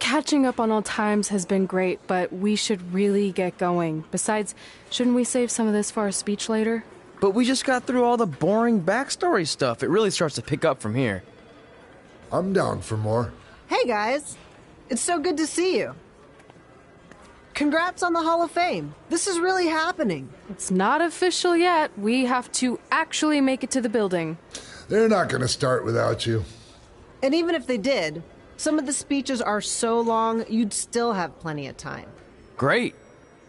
Catching up on old times has been great, but we should really get going. Besides, shouldn't we save some of this for our speech later? But we just got through all the boring backstory stuff. It really starts to pick up from here. I'm down for more. Hey guys, it's so good to see you. Congrats on the Hall of Fame. This is really happening. It's not official yet. We have to actually make it to the building. They're not going to start without you. And even if they did, some of the speeches are so long, you'd still have plenty of time. Great.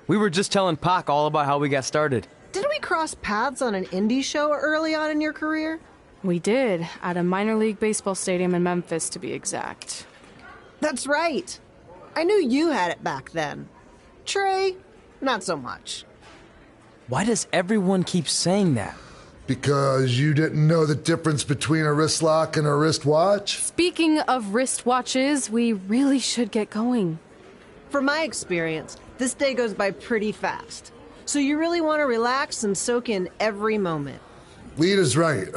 We were just telling Pac all about how we got started. Didn't we cross paths on an indie show early on in your career? We did, at a minor league baseball stadium in Memphis, to be exact. That's right. I knew you had it back then. Trey, not so much. Why does everyone keep saying that? Because you didn't know the difference between a wrist lock and a wristwatch? Speaking of wristwatches, we really should get going. From my experience, this day goes by pretty fast. So you really want to relax and soak in every moment. Lita's right.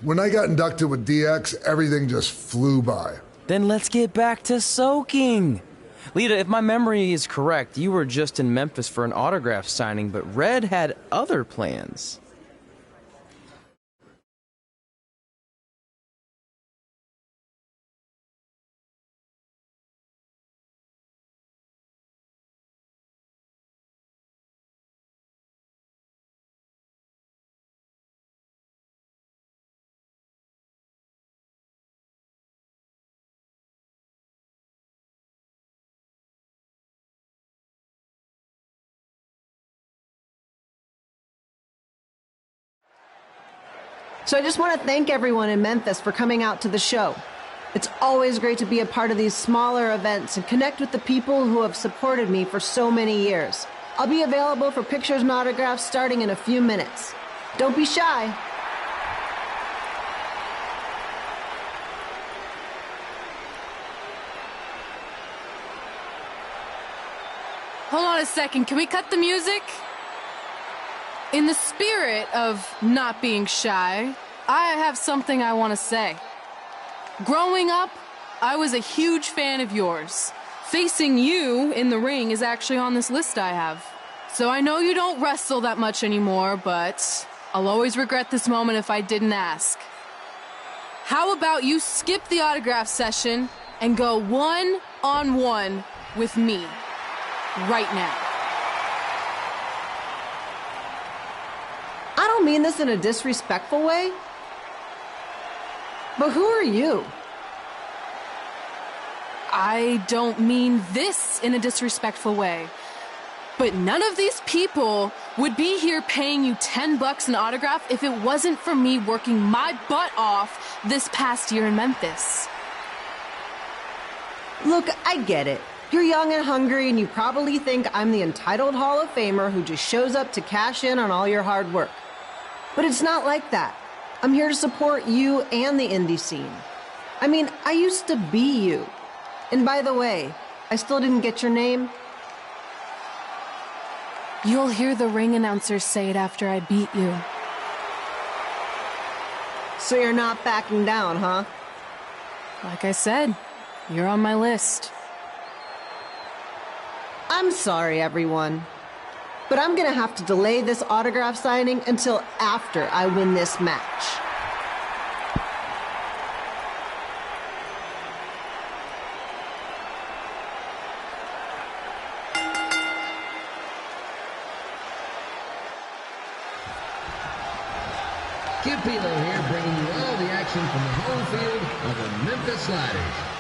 When I got inducted with DX, everything just flew by. Then let's get back to soaking. Lita, if my memory is correct, you were just in Memphis for an autograph signing, but Red had other plans. So I just want to thank everyone in Memphis for coming out to the show. It's always great to be a part of these smaller events and connect with the people who have supported me for so many years. I'll be available for pictures and autographs starting in a few minutes. Don't be shy. Hold on a second, can we cut the music? In the spirit of not being shy, I have something I want to say. Growing up, I was a huge fan of yours. Facing you in the ring is actually on this list I have. So I know you don't wrestle that much anymore, but I'll always regret this moment if I didn't ask. How about you skip the autograph session and go one-on-one with me right now? I don't mean this in a disrespectful way, but who are you? I don't mean this in a disrespectful way, but none of these people would be here paying you $10 an autograph if it wasn't for me working my butt off this past year in Memphis. Look, I get it. You're young and hungry, and you probably think I'm the entitled Hall of Famer who just shows up to cash in on all your hard work. But it's not like that. I'm here to support you and the indie scene. I mean, I used to be you. And by the way, I still didn't get your name. You'll hear the ring announcers say it after I beat you. So you're not backing down, huh? Like I said, you're on my list. I'm sorry, everyone. But I'm gonna have to delay this autograph signing until after I win this match. Kip Pilo here, bringing you all the action from the home field of the Memphis Sliders.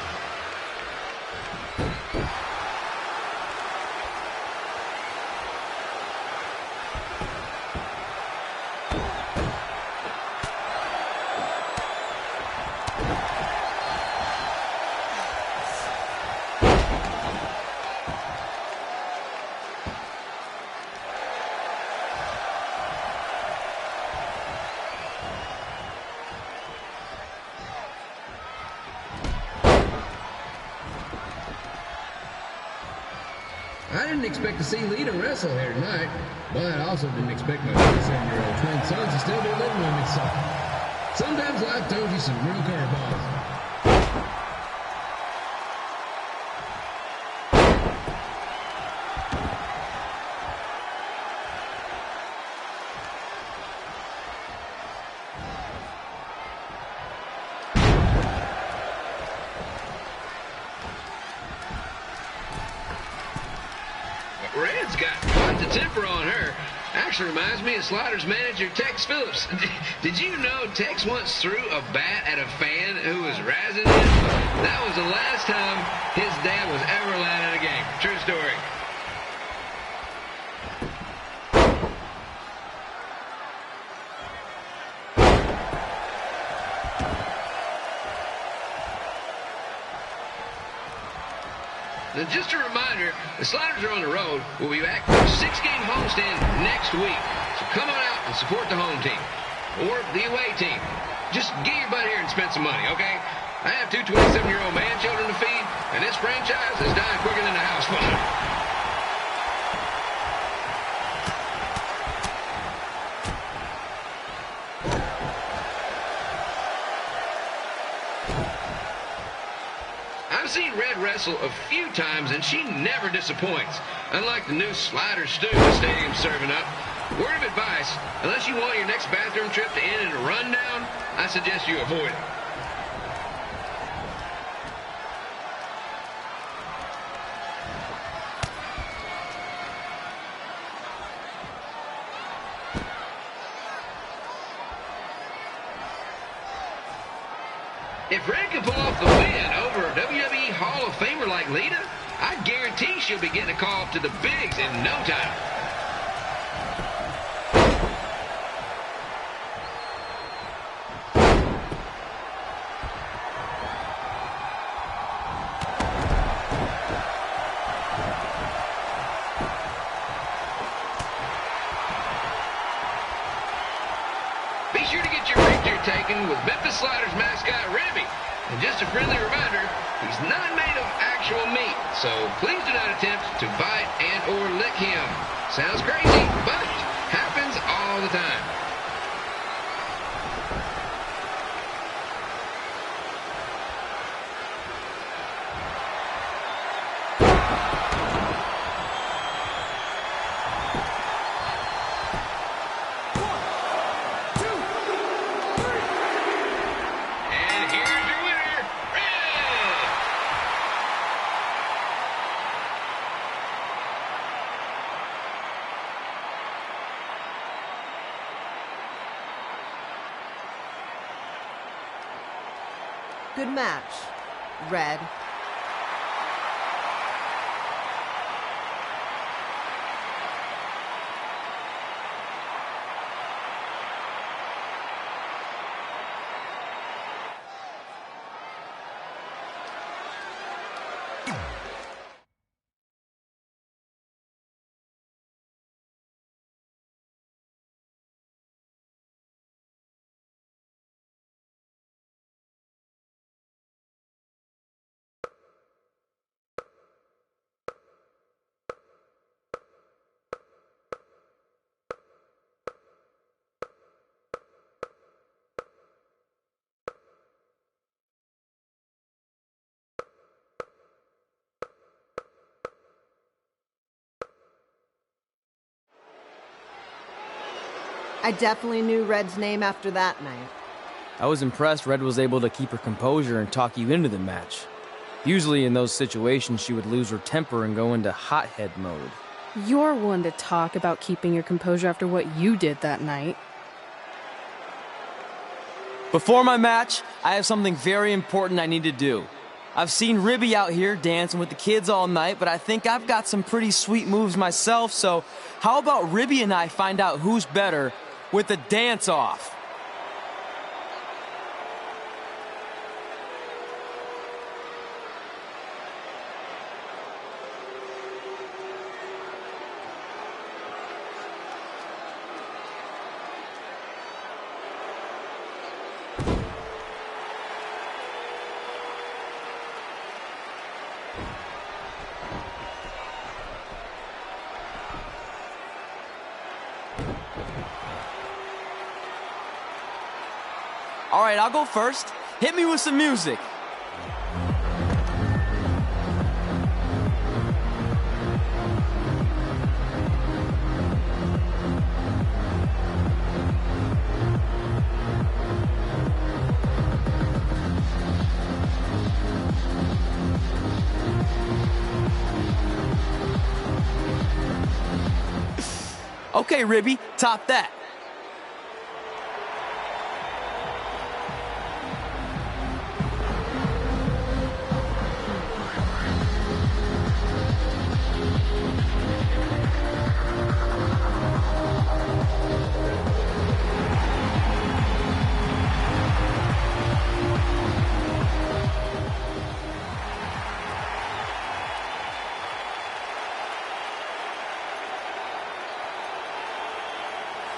I didn't expect to see Lita wrestle here tonight, but I also didn't expect my 27-year-old twin sons to still be living with me, so sometimes life throws you some real curveballs. got quite the temper on her. Actually reminds me of Slaughter's manager, Tex Phillips. Did you know Tex once threw a bat at a fan who was razzing him? That was the last time his dad was ever allowed at a game. True story. And just a reminder, the Sliders are on the road. We'll be back for a 6-game homestand next week. So come on out and support the home team. Or the away team. Just get your butt here and spend some money, okay? I have two 27-year-old man-children to feed, and this franchise is dying quicker than the house fire. I've seen Red wrestle a few times, and she never disappoints. Unlike the new slider stew the stadium's serving up. Word of advice, unless you want your next bathroom trip to end in a rundown, I suggest you avoid it. If Red can pull off the win over a WWE Hall of Famer like Lita, I guarantee she'll be getting a call up to the bigs in no time. Be sure to get your picture taken with Memphis Sliders mascot Ribby. And just a friendly reminder, he's not made of actual meat, so please do not attempt to bite and or lick him. Sounds crazy, but happens all the time. Good match, Red. I definitely knew Red's name after that night. I was impressed Red was able to keep her composure and talk you into the match. Usually in those situations, she would lose her temper and go into hothead mode. You're one to talk about keeping your composure after what you did that night. Before my match, I have something very important I need to do. I've seen Ribby out here dancing with the kids all night, but I think I've got some pretty sweet moves myself, so how about Ribby and I find out who's better with the dance-off? All right, I'll go first. Hit me with some music. Okay, Ribby, top that.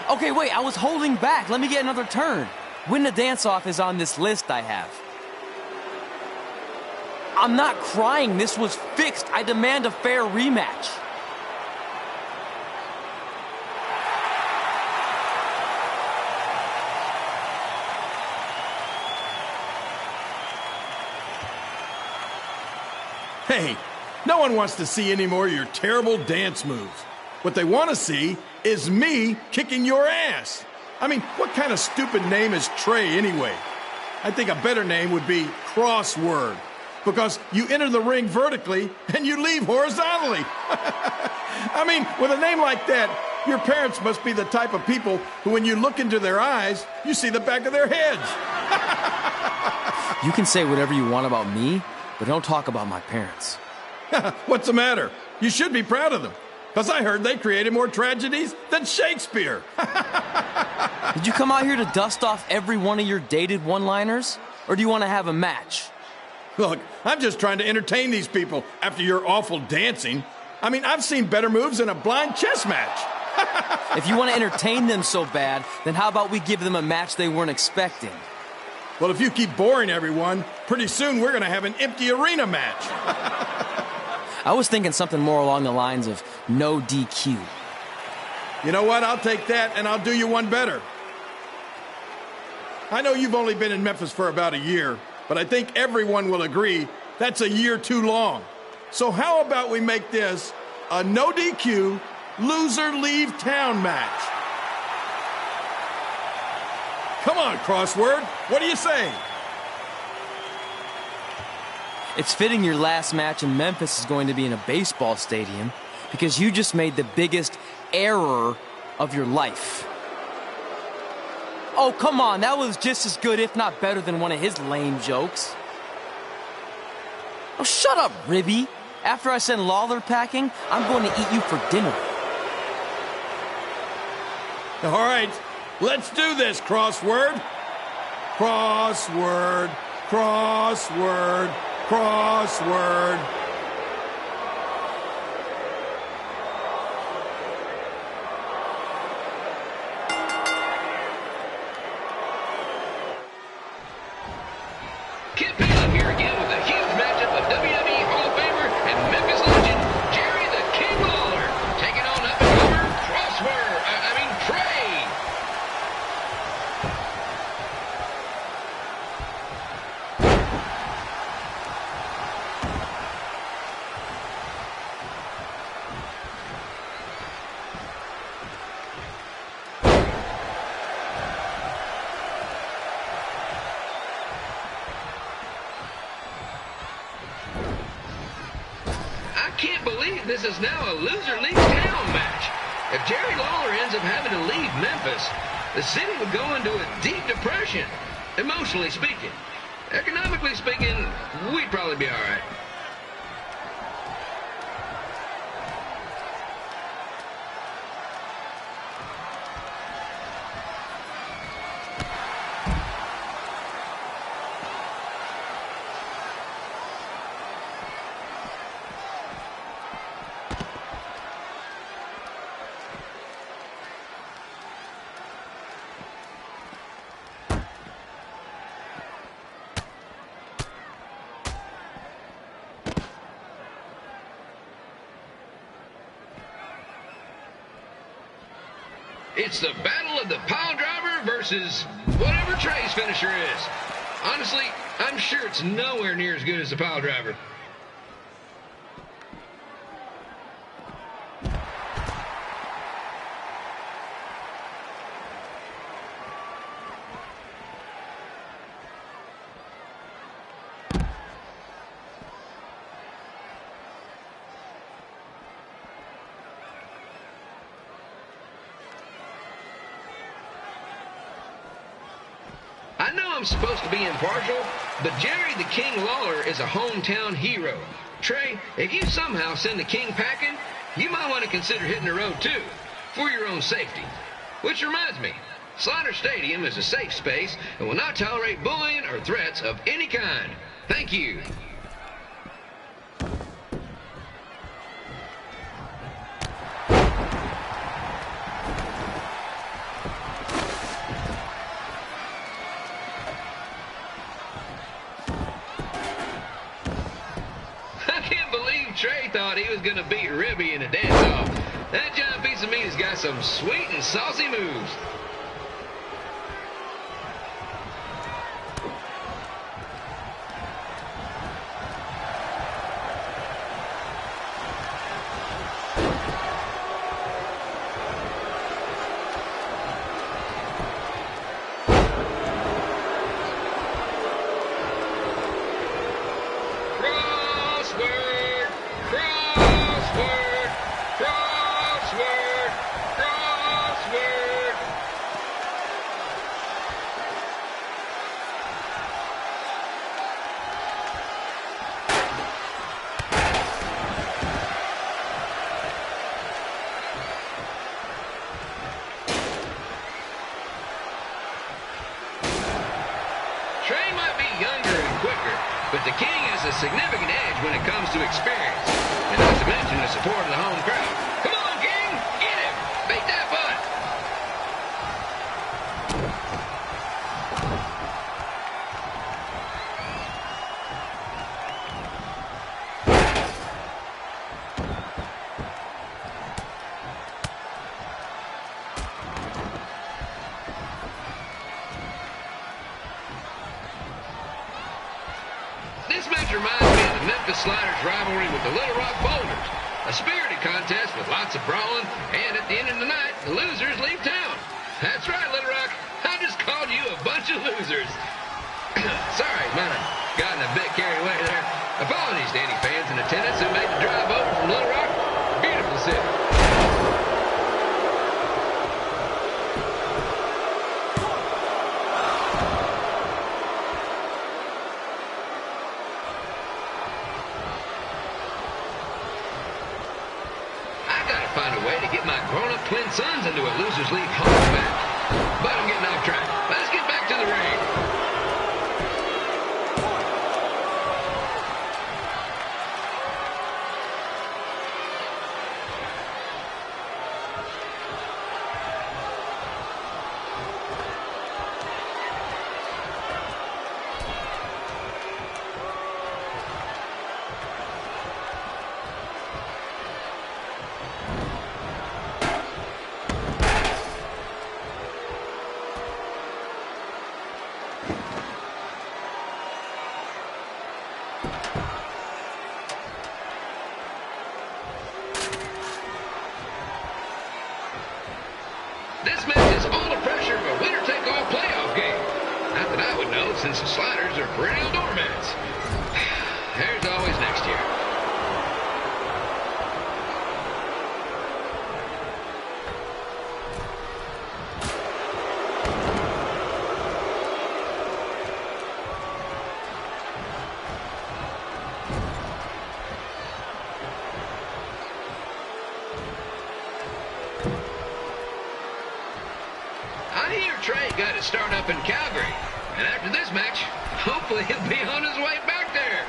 Okay, wait, I was holding back. Let me get another turn. Win the dance-off is on this list I have. I'm not crying. This was fixed. I demand a fair rematch. Hey, no one wants to see any more of your terrible dance moves. What they want to see is me kicking your ass. I mean, what kind of stupid name is Trey anyway? I think a better name would be Crossword, because you enter the ring vertically and you leave horizontally. I mean, with a name like that, your parents must be the type of people who, when you look into their eyes, you see the back of their heads. You can say whatever you want about me, but don't talk about my parents. What's the matter? You should be proud of them, because I heard they created more tragedies than Shakespeare. Did you come out here to dust off every one of your dated one-liners? Or do you want to have a match? Look, I'm just trying to entertain these people after your awful dancing. I mean, I've seen better moves in a blind chess match. If you want to entertain them so bad, then how about we give them a match they weren't expecting? Well, if you keep boring everyone, pretty soon we're going to have an empty arena match. I was thinking something more along the lines of no DQ. You know what? I'll take that, and I'll do you one better. I know you've only been in Memphis for about a year, but I think everyone will agree that's a year too long. So how about we make this a no DQ, loser leave town match? Come on, Crossword. What do you say? It's fitting your last match in Memphis is going to be in a baseball stadium because you just made the biggest error of your life. Oh, come on. That was just as good, if not better, than one of his lame jokes. Oh, shut up, Ribby. After I send Lawler packing, I'm going to eat you for dinner. All right, let's do this, Crossword. Crossword, crossword, crossword. Kid Palin here again with a huge matchup of WWE Hall of Famer and Memphis legend, Jerry the King Lawler, taking on up-and-comer Trey. I can't believe this is now a loser leaves town match. If Jerry Lawler ends up having to leave Memphis, the city would go into a deep depression, emotionally speaking. Economically speaking, we'd probably be all right. It's the battle of the pile driver versus whatever Trey's finisher is. Honestly, I'm sure it's nowhere near as good as the pile driver. I'm supposed to be impartial, but Jerry the King Lawler is a hometown hero. Trey, if you somehow send the King packing, you might want to consider hitting the road too, for your own safety. Which reminds me, Slaughter Stadium is a safe space and will not tolerate bullying or threats of any kind. Thank you. Trey thought he was going to beat Ribby in a dance-off. That giant piece of meat has got some sweet and saucy moves. But the King has a significant edge when it comes to experience, and not to mention the support of the home crowd. Come on, King! Get him! Make that butt! This match reminds me of the Memphis Sliders rivalry with the Little Rock Boulders. A spirited contest with lots of brawling, and at the end of the night, the losers leave town. That's right, Little Rock. I just called you a bunch of losers. Sorry, might have gotten a bit carried away there. Apologies to any fans in attendance who made the drive over from Little Rock. Beautiful city. Find a way to get my grown-up twin sons into a losers league home match. But I'm getting off track. Let's get back to the ring. This match is all the pressure of a winner-take-all playoff game. Not that I would know, since the Sliders are perennial doormats. There's always next year. I hear Trey got his start up in Calgary, and after this match, hopefully he'll be on his way back there.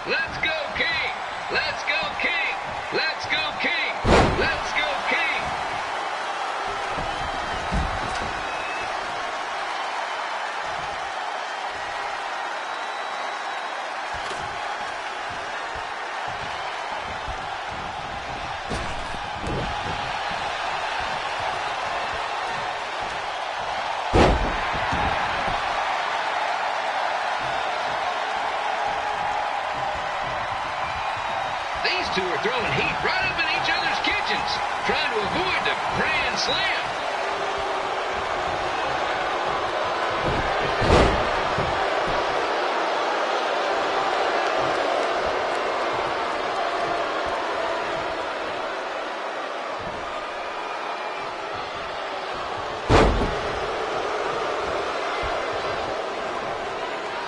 Let's go, King! Let's go, King! Let's go, King! Let's go, King! These two are throwing heat right up in each other's kitchens, trying to avoid the grand slam.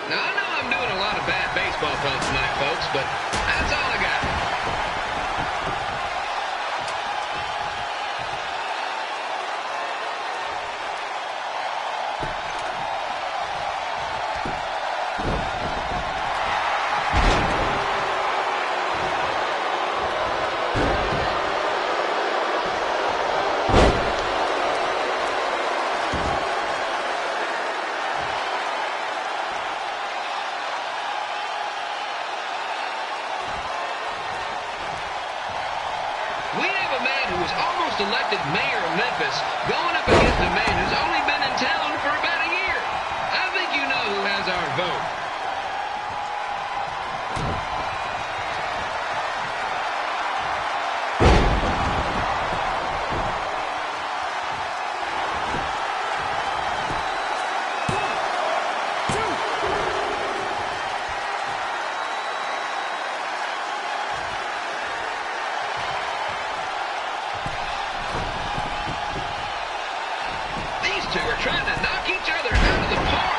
Now, I know I'm doing a lot of bad baseball puns tonight, folks, but that's all I got. We have a man who was almost elected mayor of Memphis going up against a man who's only been in town for about a year. I think you know who has our vote. These two are trying to knock each other out of the park.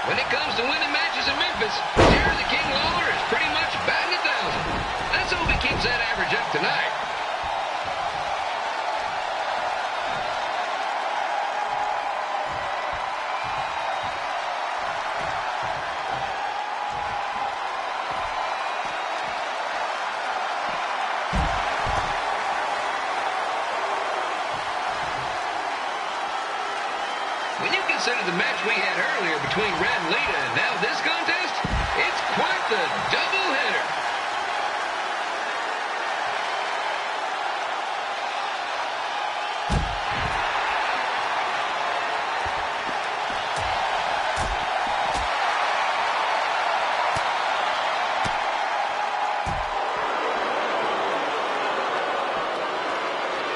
When it comes to winning matches in Memphis, Jersey King Lawler is pretty much batting 1,000. Let's hope he keeps that average up tonight. When you consider the match we had earlier between Red and Lita and now this contest, it's quite the doubleheader.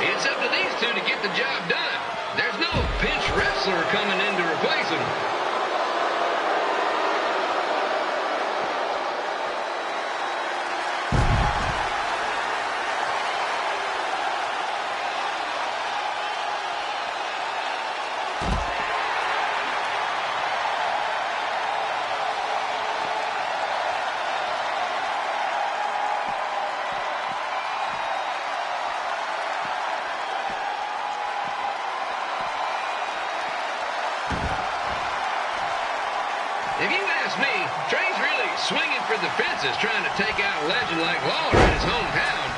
It's up to these two to get the job done. There's no pinch wrestler coming in to replace him. If you ask me, Trey's really swinging for the fences trying to take out a legend like Lawler in his hometown.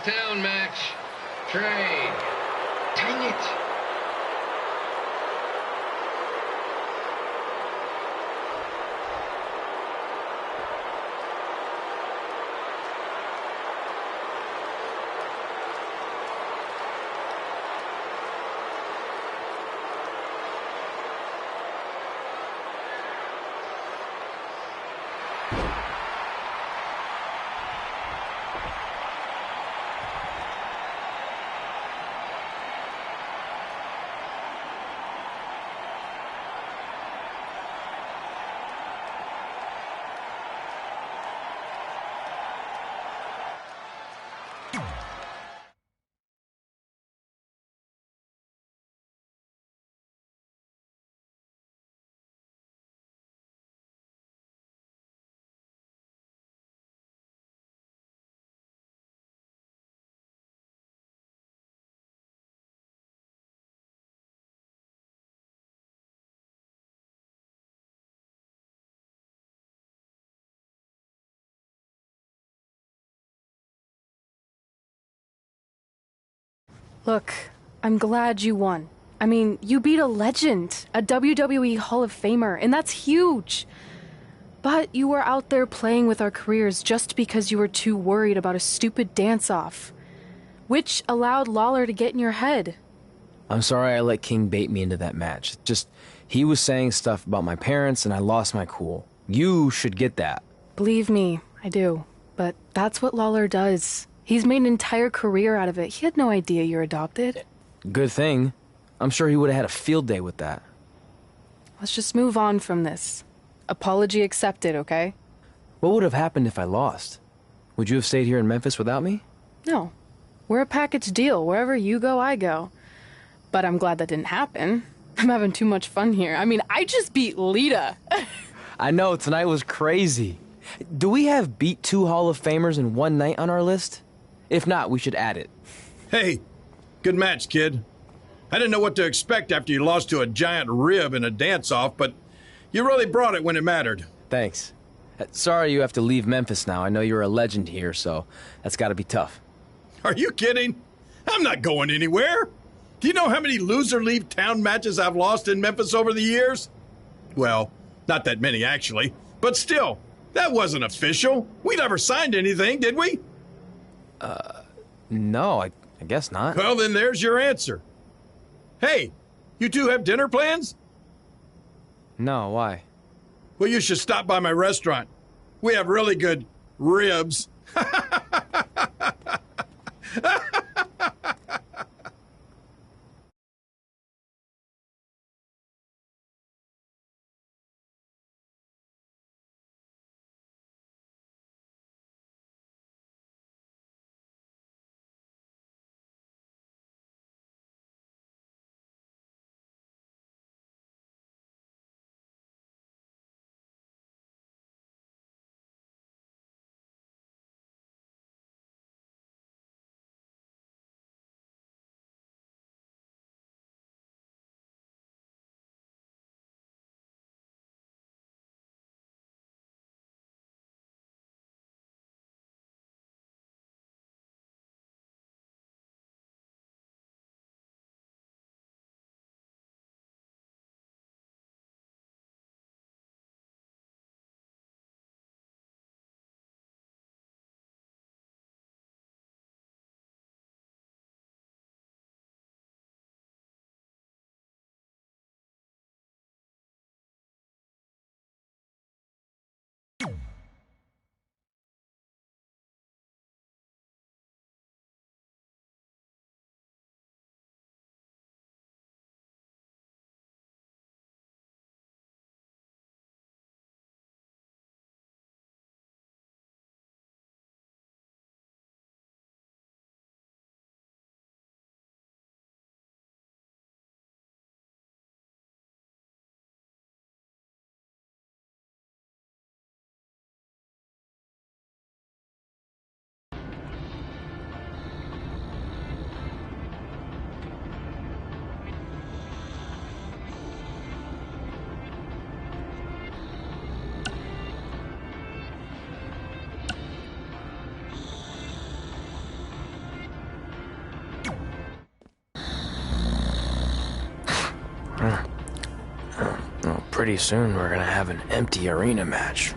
Town match, Trey. Dang it. Look, I'm glad you won. I mean, you beat a legend, a WWE Hall of Famer, and that's huge. But you were out there playing with our careers just because you were too worried about a stupid dance-off, which allowed Lawler to get in your head. I'm sorry I let King bait me into that match. Just, he was saying stuff about my parents and I lost my cool. You should get that. Believe me, I do. But that's what Lawler does. He's made an entire career out of it. He had no idea you're adopted. Good thing. I'm sure he would have had a field day with that. Let's just move on from this. Apology accepted, okay? What would have happened if I lost? Would you have stayed here in Memphis without me? No. We're a package deal. Wherever you go, I go. But I'm glad that didn't happen. I'm having too much fun here. I mean, I just beat Lita. I know, tonight was crazy. Do we have beat 2 Hall of Famers in one night on our list? If not, we should add it. Hey, good match, kid. I didn't know what to expect after you lost to a giant rib in a dance-off, but you really brought it when it mattered. Thanks. Sorry you have to leave Memphis now. I know you're a legend here, so that's gotta be tough. Are you kidding? I'm not going anywhere. Do you know how many loser-leave-town matches I've lost in Memphis over the years? Well, not that many, actually. But still, that wasn't official. We never signed anything, did we? No, I guess not. Well, then there's your answer. Hey, you two have dinner plans? No, why? Well, you should stop by my restaurant. We have really good ribs. Pretty soon we're gonna have an empty arena match.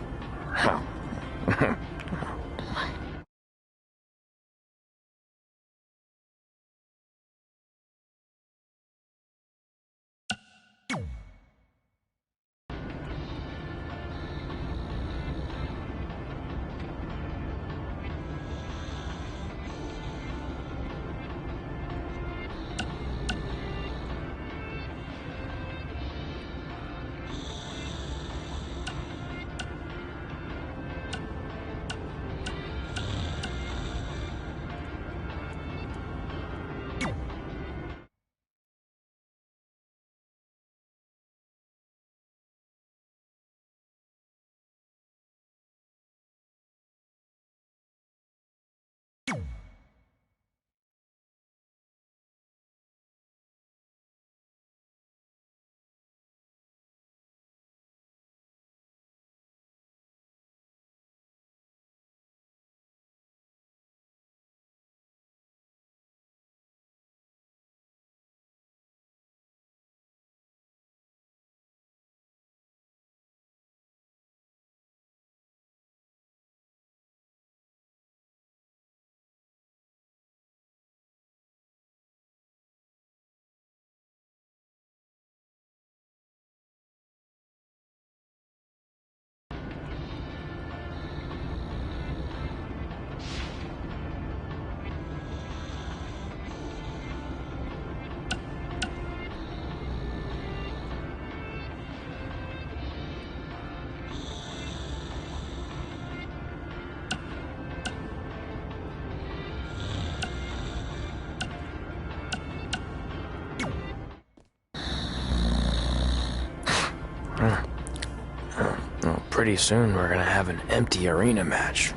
pretty soon we're gonna have an empty arena match.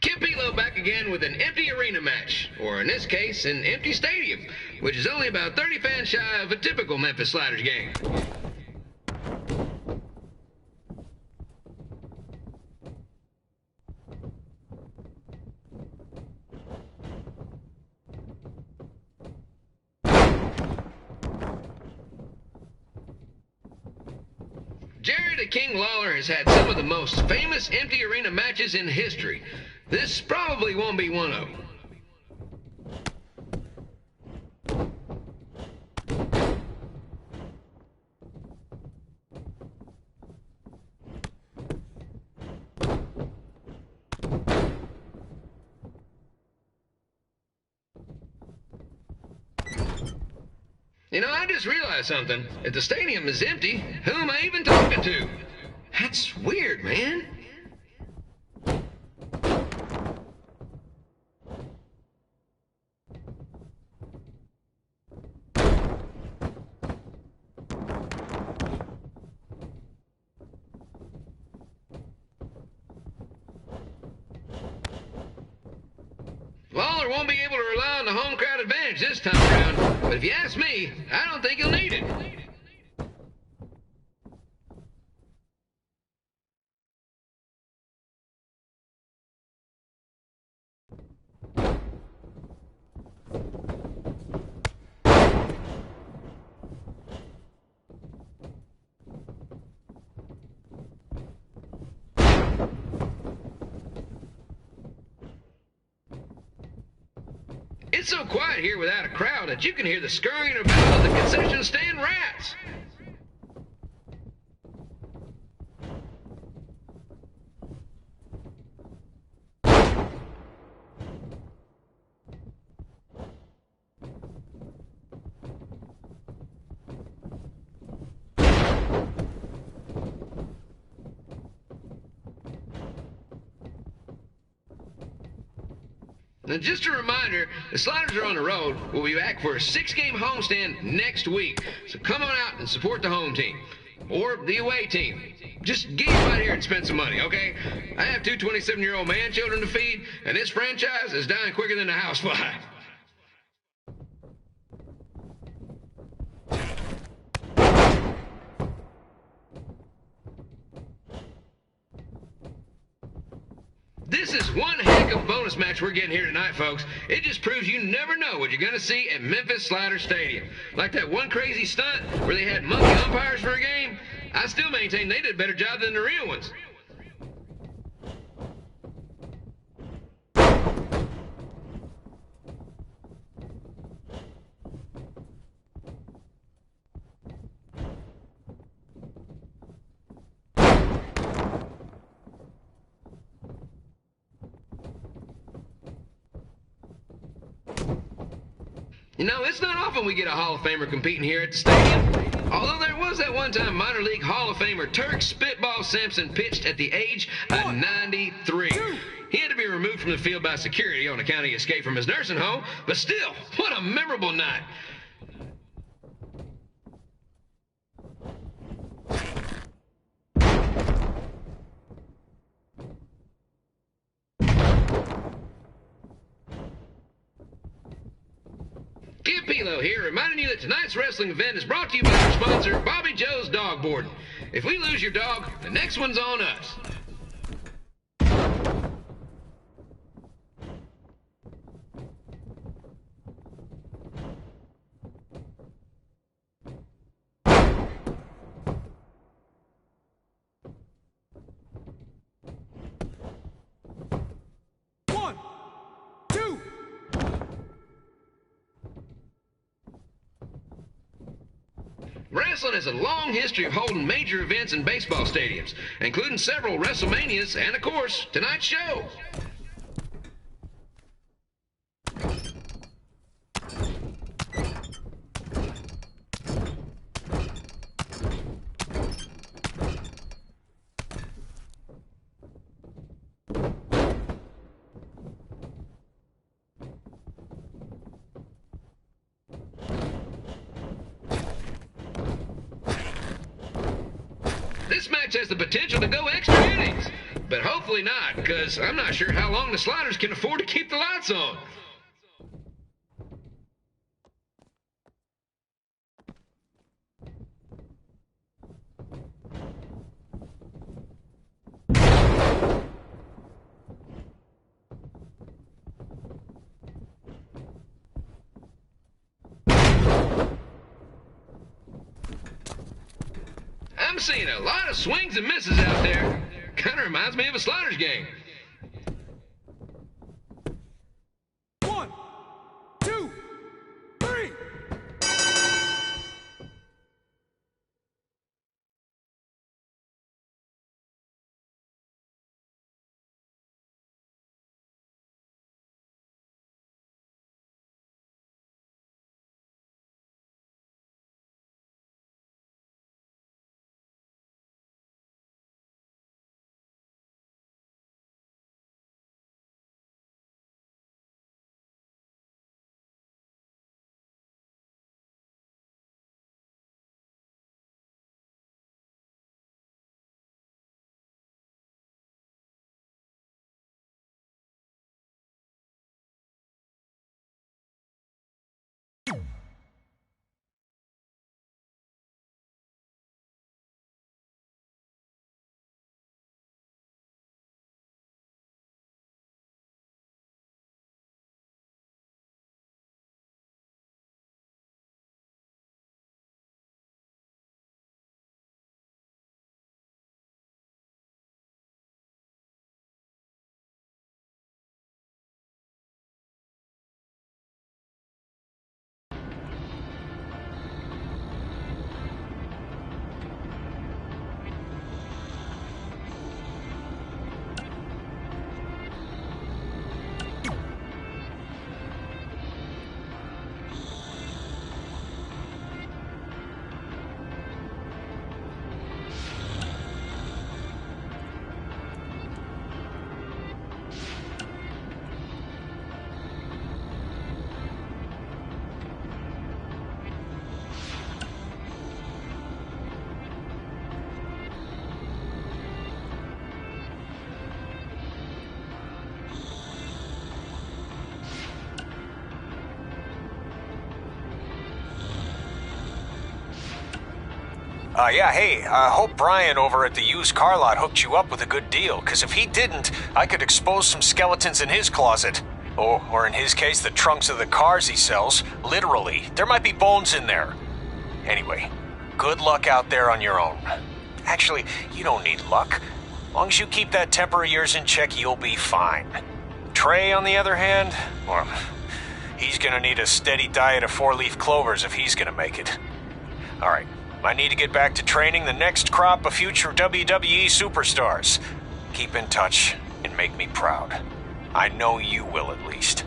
Kip Elo back again with an empty arena match, or in this case, an empty stadium, which is only about 30 fans shy of a typical Memphis Sliders game. Jerry the King Lawler has had some of the most famous empty arena matches in history. This probably won't be one of them. You know, I just realized something. If the stadium is empty, who am I even talking to? That's weird, man. Lawler won't be able to rely on the home crowd advantage this time around, but if you ask me, I don't think he'll need it. It's so quiet here without a crowd that you can hear the scurrying about of the concession stand rats. Now, just a reminder, the Sliders are on the road. We'll be back for a 6-game homestand next week. So come on out and support the home team. Or the away team. Just get out here and spend some money, okay? I have 2 27-year-old man-children to feed, and this franchise is dying quicker than a housefly. This is one heck of a bonus match we're getting here tonight, folks. It just proves you never know what you're going to see at Memphis Sliders Stadium. Like that one crazy stunt where they had monkey umpires for a game. I still maintain they did a better job than the real ones. You know, it's not often we get a Hall of Famer competing here at the stadium. Although there was that one time minor league Hall of Famer Turk Spitball Sampson pitched at the age of 93. He had to be removed from the field by security on account of his escape from his nursing home, but still, what a memorable night. Kip Elo here, reminding you that tonight's wrestling event is brought to you by our sponsor, Bobby Joe's Dog Boarding. If we lose your dog, the next one's on us. Wrestling has a long history of holding major events in baseball stadiums, including several WrestleManias and, of course, tonight's show. This match has the potential to go extra innings, but hopefully not, because I'm not sure how long the Sliders can afford to keep the lights on. I'm seeing a lot of swings and misses out there. Kind of reminds me of a Sliders game. 1, 2, 3. Yeah, hey, I hope Brian over at the used car lot hooked you up with a good deal, because if he didn't, I could expose some skeletons in his closet. Or in his case, the trunks of the cars he sells. Literally. There might be bones in there. Anyway, good luck out there on your own. Actually, you don't need luck. As long as you keep that temper of yours in check, you'll be fine. Trey, on the other hand, well, he's gonna need a steady diet of 4-leaf clovers if he's gonna make it. Alright. I need to get back to training the next crop of future WWE superstars. Keep in touch and make me proud. I know you will at least.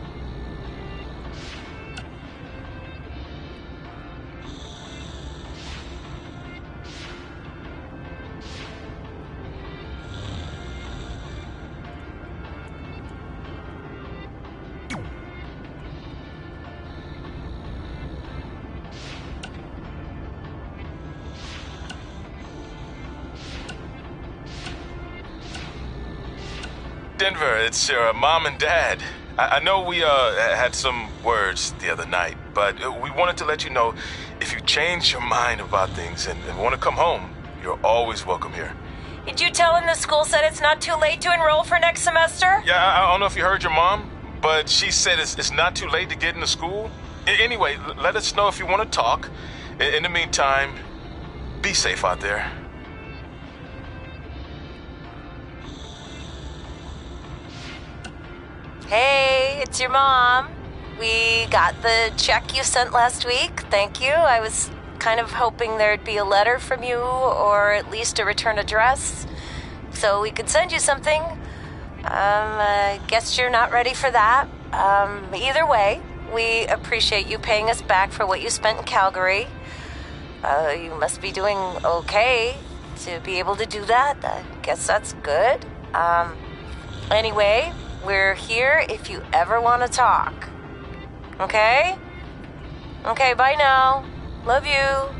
Denver, it's your mom and dad. I know we had some words the other night, but we wanted to let you know if you change your mind about things and want to come home, you're always welcome here. Did you tell him the school said it's not too late to enroll for next semester? Yeah, I don't know if you heard your mom, but she said it's not too late to get into school. Anyway, let us know if you want to talk. In the meantime, be safe out there. Hey, it's your mom. We got the check you sent last week. Thank you. I was kind of hoping there'd be a letter from you, or at least a return address, so we could send you something. I guess you're not ready for that. Either way, we appreciate you paying us back for what you spent in Calgary. You must be doing okay to be able to do that. I guess that's good. Anyway, we're here if you ever want to talk. Okay? Okay, bye now. Love you.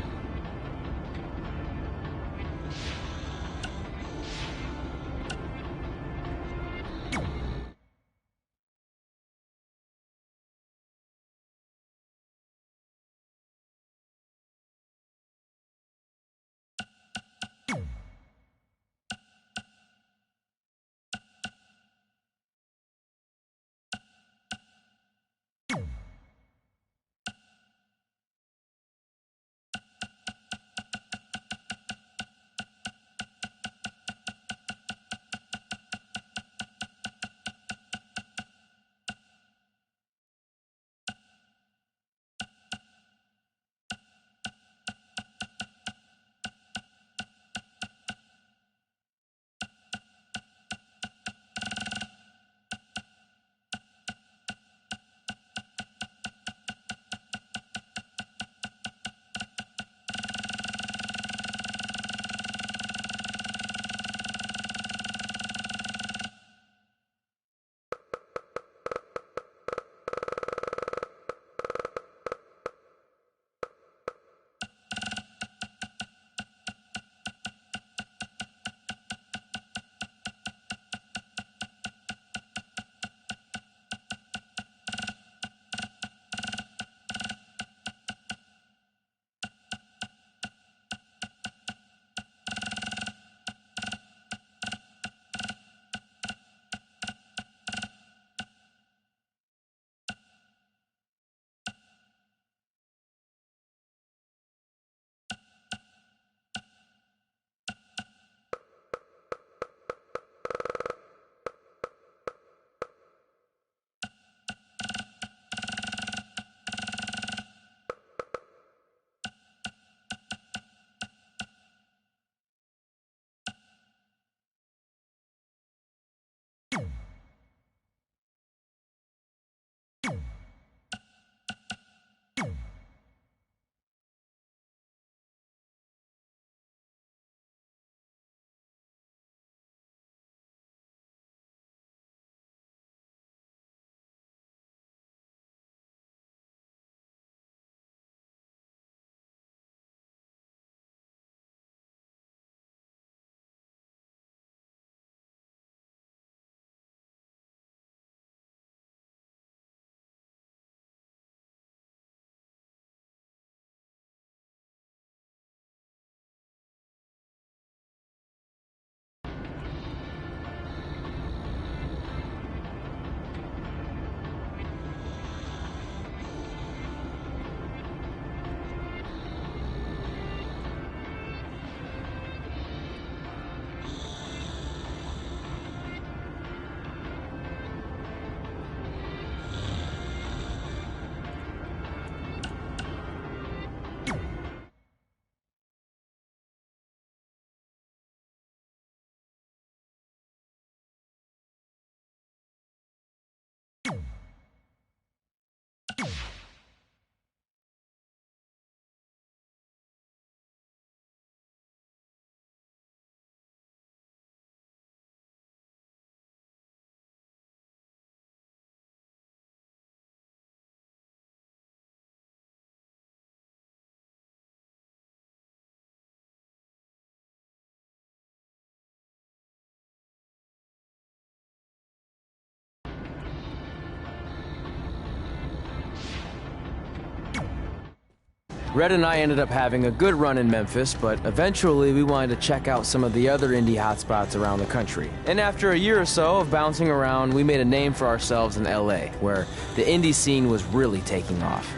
Red and I ended up having a good run in Memphis, but eventually we wanted to check out some of the other indie hotspots around the country. And after a year or so of bouncing around, we made a name for ourselves in LA, where the indie scene was really taking off.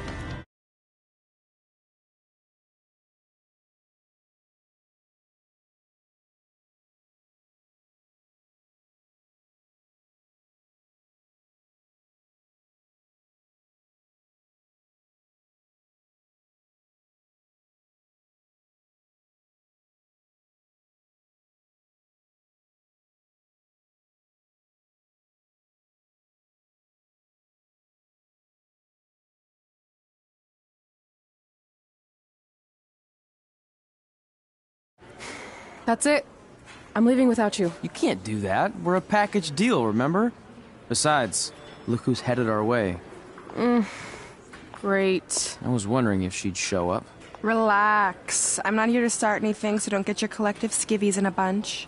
That's it. I'm leaving without you. You can't do that. We're a package deal, remember? Besides, look who's headed our way. Great. I was wondering if she'd show up. Relax. I'm not here to start anything, so don't get your collective skivvies in a bunch.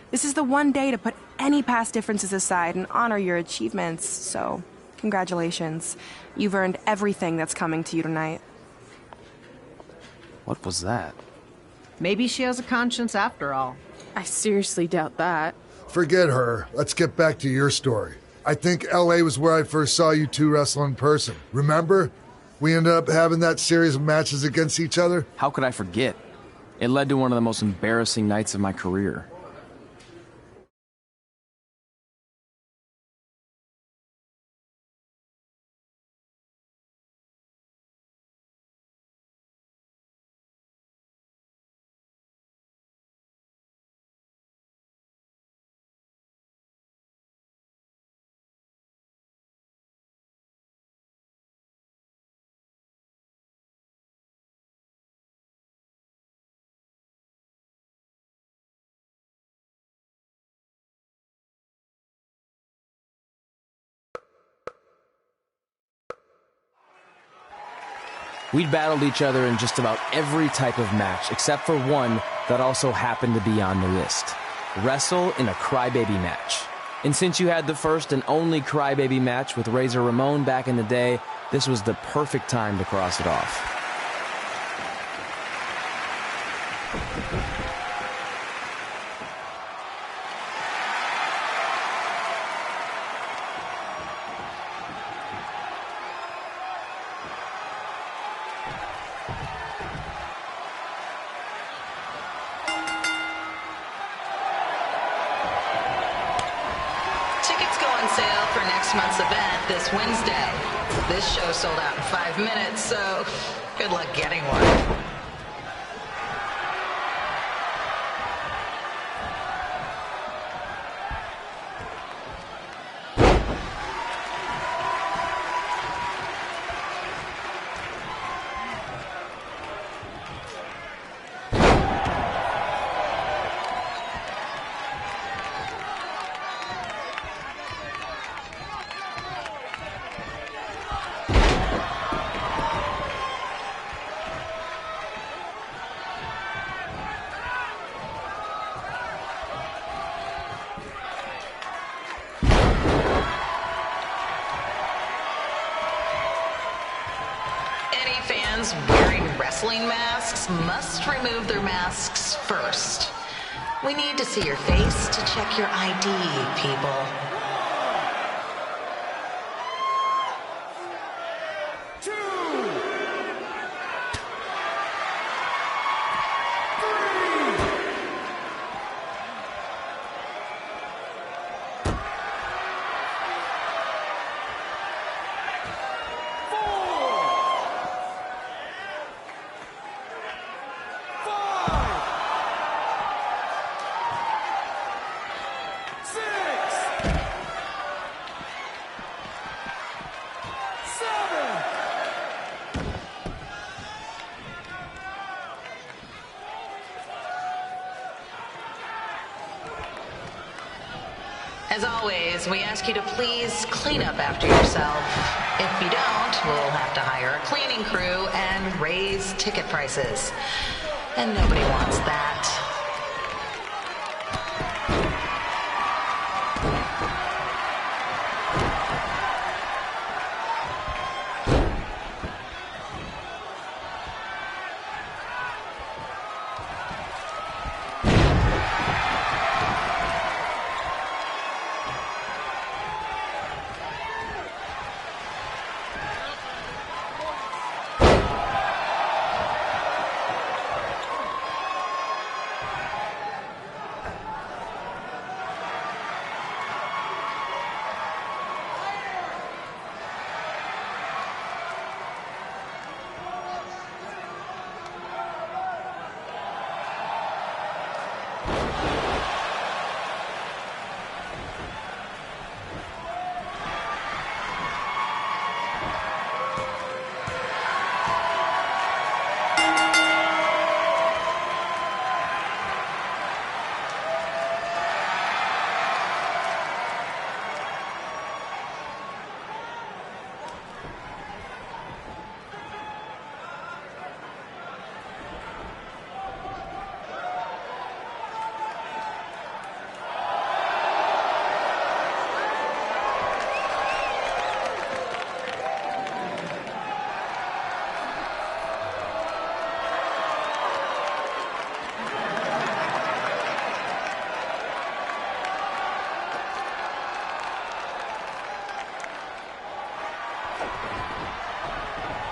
This is the one day to put any past differences aside and honor your achievements, so congratulations. You've earned everything that's coming to you tonight. What was that? Maybe she has a conscience after all. I seriously doubt that. Forget her. Let's get back to your story. I think L.A. was where I first saw you two wrestle in person. Remember? We ended up having that series of matches against each other. How could I forget? It led to one of the most embarrassing nights of my career. We'd battled each other in just about every type of match, except for one that also happened to be on the list. Wrestle in a crybaby match. And since you had the first and only crybaby match with Razor Ramon back in the day, this was the perfect time to cross it off. Tickets go on sale for next month's event this Wednesday. This show sold out in 5 minutes, so good luck getting one. Fans wearing wrestling masks must remove their masks first. We need to see your face to check your ID, people. As always, we ask you to please clean up after yourself. If you don't, we'll have to hire a cleaning crew and raise ticket prices. And nobody wants that.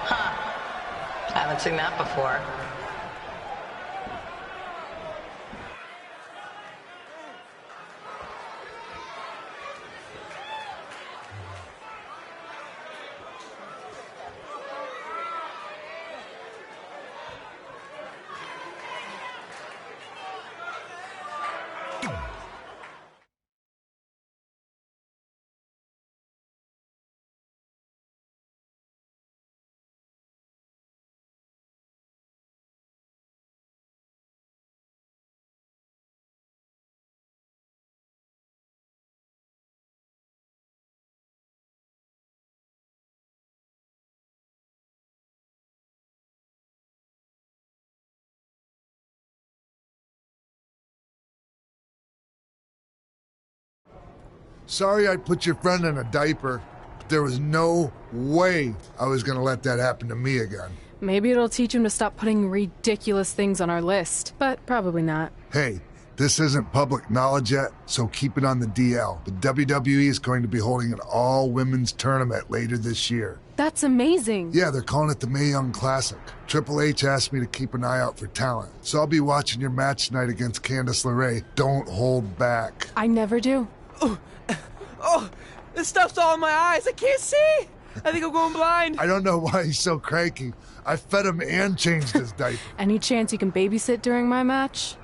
Huh. Haven't seen that before. Sorry I put your friend in a diaper, but there was no way I was gonna let that happen to me again. Maybe it'll teach him to stop putting ridiculous things on our list, but probably not. Hey, this isn't public knowledge yet, so keep it on the DL. The WWE is going to be holding an all-women's tournament later this year. That's amazing. Yeah, they're calling it the Mae Young Classic. Triple H asked me to keep an eye out for talent, so I'll be watching your match tonight against Candice LeRae. Don't hold back. I never do. Oh, this stuff's all in my eyes. I can't see. I think I'm going blind. I don't know why he's so cranky. I fed him and changed his diaper. Any chance you can babysit during my match?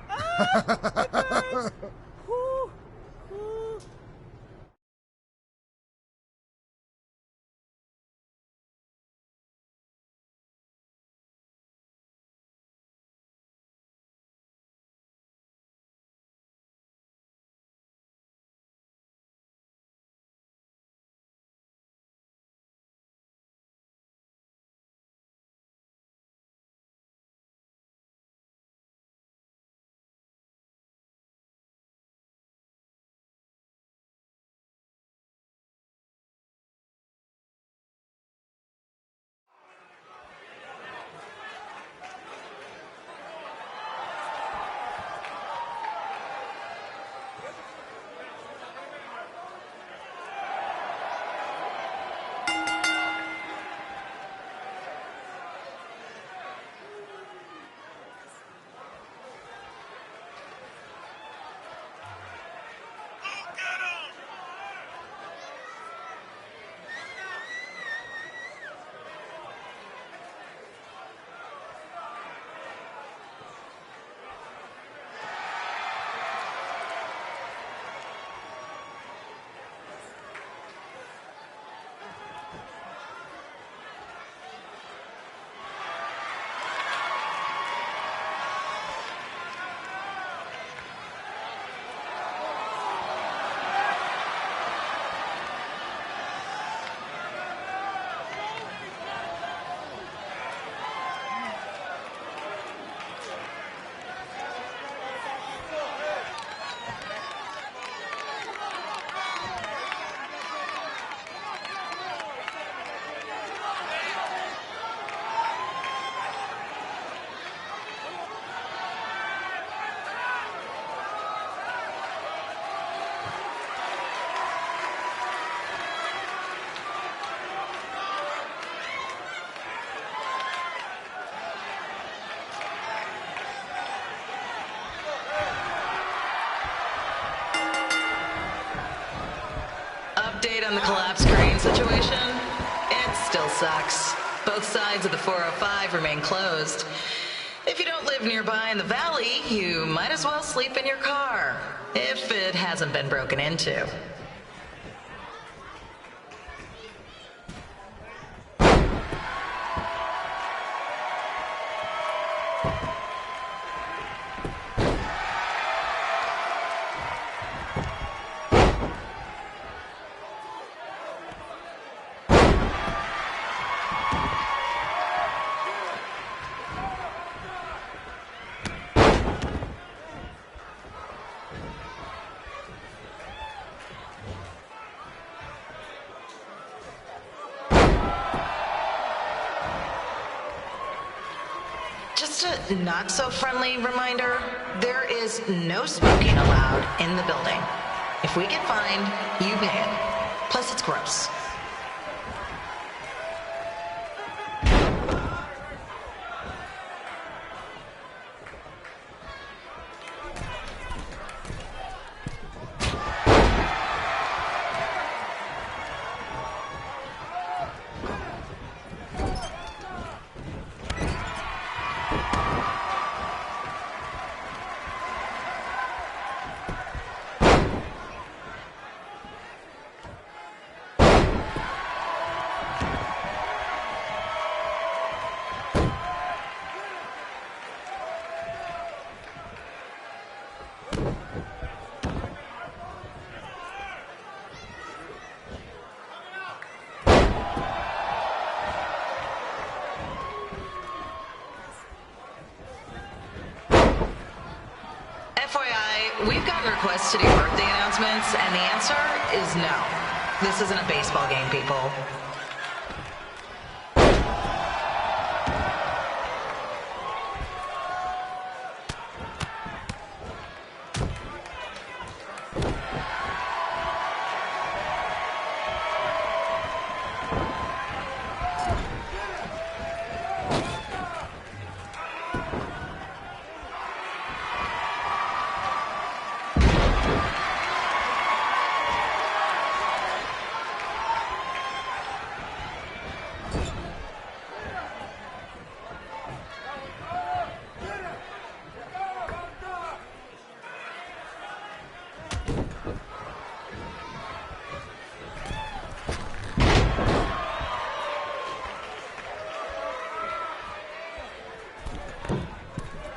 Update on the collapsed crane situation? It still sucks. Both sides of the 405 remain closed. If you don't live nearby in the valley, you might as well sleep in your car, if it hasn't been broken into. Just a not-so-friendly reminder, there is no smoking allowed in the building. If we get fined, you pay it. Plus, it's gross. And the answer is no. This isn't a baseball game, people.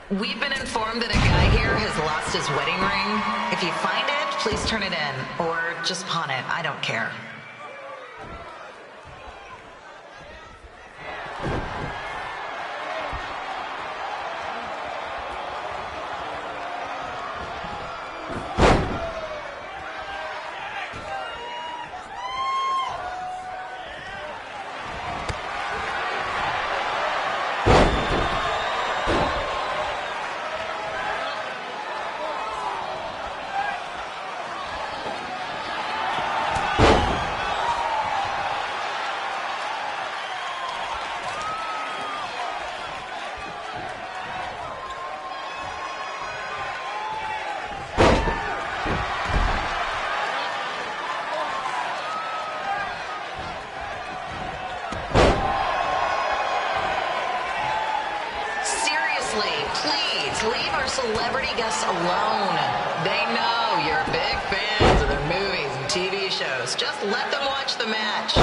We've been informed that a guy here has lost his wedding ring. If you find it, please turn it in. Or just pawn it. I don't care. Please leave our celebrity guests alone. They know you're big fans of their movies and TV shows. Just let them watch the match.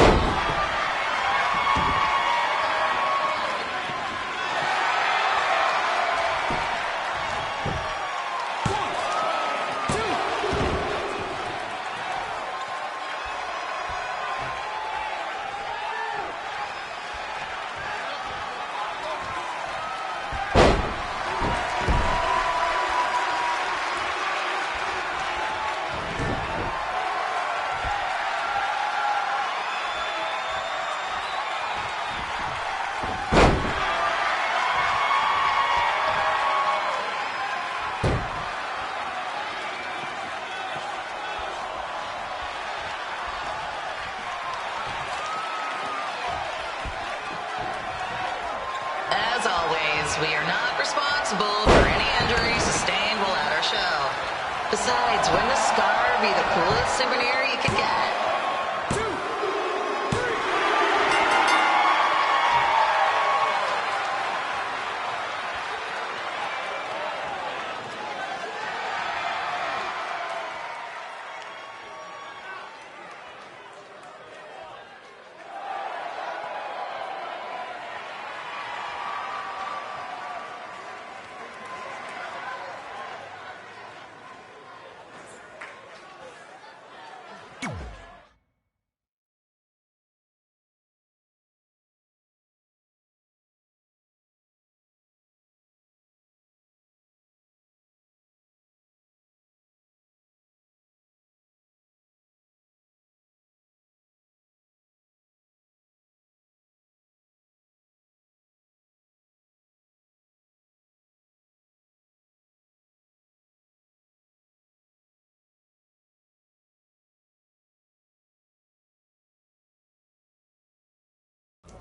As always, we are not responsible for any injuries sustained while at our show. Besides, wouldn't a scar be the coolest souvenir you could get?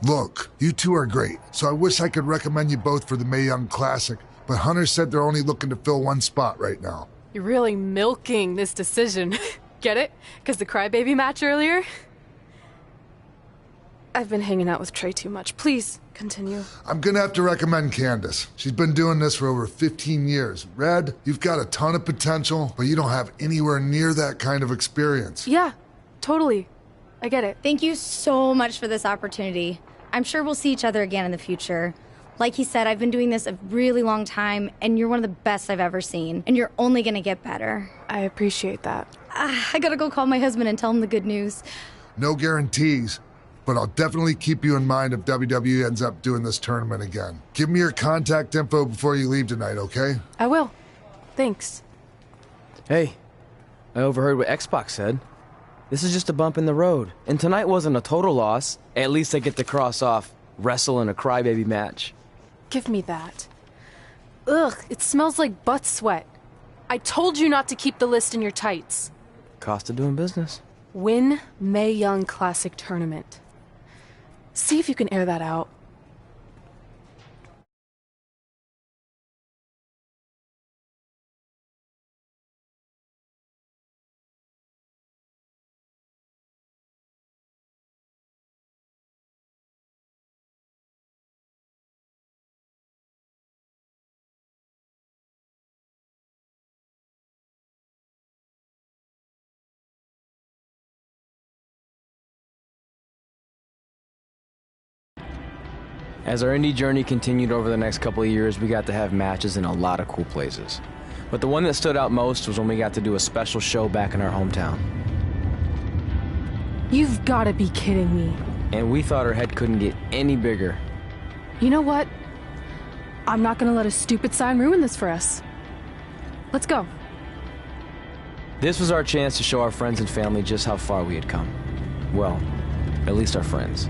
Look, you two are great, so I wish I could recommend you both for the Mae Young Classic, but Hunter said they're only looking to fill one spot right now. You're really milking this decision. Get it? Because the crybaby match earlier? I've been hanging out with Trey too much. Please, continue. I'm gonna have to recommend Candace. She's been doing this for over 15 years. Red, you've got a ton of potential, but you don't have anywhere near that kind of experience. Yeah, totally. I get it. Thank you so much for this opportunity. I'm sure we'll see each other again in the future. Like he said, I've been doing this a really long time, and you're one of the best I've ever seen. And you're only gonna get better. I appreciate that. I gotta go call my husband and tell him the good news. No guarantees, but I'll definitely keep you in mind if WWE ends up doing this tournament again. Give me your contact info before you leave tonight, okay? I will. Thanks. Hey, I overheard what Xbox said. This is just a bump in the road. And tonight wasn't a total loss. At least I get to cross off wrestle in a crybaby match. Give me that. Ugh, it smells like butt sweat. I told you not to keep the list in your tights. Cost of doing business. Win Mae Young Classic Tournament. See if you can air that out. As our indie journey continued over the next couple of years, we got to have matches in a lot of cool places. But the one that stood out most was when we got to do a special show back in our hometown. You've got to be kidding me. And we thought our head couldn't get any bigger. You know what? I'm not going to let a stupid sign ruin this for us. Let's go. This was our chance to show our friends and family just how far we had come. Well, at least our friends.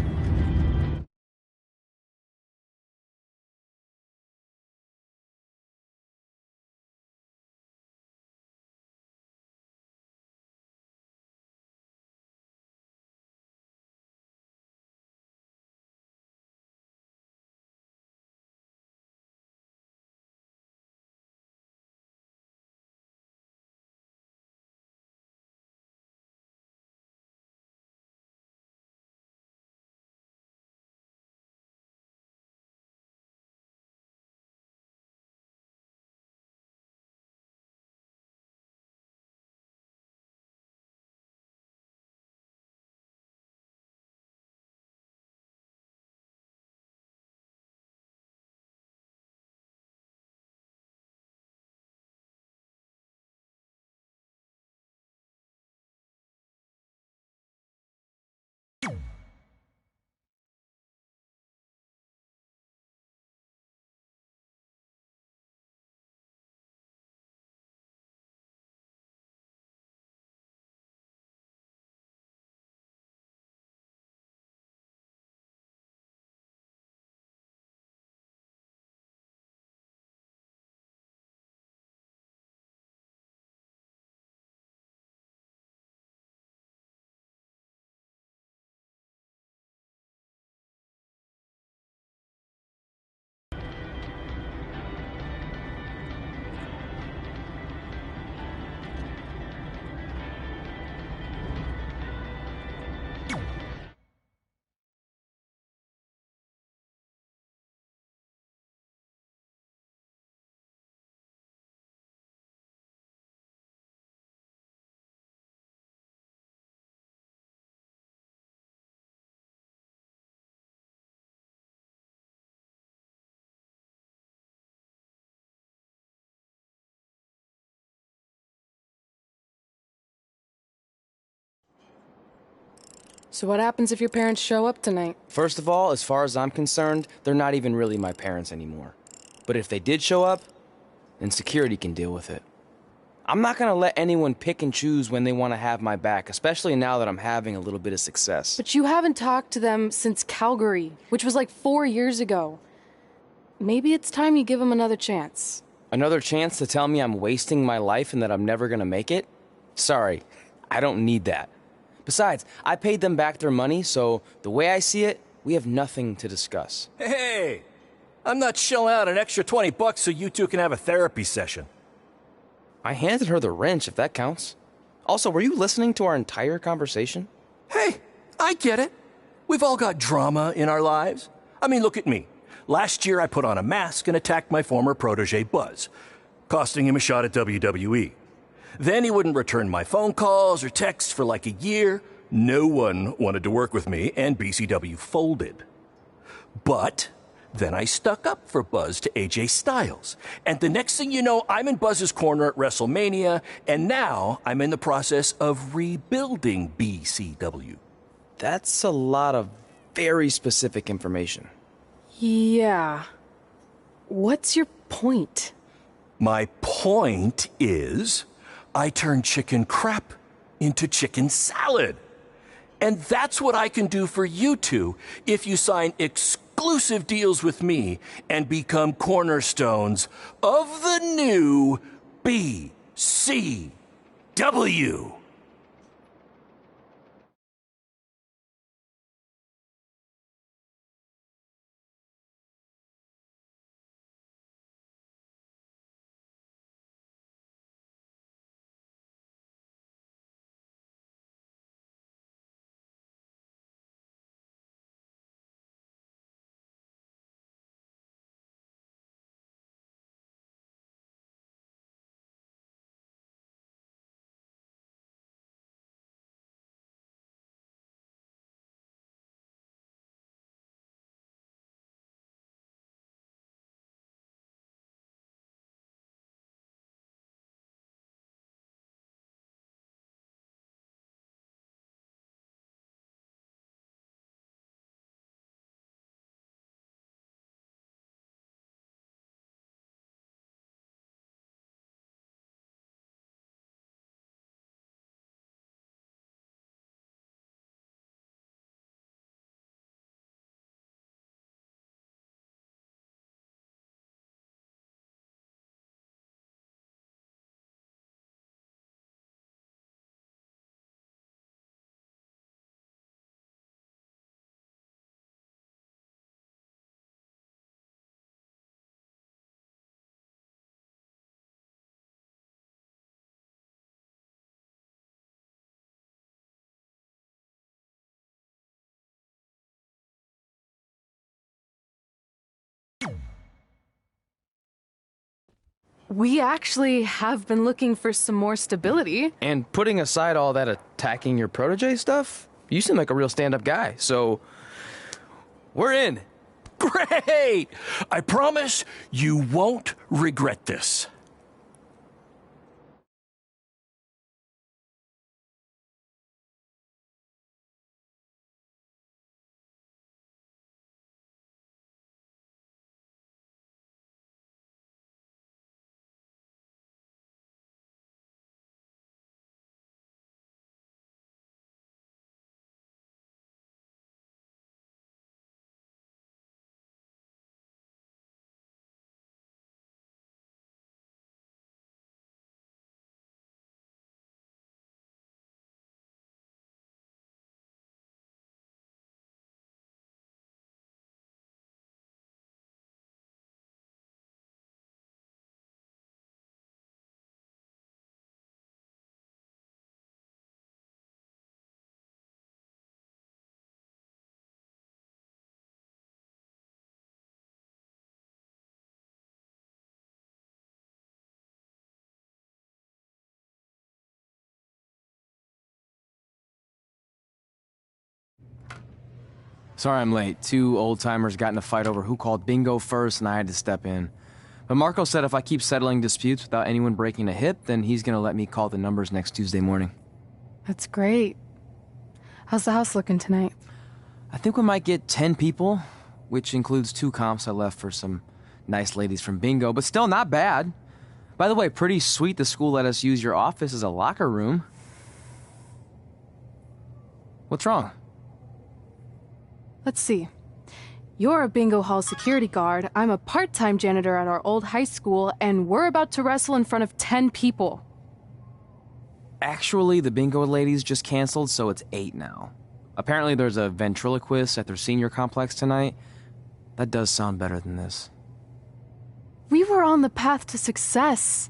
So what happens if your parents show up tonight? First of all, as far as I'm concerned, they're not even really my parents anymore. But if they did show up, then security can deal with it. I'm not gonna let anyone pick and choose when they want to have my back, especially now that I'm having a little bit of success. But you haven't talked to them since Calgary, which was like 4 years ago. Maybe it's time you give them another chance. Another chance to tell me I'm wasting my life and that I'm never gonna make it? Sorry, I don't need that. Besides, I paid them back their money, so the way I see it, we have nothing to discuss. Hey, I'm not shelling out an extra $20 so you two can have a therapy session. I handed her the wrench, if that counts. Also, were you listening to our entire conversation? Hey, I get it. We've all got drama in our lives. I mean, look at me. Last year I put on a mask and attacked my former protege Buzz, costing him a shot at WWE. Then he wouldn't return my phone calls or texts for like a year. No one wanted to work with me, and BCW folded. But then I stuck up for Buzz to AJ Styles. And the next thing you know, I'm in Buzz's corner at WrestleMania, and now I'm in the process of rebuilding BCW. That's a lot of very specific information. Yeah. What's your point? My point is, I turn chicken crap into chicken salad. And that's what I can do for you two if you sign exclusive deals with me and become cornerstones of the new BCW. We actually have been looking for some more stability. And putting aside all that attacking your protege stuff, you seem like a real stand-up guy, so we're in. Great! I promise you won't regret this. Sorry I'm late. Two old-timers got in a fight over who called bingo first, and I had to step in. But Marco said if I keep settling disputes without anyone breaking a hip, then he's gonna let me call the numbers next Tuesday morning. That's great. How's the house looking tonight? I think we might get 10 people, which includes 2 comps I left for some nice ladies from bingo, but still not bad. By the way, pretty sweet the school let us use your office as a locker room. What's wrong? Let's see. You're a bingo hall security guard, I'm a part-time janitor at our old high school, and we're about to wrestle in front of 10 people. Actually, the bingo ladies just canceled, so it's 8 now. Apparently there's a ventriloquist at their senior complex tonight. That does sound better than this. We were on the path to success.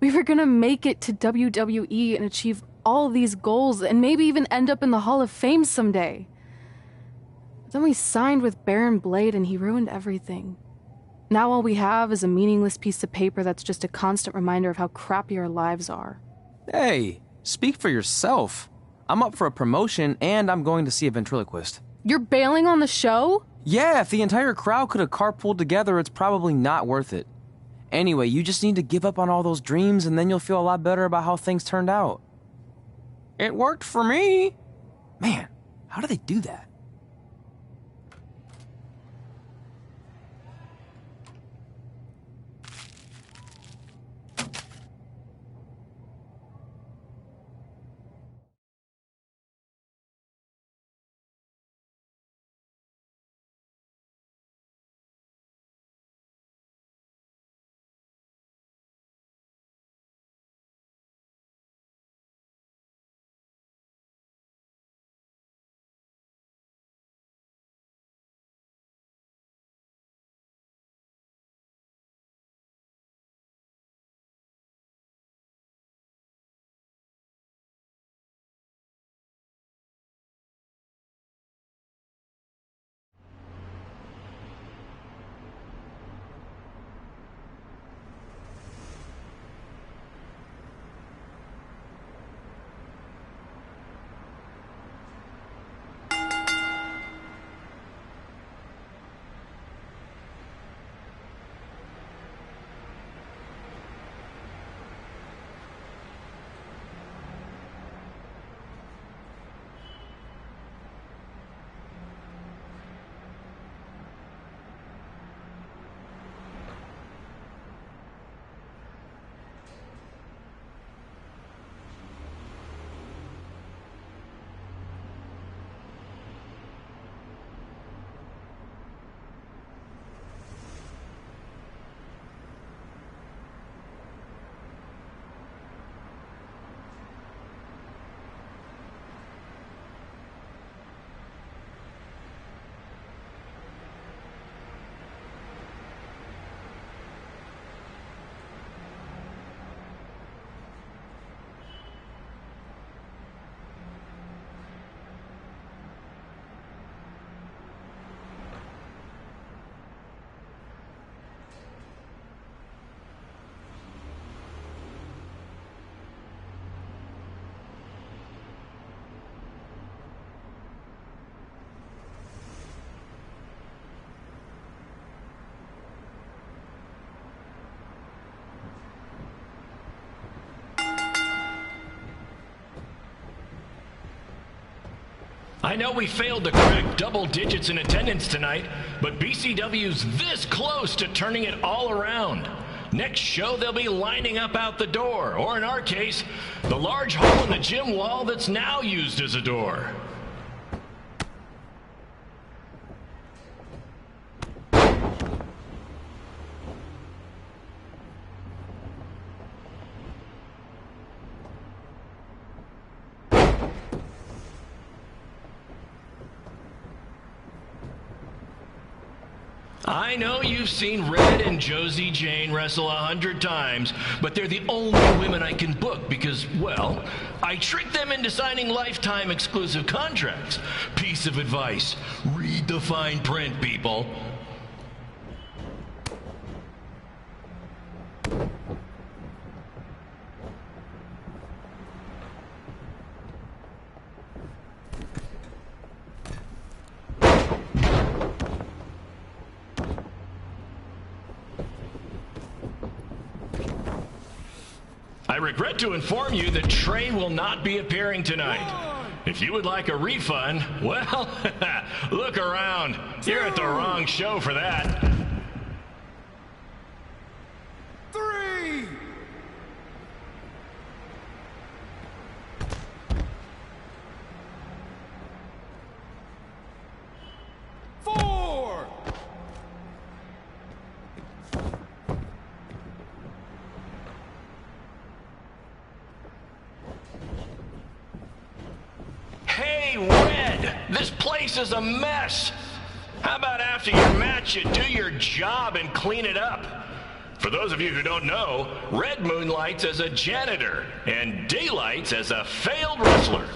We were gonna make it to WWE and achieve all these goals and maybe even end up in the Hall of Fame someday. Then we signed with Baron Blade and he ruined everything. Now all we have is a meaningless piece of paper that's just a constant reminder of how crappy our lives are. Hey, speak for yourself. I'm up for a promotion and I'm going to see a ventriloquist. You're bailing on the show? Yeah, if the entire crowd could have carpooled together, it's probably not worth it. Anyway, you just need to give up on all those dreams and then you'll feel a lot better about how things turned out. It worked for me. Man, how do they do that? I know we failed to crack double digits in attendance tonight, but BCW's this close to turning it all around. Next show, they'll be lining up out the door, or in our case, the large hole in the gym wall that's now used as a door. I know you've seen Red and Josie Jane wrestle 100 times, but they're the only women I can book because, well, I tricked them into signing lifetime exclusive contracts. Piece of advice: read the fine print, people. I regret to inform you that Trey will not be appearing tonight. If you would like a refund, well, look around. You're at the wrong show for that. 3. 4. Hey, Red, this place is a mess. How about after your match you do your job and clean it up? For those of you who don't know, Red moonlights as a janitor and daylights as a failed wrestler.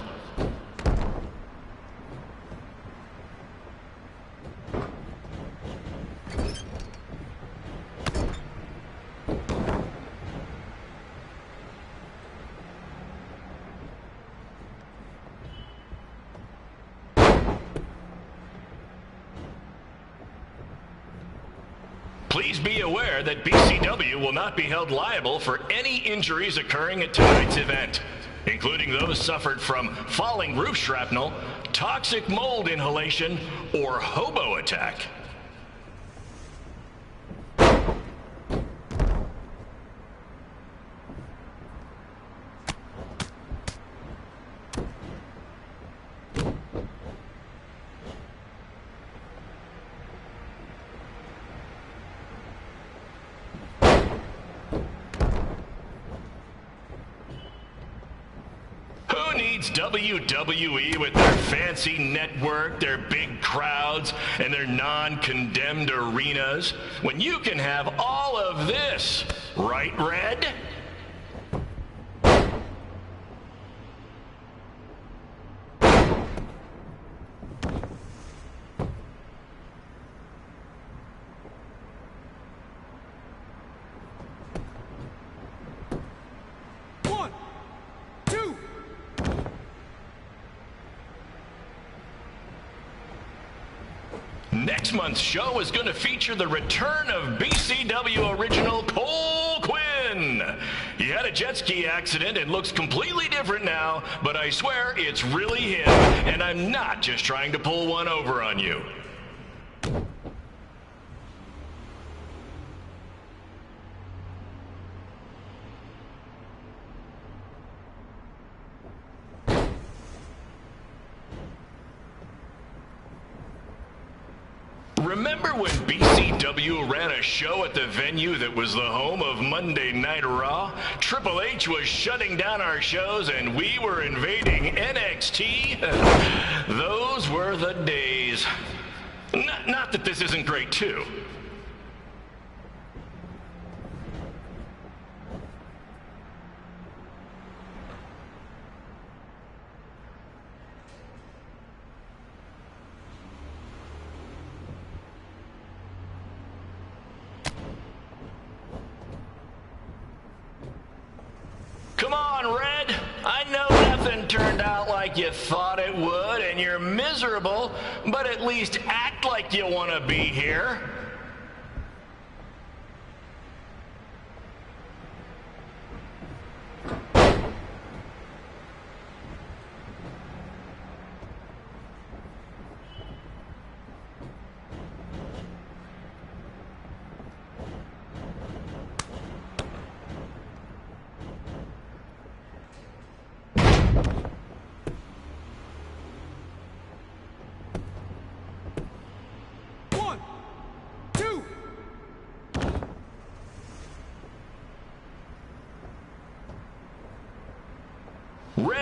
Please be aware that BCW will not be held liable for any injuries occurring at tonight's event, including those suffered from falling roof shrapnel, toxic mold inhalation, or hobo attack. Who needs WWE with their fancy network, their big crowds, and their non-condemned arenas, when you can have all of this, right, Red? Next month's show is going to feature the return of BCW original Cole Quinn. He had a jet ski accident and looks completely different now, but I swear it's really him, and I'm not just trying to pull one over on you. Remember when BCW ran a show at the venue that was the home of Monday Night Raw? Triple H was shutting down our shows and we were invading NXT? Those were the days. Not that this isn't great too. Come on, Red. I know nothing turned out like you thought it would, and you're miserable, but at least act like you want to be here.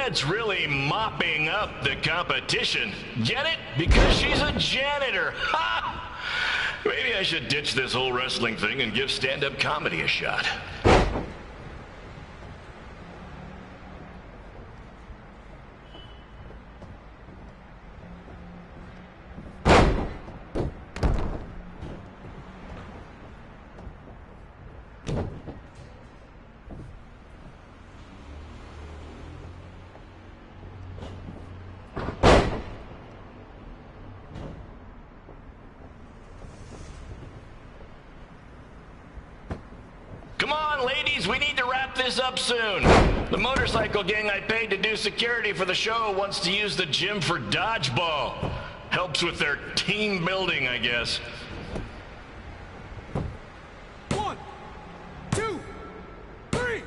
that's really mopping up the competition. Get it? Because she's a janitor. Ha! Maybe I should ditch this whole wrestling thing and give stand-up comedy a shot. Come on, ladies, we need to wrap this up soon. The motorcycle gang I paid to do security for the show wants to use the gym for dodgeball. Helps with their team building, I guess. 1, 2, 3.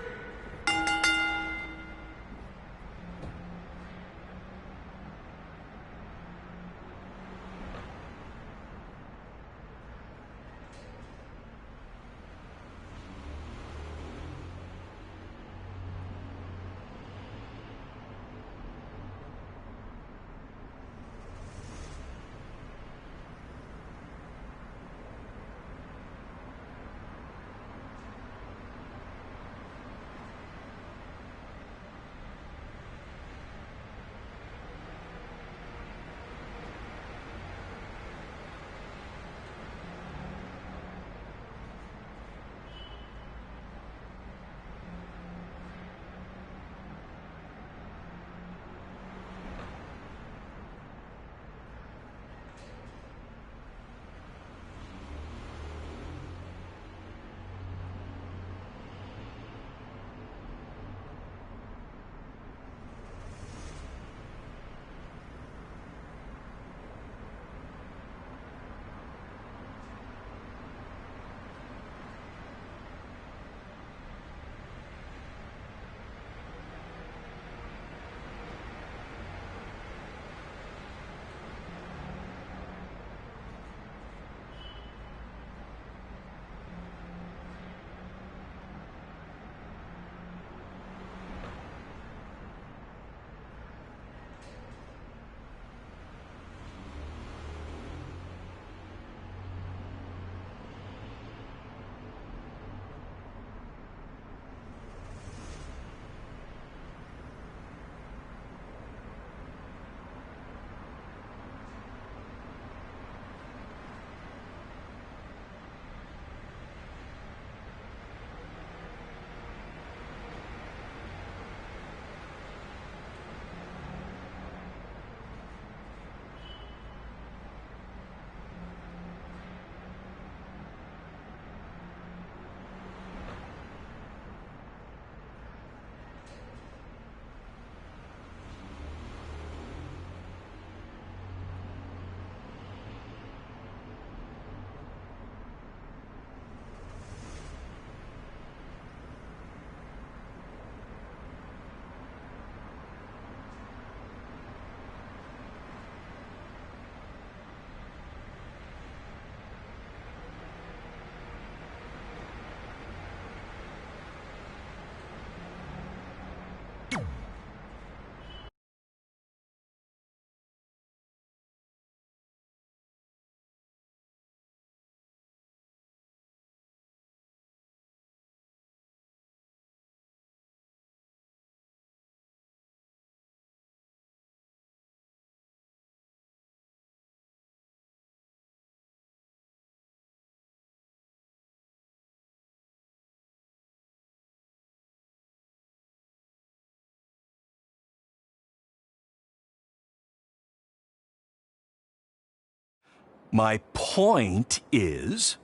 My point is,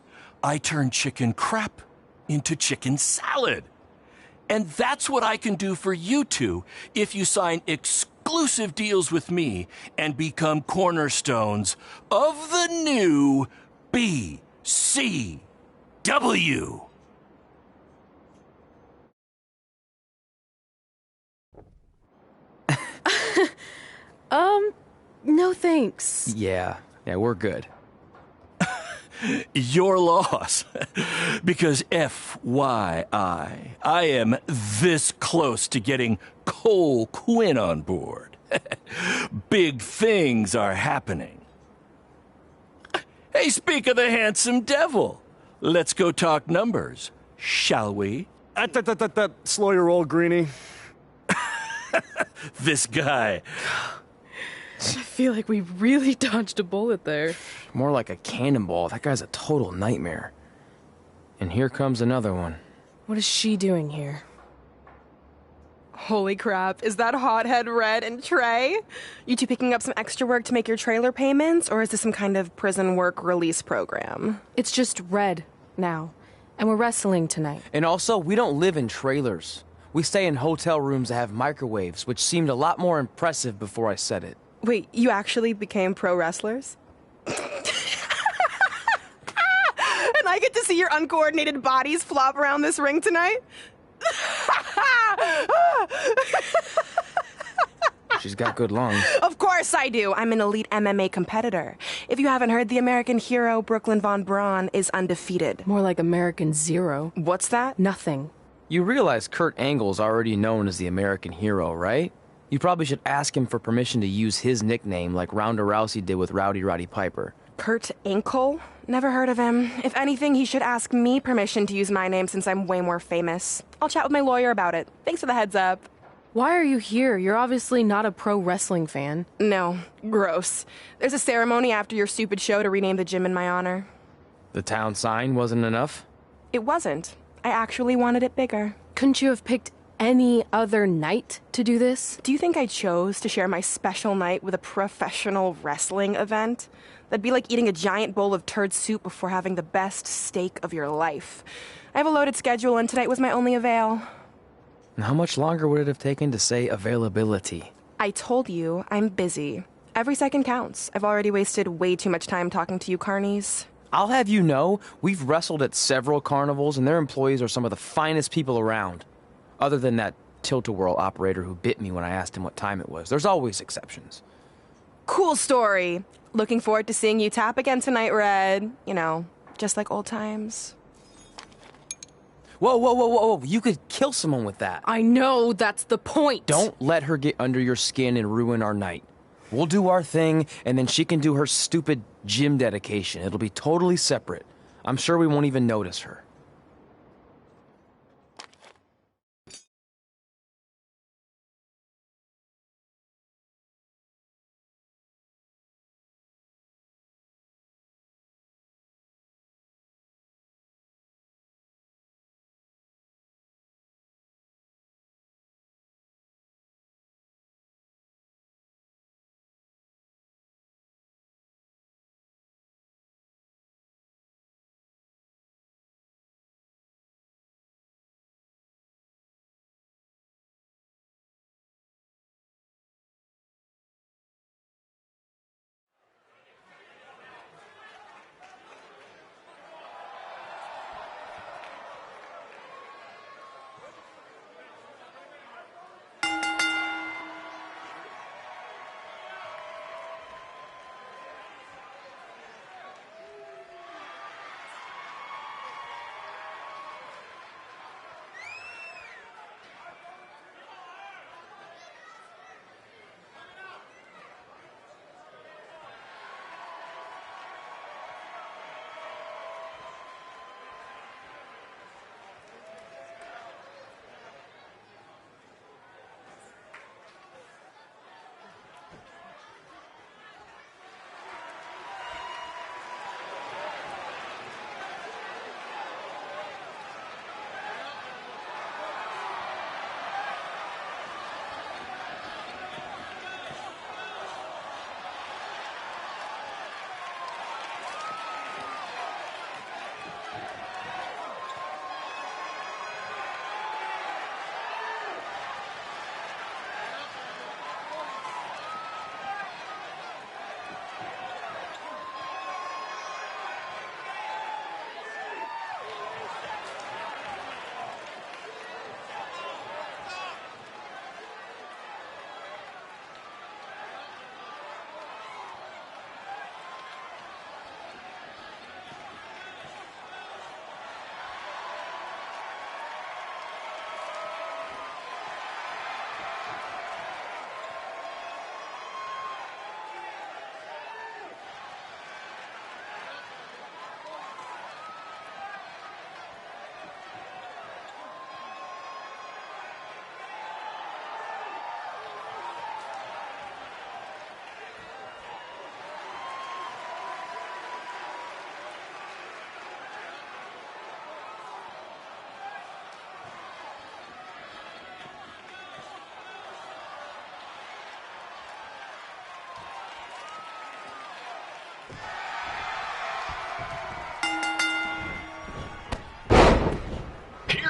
I turn chicken crap into chicken salad. And that's what I can do for you two if you sign exclusive deals with me and become cornerstones of the new BCW. No thanks. Yeah, we're good. Your loss. Because FYI, I am this close to getting Cole Quinn on board. Big things are happening. Hey, speak of the handsome devil. Let's go talk numbers, shall we? Slow your roll, Greenie. This guy. I feel like we really dodged a bullet there. More like a cannonball. That guy's a total nightmare. And here comes another one. What is she doing here? Holy crap, is that hothead Red and Trey? You two picking up some extra work to make your trailer payments, or is this some kind of prison work release program? It's just Red now, and we're wrestling tonight. And also, we don't live in trailers. We stay in hotel rooms that have microwaves, which seemed a lot more impressive before I said it. Wait, you actually became pro wrestlers? And I get to see your uncoordinated bodies flop around this ring tonight? She's got good lungs. Of course I do. I'm an elite MMA competitor. If you haven't heard, the American hero, Brooklyn Von Braun, is undefeated. More like American Zero. What's that? Nothing. You realize Kurt Angle's already known as the American hero, right? You probably should ask him for permission to use his nickname like Ronda Rousey did with Rowdy Roddy Piper. Kurt Angle? Never heard of him. If anything, he should ask me permission to use my name since I'm way more famous. I'll chat with my lawyer about it. Thanks for the heads up. Why are you here? You're obviously not a pro wrestling fan. No. Gross. There's a ceremony after your stupid show to rename the gym in my honor. The town sign wasn't enough? It wasn't. I actually wanted it bigger. Couldn't you have picked any other night to do this? Do you think I chose to share my special night with a professional wrestling event? That'd be like eating a giant bowl of turd soup before having the best steak of your life. I have a loaded schedule, and tonight was my only avail. And how much longer would it have taken to say availability? I told you, I'm busy. Every second counts. I've already wasted way too much time talking to you carnies. I'll have you know, we've wrestled at several carnivals, and their employees are some of the finest people around. Other than that tilt-a-whirl operator who bit me when I asked him what time it was. There's always exceptions. Cool story. Looking forward to seeing you tap again tonight, Red. You know, just like old times. Whoa. You could kill someone with that. I know, that's the point. Don't let her get under your skin and ruin our night. We'll do our thing, and then she can do her stupid gym dedication. It'll be totally separate. I'm sure we won't even notice her.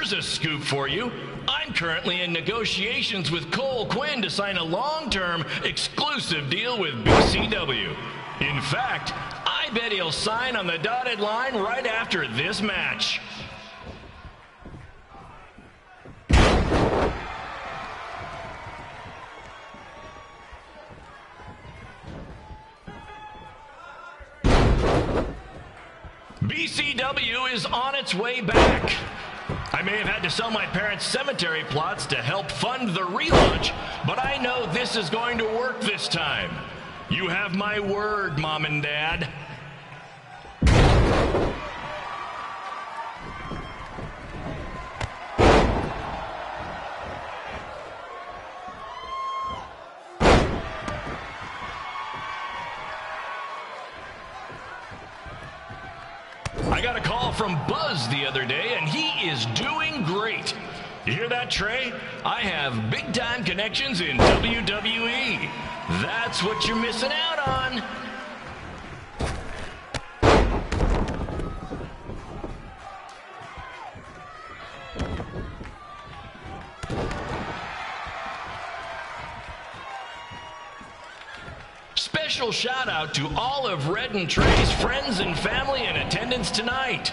Here's a scoop for you. I'm currently in negotiations with Cole Quinn to sign a long-term exclusive deal with BCW. In fact, I bet he'll sign on the dotted line right after this match. BCW is on its way back. I may have had to sell my parents' cemetery plots to help fund the relaunch, but I know this is going to work this time. You have my word, Mom and Dad. I got a call from Buzz the other day, and he is doing great. You hear that, Trey? I have big-time connections in WWE. That's what you're missing out on. Special shout out to all of Red and Trey's friends and family in attendance tonight.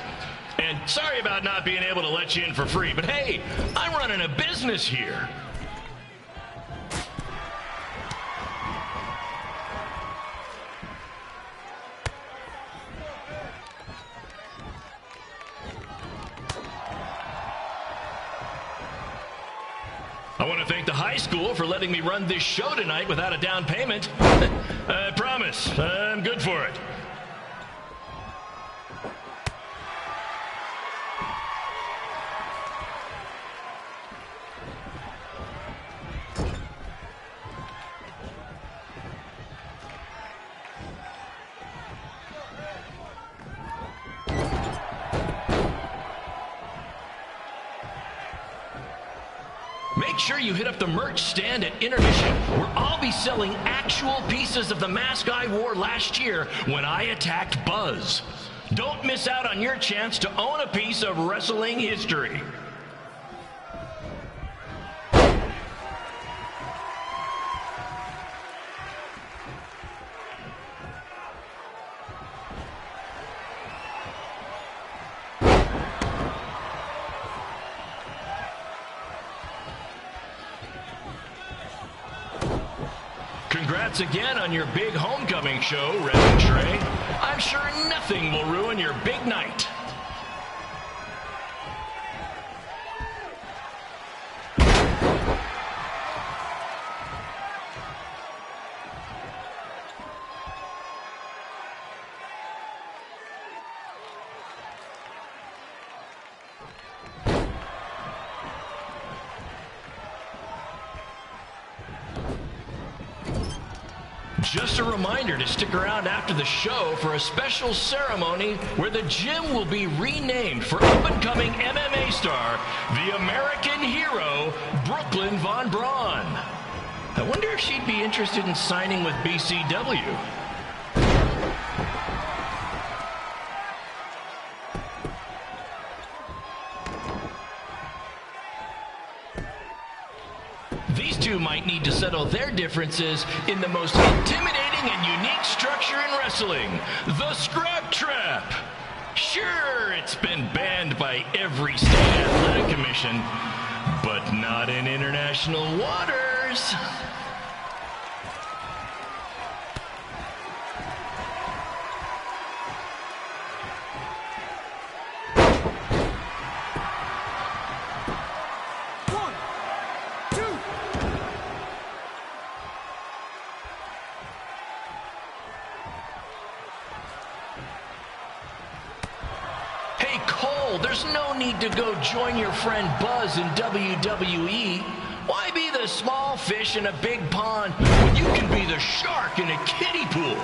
And sorry about not being able to let you in for free, but hey, I'm running a business here. I want to thank the high school for letting me run this show tonight without a down payment. I promise, I'm good for it. Make sure you hit up the merch stand at Intermission, where I'll be selling actual pieces of the mask I wore last year when I attacked Buzz. Don't miss out on your chance to own a piece of wrestling history. Congrats again on your big homecoming show, Red and Trey. I'm sure nothing will ruin your big night. Just a reminder to stick around after the show for a special ceremony where the gym will be renamed for up-and-coming MMA star, the American hero, Brooklyn Von Braun. I wonder if she'd be interested in signing with BCW. These two might need to settle their differences in the most intimidating and unique structure in wrestling, the Scrap Trap. Sure, it's been banned by every state athletic commission, but not in international waters. Hey, Cole, there's no need to go join your friend Buzz in WWE. Why be the small fish in a big pond when you can be the shark in a kiddie pool?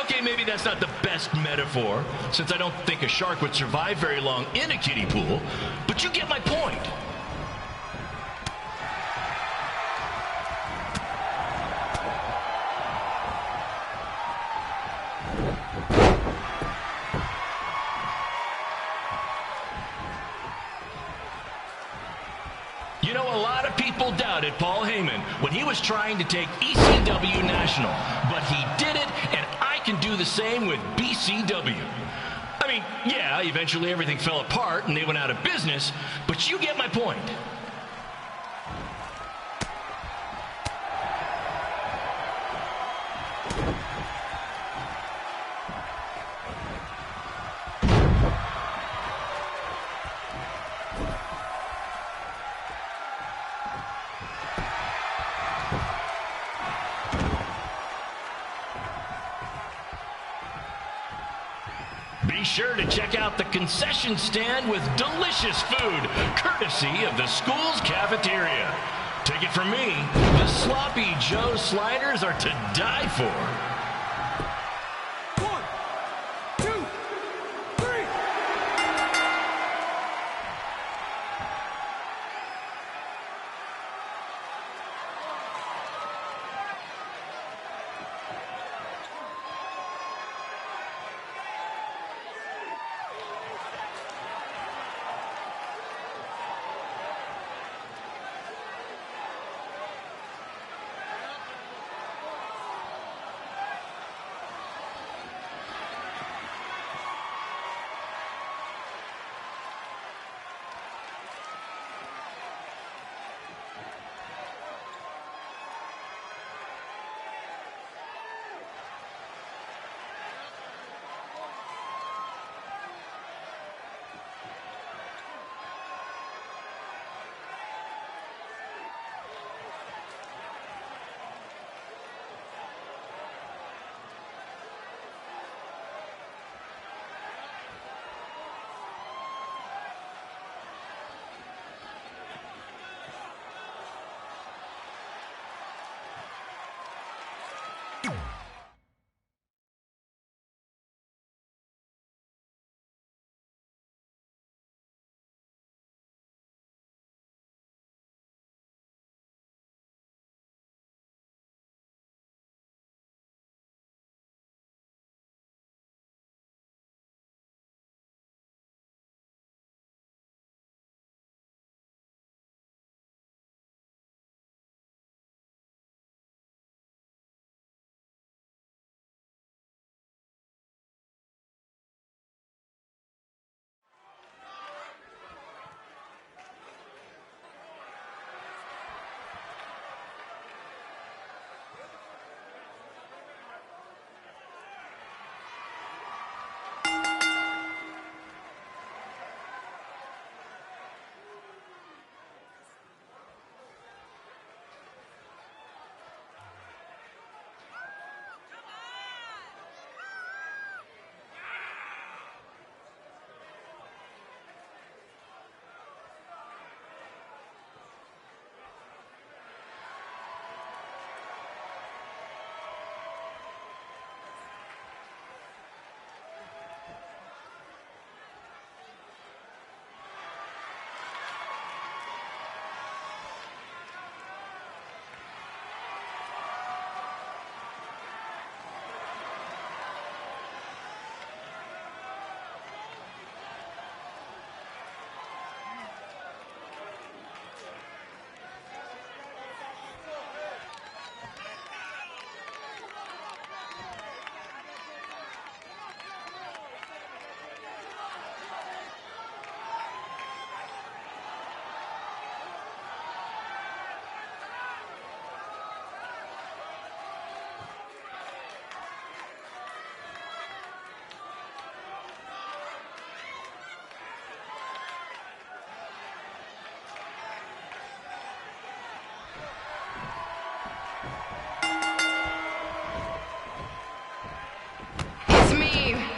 Okay, maybe that's not the best metaphor, since I don't think a shark would survive very long in a kiddie pool, but you get my point. people doubted Paul Heyman when he was trying to take ECW national, but he did it, and I can do the same with BCW. I mean, yeah, eventually everything fell apart and they went out of business, but you get my point. Be sure to check out the concession stand with delicious food, courtesy of the school's cafeteria. Take it from me, the Sloppy Joe sliders are to die for.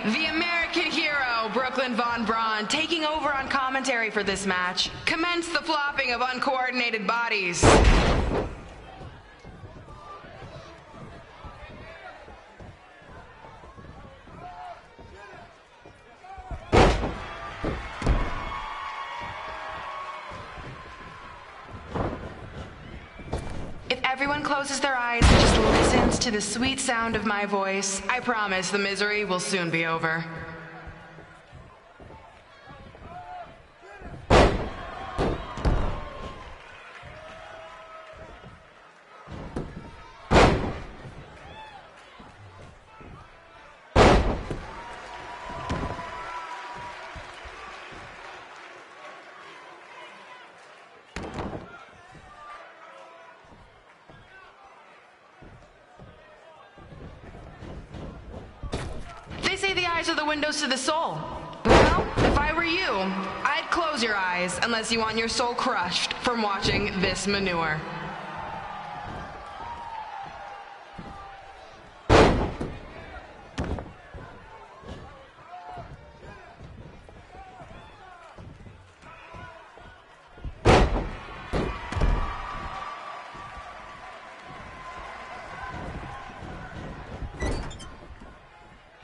The American hero, Brooklyn Von Braun, taking over on commentary for this match. Commence the flopping of uncoordinated bodies. If everyone closes their eyes and just listens to the sweet sound of my voice, I promise the misery will soon be over. say the eyes are the windows to the soul. Well, if I were you, I'd close your eyes unless you want your soul crushed from watching this manure.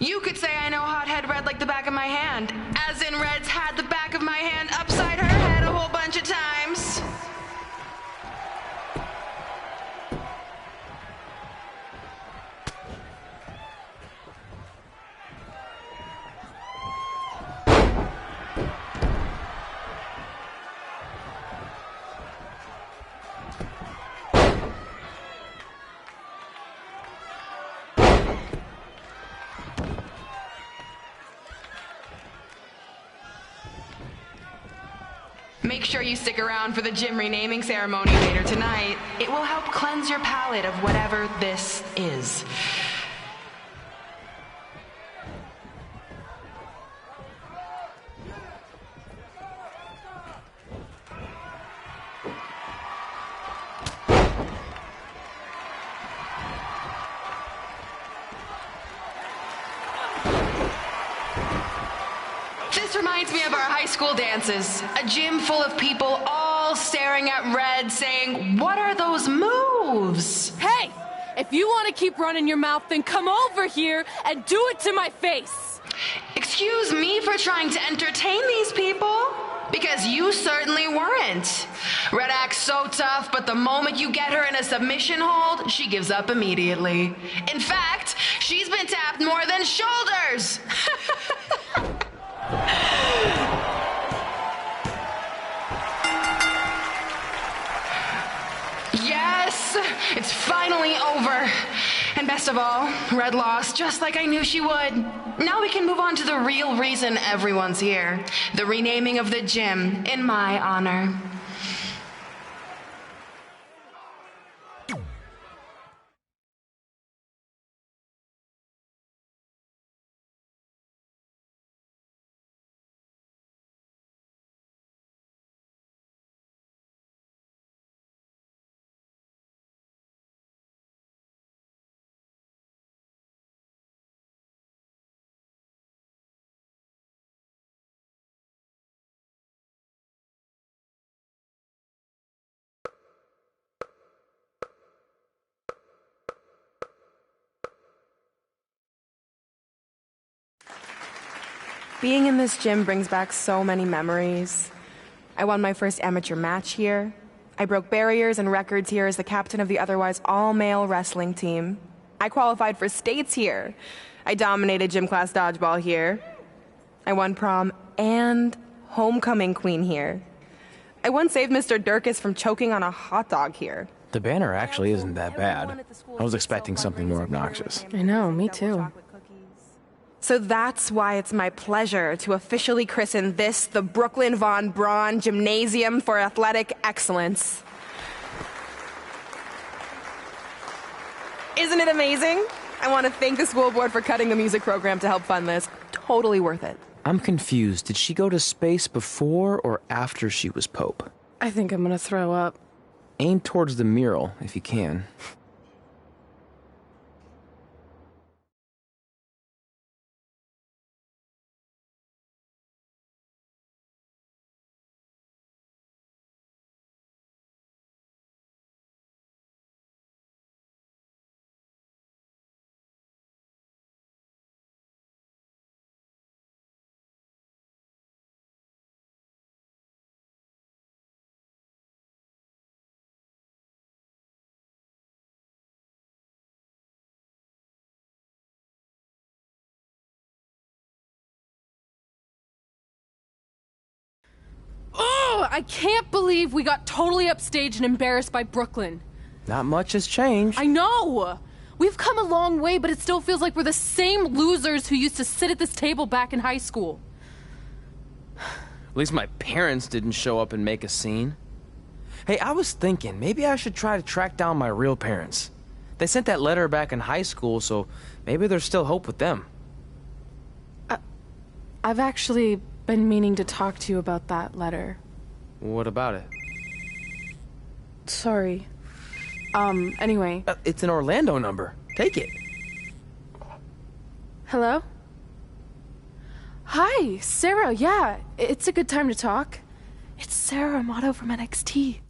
You could say I know Hothead Red like the back of my hand, as in Red's had the back of my hand upside her head a whole bunch of times. Make sure you stick around for the gym renaming ceremony later tonight. It will help cleanse your palate of whatever this is. This reminds me of our high school dances. A gym full of people all staring at Red saying, "What are those moves?" Hey! If you want to keep running your mouth, then come over here and do it to my face! Excuse me for trying to entertain these people? Because you certainly weren't. Red acts so tough, but the moment you get her in a submission hold, she gives up immediately. In fact, she's been tapped more than shoulders! Yes, it's finally over. And best of all, Red lost just like I knew she would. Now we can move on to the real reason everyone's here. The renaming of the gym in my honor. Being in this gym brings back so many memories. I won my first amateur match here. I broke barriers and records here as the captain of the otherwise all-male wrestling team. I qualified for states here. I dominated gym class dodgeball here. I won prom and homecoming queen here. I once saved Mr. Durkis from choking on a hot dog here. The banner actually isn't that bad. I was expecting something more obnoxious. I know, me too. So that's why it's my pleasure to officially christen this the Brooklyn Von Braun Gymnasium for Athletic Excellence. Isn't it amazing? I want to thank the school board for cutting the music program to help fund this. Totally worth it. I'm confused. Did she go to space before or after she was Pope? I think I'm gonna throw up. Aim towards the mural, if you can. Oh, I can't believe we got totally upstaged and embarrassed by Brooklyn. Not much has changed. I know! We've come a long way, but it still feels like we're the same losers who used to sit at this table back in high school. At least my parents didn't show up and make a scene. Hey, I was thinking, maybe I should try to track down my real parents. They sent that letter back in high school, so maybe there's still hope with them. I've actually been meaning to talk to you about that letter. What about it? Sorry. Anyway. It's an Orlando number. Take it. Hello? Hi, Sarah. Yeah, it's a good time to talk. It's Sarah Amato from NXT.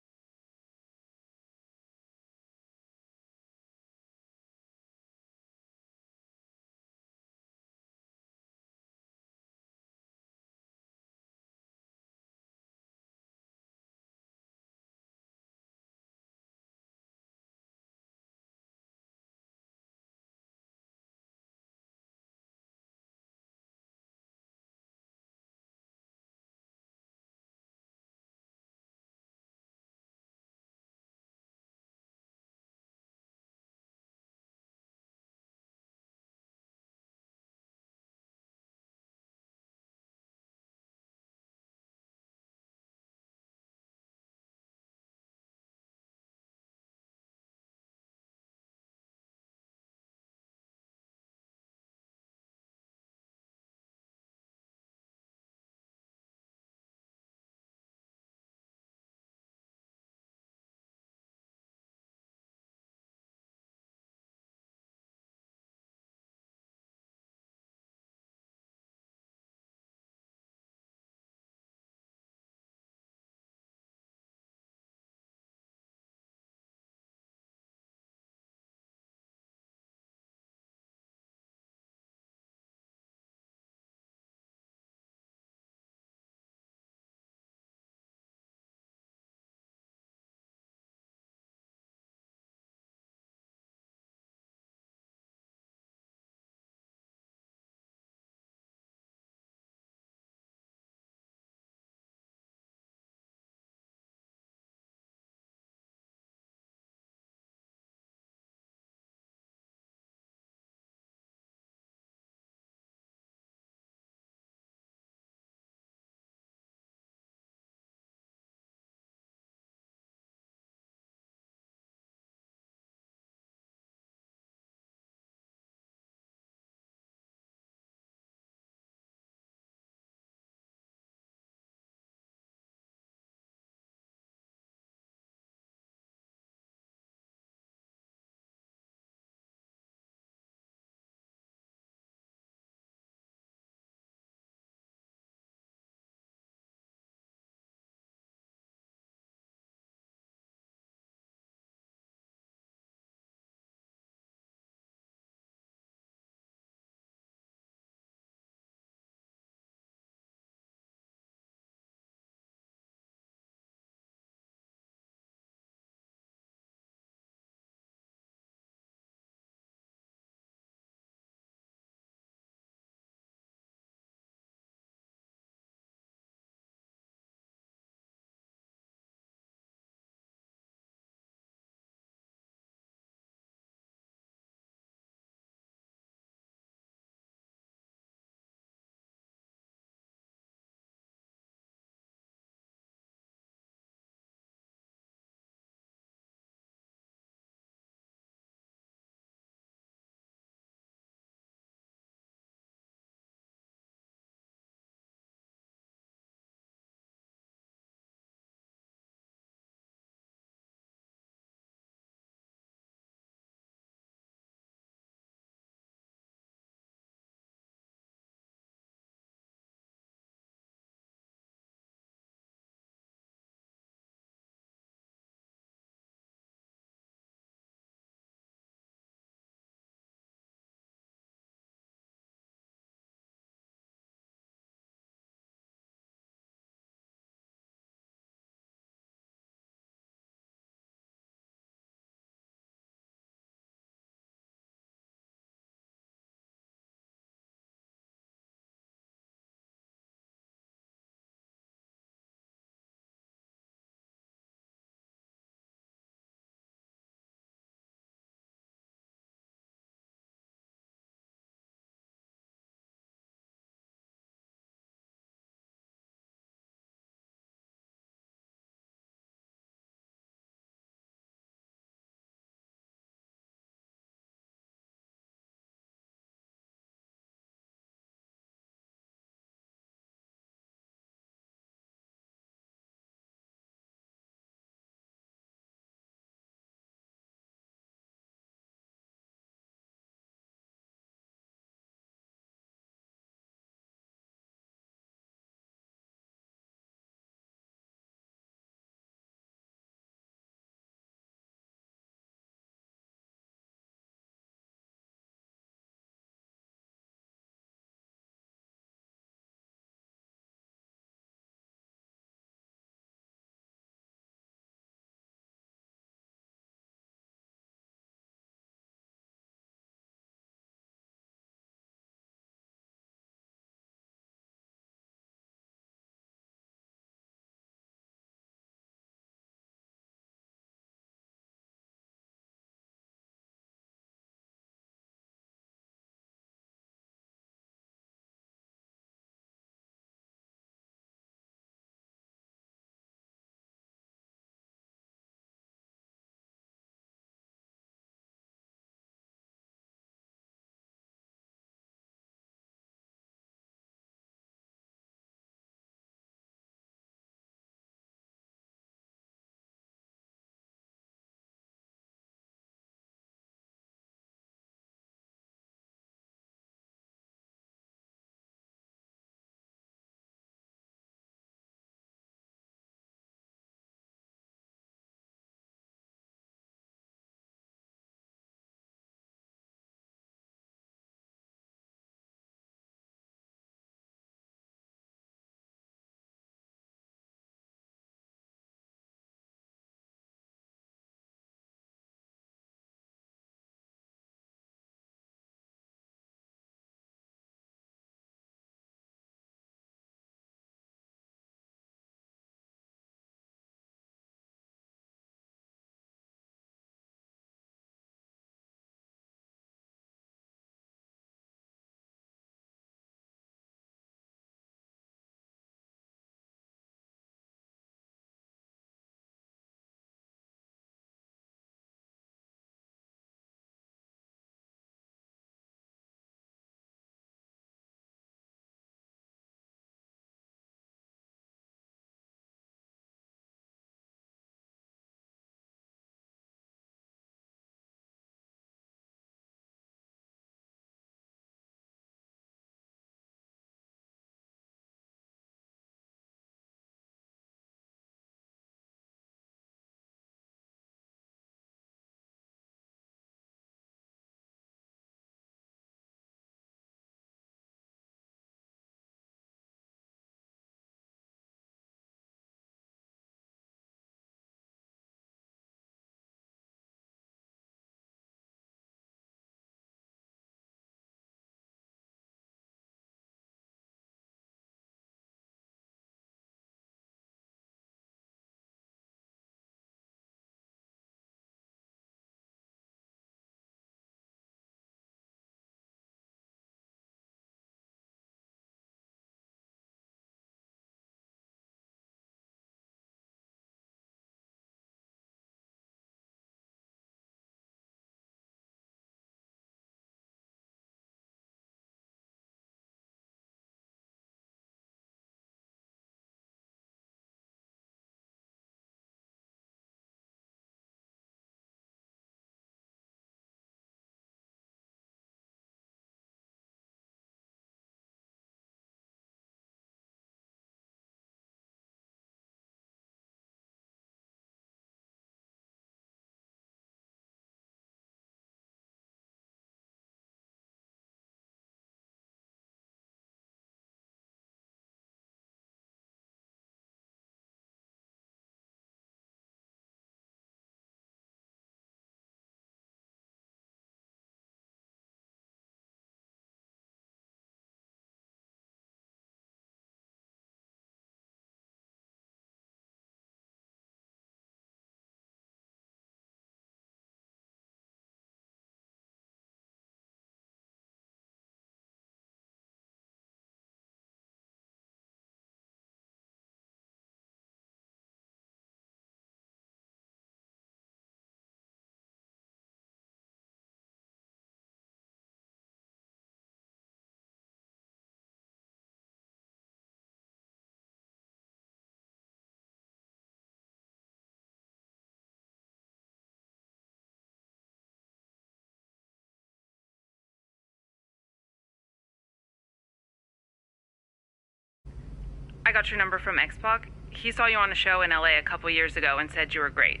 I got your number from X-Pac. He saw you on a show in LA a couple years ago and said you were great.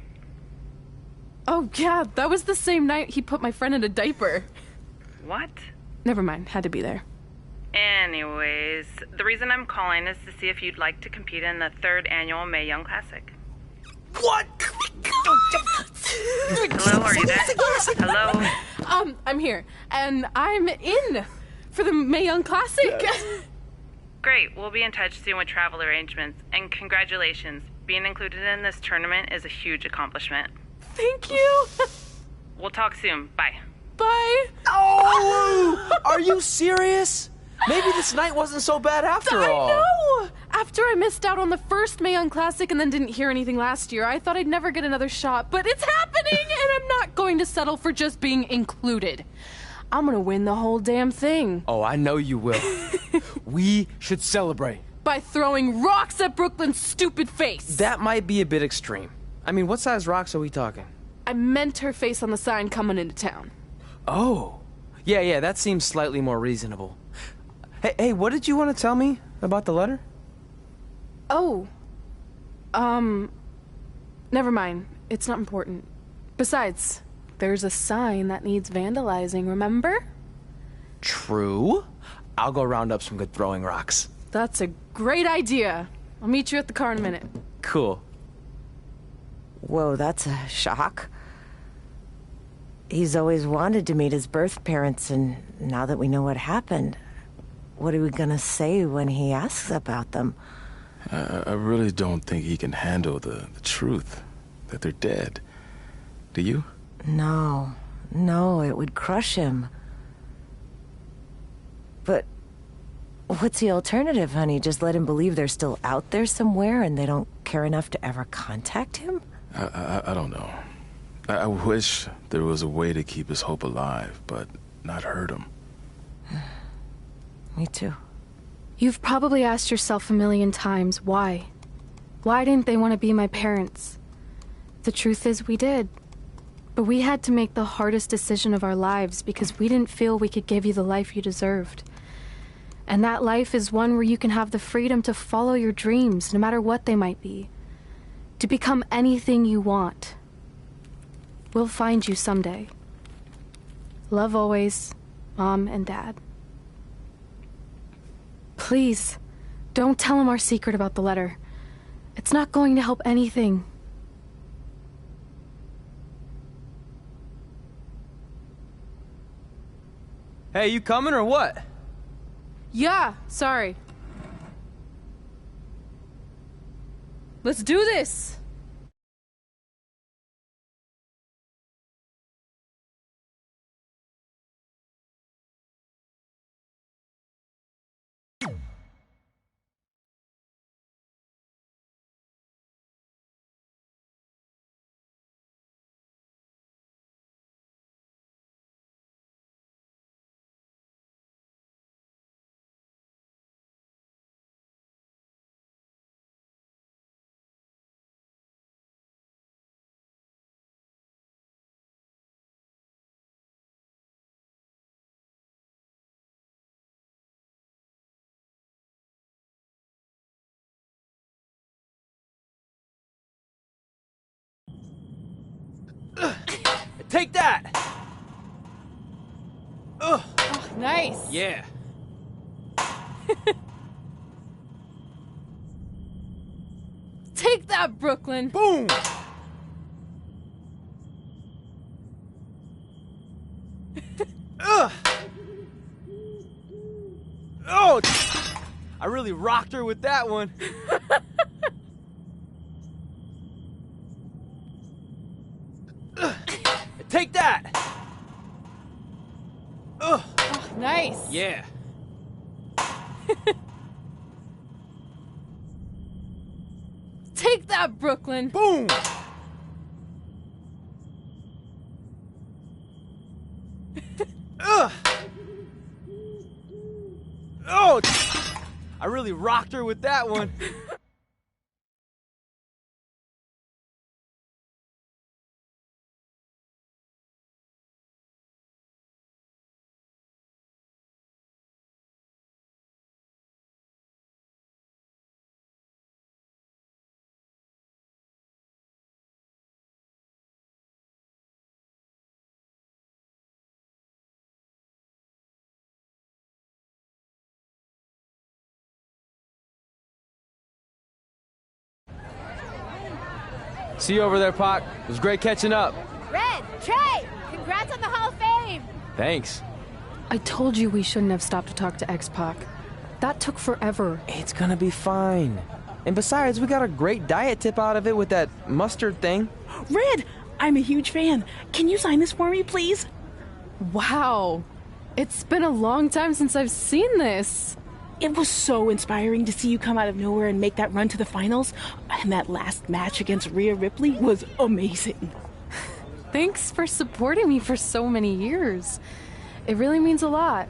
Oh, yeah, that was the same night he put my friend in a diaper. What? Never mind, had to be there. Anyways, the reason I'm calling is to see if you'd like to compete in the 3rd annual Mae Young Classic. What? Hello, are you there? Hello? I'm here, and I'm in for the Mae Young Classic. Great, we'll be in touch soon with travel arrangements, and congratulations. Being included in this tournament is a huge accomplishment. Thank you. We'll talk soon. Bye. Bye. Oh! Are you serious? Maybe this night wasn't so bad after all. I know! After I missed out on the first Mae Young Classic and then didn't hear anything last year, I thought I'd never get another shot. But it's happening, and I'm not going to settle for just being included. I'm gonna win the whole damn thing. Oh, I know you will. We should celebrate. By throwing rocks at Brooklyn's stupid face. That might be a bit extreme. I mean, what size rocks are we talking? I meant her face on the sign coming into town. Oh. Yeah, that seems slightly more reasonable. Hey, what did you want to tell me about the letter? Oh. Never mind. It's not important. Besides, there's a sign that needs vandalizing, remember? True. I'll go round up some good throwing rocks. That's a great idea. I'll meet you at the car in a minute. Cool. Whoa, that's a shock. He's always wanted to meet his birth parents, and now that we know what happened, what are we gonna say when he asks about them? I really don't think he can handle the truth, that they're dead. Do you? No, it would crush him. But what's the alternative, honey? Just let him believe they're still out there somewhere and they don't care enough to ever contact him? I don't know. I wish there was a way to keep his hope alive, but not hurt him. Me too. You've probably asked yourself a million times, why? Why didn't they want to be my parents? The truth is, we did. But we had to make the hardest decision of our lives because we didn't feel we could give you the life you deserved. And that life is one where you can have the freedom to follow your dreams, no matter what they might be. To become anything you want. We'll find you someday. Love always, Mom and Dad. Please, don't tell him our secret about the letter. It's not going to help anything. Hey, you coming or what? Yeah, sorry. Let's do this! Take that! Ugh. Oh, nice! Yeah. Take that, Brooklyn! Boom! Ugh! Oh! I really rocked her with that one. Take that! Ugh. Oh, nice! Yeah. Take that, Brooklyn! Boom! Ugh. Oh! I really rocked her with that one. See you over there, Pac. It was great catching up. Red, Trey, congrats on the Hall of Fame. Thanks. I told you we shouldn't have stopped to talk to X-Pac. That took forever. It's gonna be fine. And besides, we got a great diet tip out of it with that mustard thing. Red, I'm a huge fan. Can you sign this for me, please? Wow. It's been a long time since I've seen this. It was so inspiring to see you come out of nowhere and make that run to the finals. And that last match against Rhea Ripley was amazing. Thanks for supporting me for so many years. It really means a lot.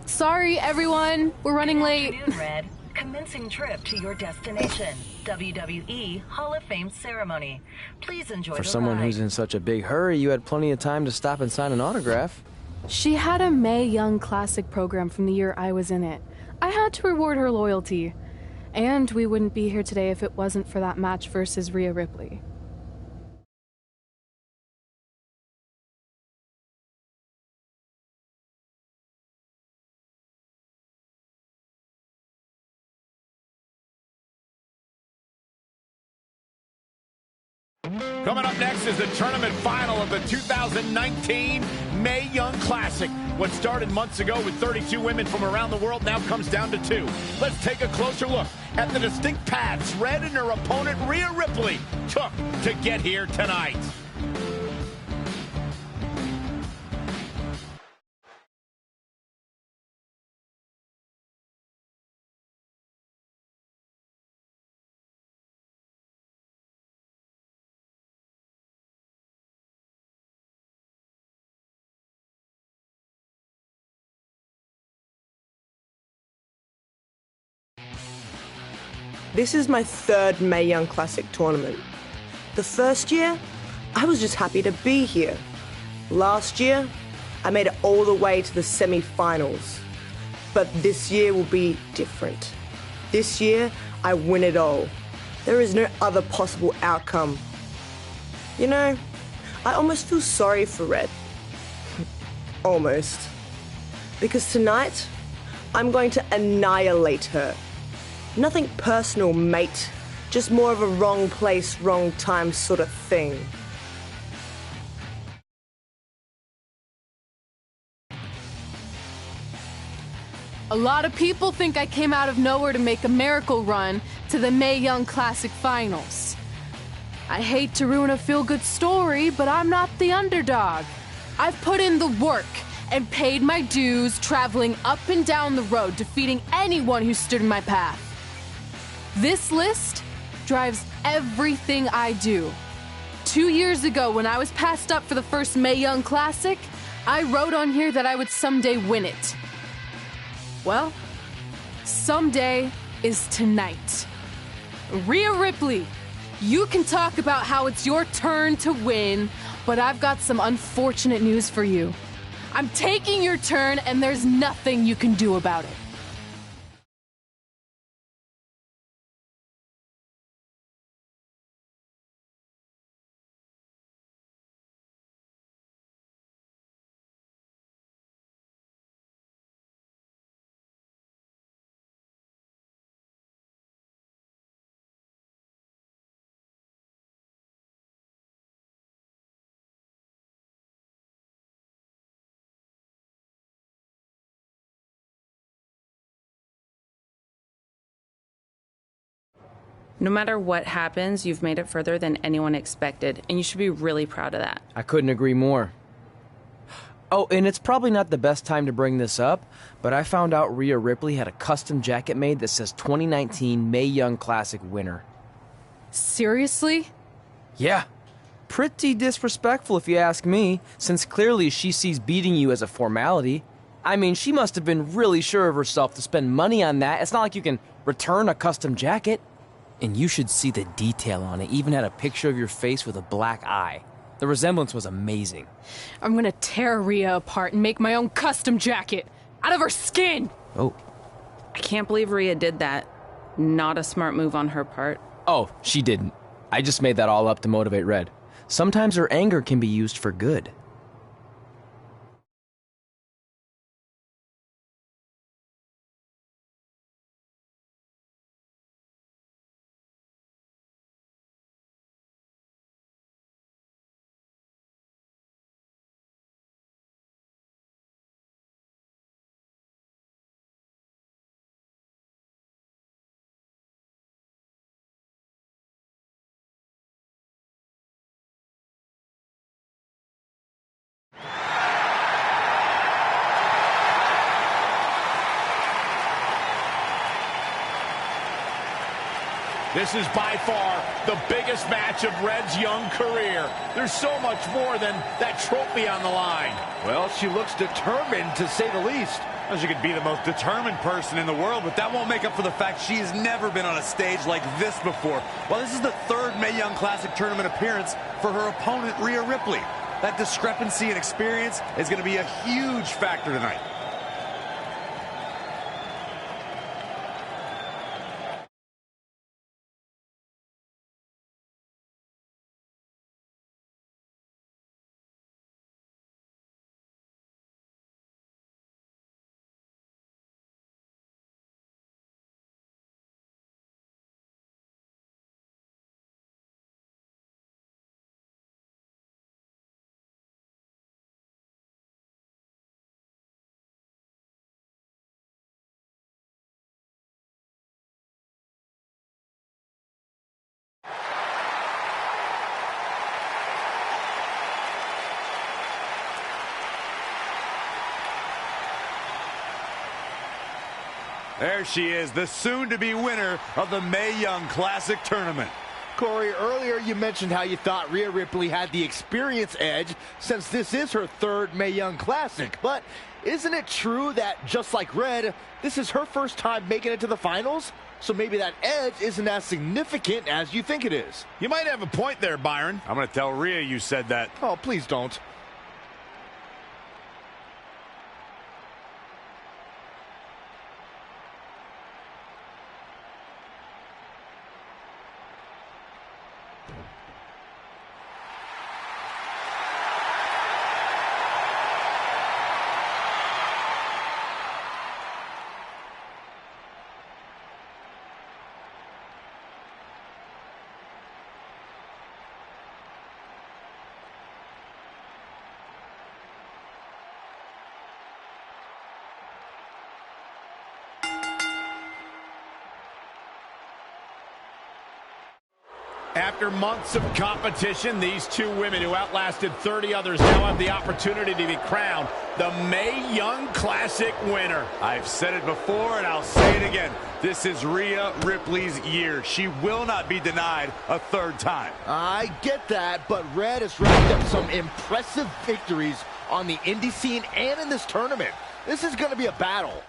Sorry, everyone. We're running late. Good afternoon, Red. Commencing trip to your destination. WWE Hall of Fame ceremony. Please enjoy For the someone ride. who's in such a big hurry, you had plenty of time to stop and sign an autograph. She had a Mae Young Classic program from the year I was in it. I had to reward her loyalty. And we wouldn't be here today if it wasn't for that match versus Rhea Ripley. Coming up next is the tournament final of the 2019 Mae Young Classic. What started months ago with 32 women from around the world now comes down to 2. Let's take a closer look at the distinct paths Red and her opponent Rhea Ripley took to get here tonight. This is my third Mae Young Classic tournament. The first year, I was just happy to be here. Last year, I made it all the way to the semi-finals. But this year will be different. This year, I win it all. There is no other possible outcome. You know, I almost feel sorry for Red. Almost. Because tonight, I'm going to annihilate her. Nothing personal, mate. Just more of a wrong place, wrong time sort of thing. A lot of people think I came out of nowhere to make a miracle run to the Mae Young Classic Finals. I hate to ruin a feel-good story, but I'm not the underdog. I've put in the work and paid my dues traveling up and down the road, defeating anyone who stood in my path. This list drives everything I do. 2 years ago, when I was passed up for the first Mae Young Classic, I wrote on here that I would someday win it. Well, someday is tonight. Rhea Ripley, you can talk about how it's your turn to win, but I've got some unfortunate news for you. I'm taking your turn, and there's nothing you can do about it. No matter what happens, you've made it further than anyone expected, and you should be really proud of that. I couldn't agree more. Oh, and it's probably not the best time to bring this up, but I found out Rhea Ripley had a custom jacket made that says 2019 Mae Young Classic winner. Seriously? Yeah. Pretty disrespectful if you ask me, since clearly she sees beating you as a formality. I mean, she must have been really sure of herself to spend money on that. It's not like you can return a custom jacket. And you should see the detail on it. Even had a picture of your face with a black eye. The resemblance was amazing. I'm gonna tear Rhea apart and make my own custom jacket out of her skin! Oh. I can't believe Rhea did that. Not a smart move on her part. Oh, she didn't. I just made that all up to motivate Red. Sometimes her anger can be used for good. This is by far the biggest match of Red's young career. There's so much more than that trophy on the line. Well, she looks determined, to say the least. Well, she could be the most determined person in the world, but that won't make up for the fact she has never been on a stage like this before. Well, this is the third Mae Young Classic tournament appearance for her opponent, Rhea Ripley. That discrepancy in experience is going to be a huge factor tonight. There she is, the soon-to-be winner of the Mae Young Classic Tournament. Corey, earlier you mentioned how you thought Rhea Ripley had the experience edge since this is her third Mae Young Classic. But isn't it true that, just like Red, this is her first time making it to the finals? So maybe that edge isn't as significant as you think it is. You might have a point there, Byron. I'm going to tell Rhea you said that. Oh, please don't. After months of competition, these two women who outlasted 30 others now have the opportunity to be crowned the Mae Young Classic winner. I've said it before and I'll say it again. This is Rhea Ripley's year. She will not be denied a third time. I get that, but Red has racked up some impressive victories on the indie scene and in this tournament. This is going to be a battle.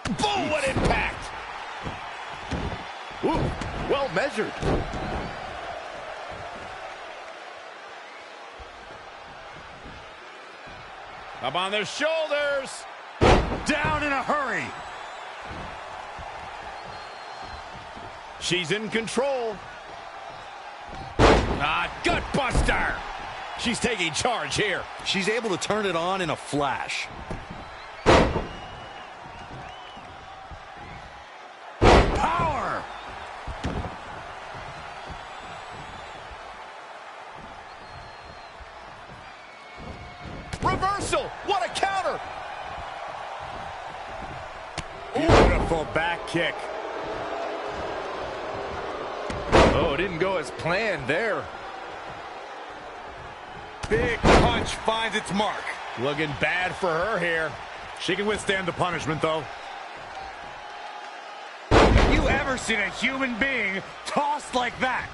Boom, what impact! Ooh, well measured. Up on their shoulders. Down in a hurry. She's in control. Gut buster. She's taking charge here. She's able to turn it on in a flash. Reversal. What a counter. Beautiful back kick. Oh, didn't go as planned there. Big punch finds its mark. Looking bad for her here. She can withstand the punishment, though. Have you ever seen a human being tossed like that?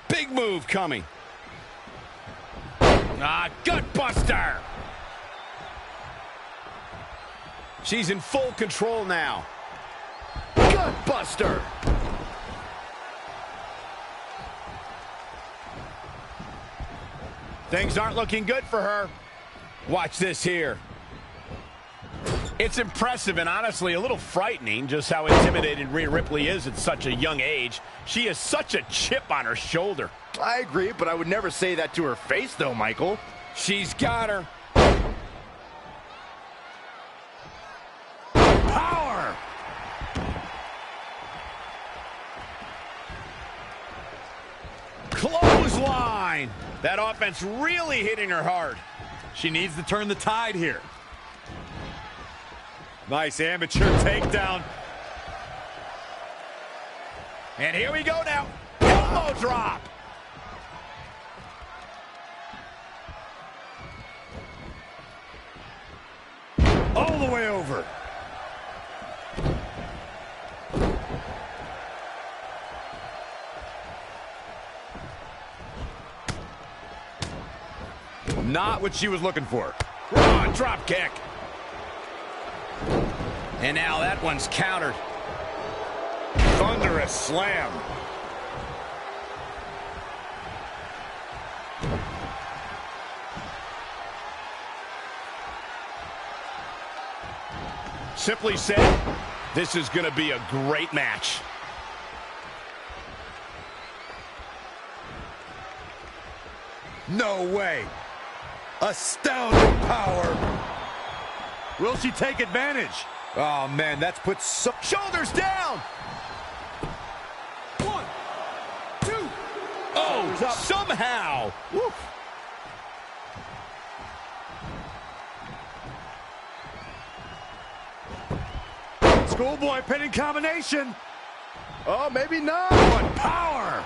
Big move coming. Ah, gut buster. She's in full control now. Gut buster. Things aren't looking good for her. Watch this here. It's impressive and honestly a little frightening just how intimidated Rhea Ripley is at such a young age. She has such a chip on her shoulder. I agree, but I would never say that to her face, though, Michael. She's got her. Power! Clothesline! That offense really hitting her hard. She needs to turn the tide here. Nice amateur takedown. And here we go now. Elbow drop. All the way over. Not what she was looking for. Raw drop kick. And now that one's countered. Thunderous slam. Simply said, this is going to be a great match. No way. Astounding power. Will she take advantage? Oh, man, that's put so... Shoulders down. 1, 2. Oh, somehow. Woo. Schoolboy pinning combination. Oh, maybe not. What power.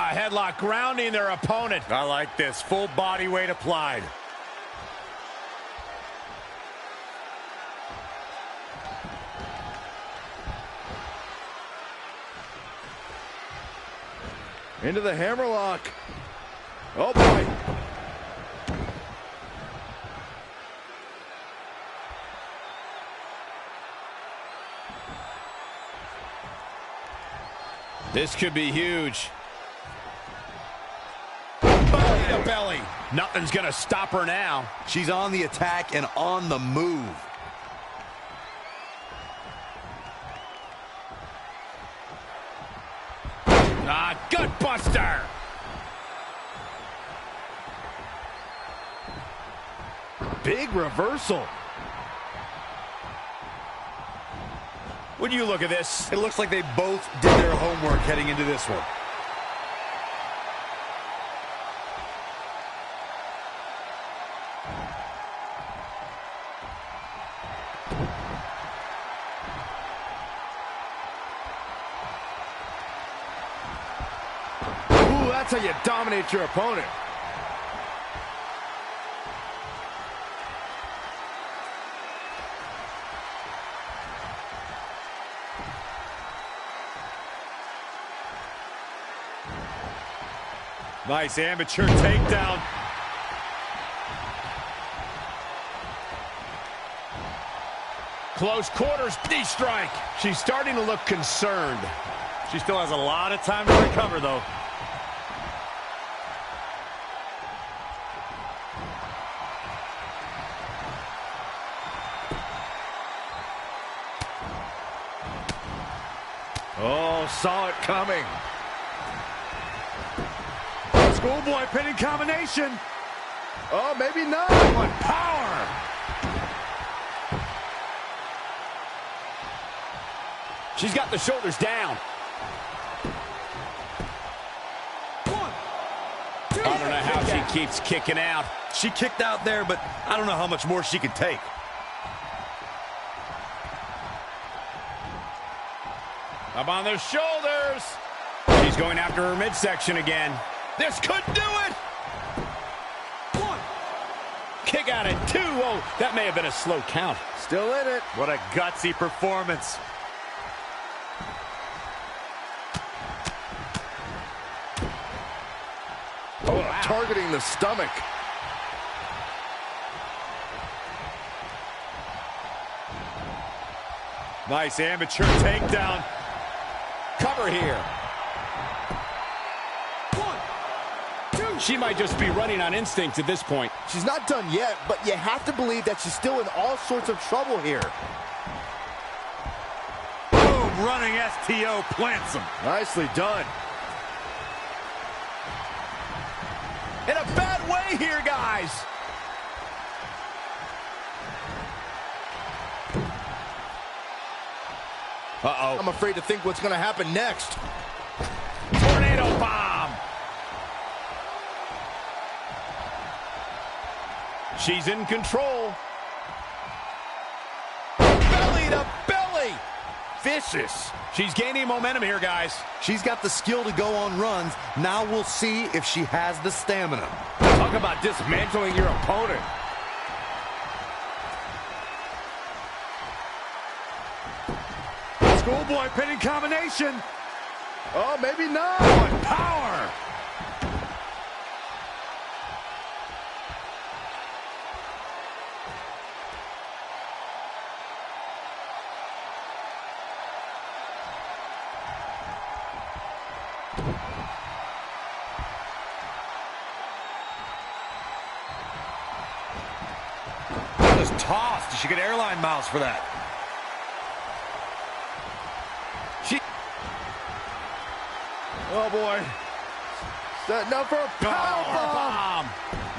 Headlock grounding their opponent. I like this. Full body weight applied. Into the hammerlock. Oh, boy. This could be huge. Belly to belly. Nothing's going to stop her now. She's on the attack and on the move. Ah, gut buster. Big reversal. Would you look at this? It looks like they both did their homework heading into this one. Ooh, that's how you dominate your opponent. Nice amateur takedown. Close quarters, knee strike. She's starting to look concerned. She still has a lot of time to recover, though. Oh, saw it coming. Schoolboy pinning combination. Oh, maybe not. What power! She's got the shoulders down. I don't know how she keeps kicking out. She kicked out there, but I don't know how much more she can take. Up on the shoulders. She's going after her midsection again. This could do it. One. Kick out at 2. Oh, that may have been a slow count. Still in it. What a gutsy performance. Oh, wow. Targeting the stomach. Nice amateur takedown. Cover here. She might just be running on instinct at this point. She's not done yet, but you have to believe that she's still in all sorts of trouble here. Boom, running STO plants him. Nicely done. In a bad way here, guys. Uh-oh. I'm afraid to think what's going to happen next. Tornado bomb. She's in control. Belly to belly. Vicious. She's gaining momentum here, guys. She's got the skill to go on runs. Now we'll see if she has the stamina. Talk about dismantling your opponent. Schoolboy pinning combination. Oh, maybe not. What power. Just tossed. She get airline miles for that. Oh, boy. Setting up for a power bomb.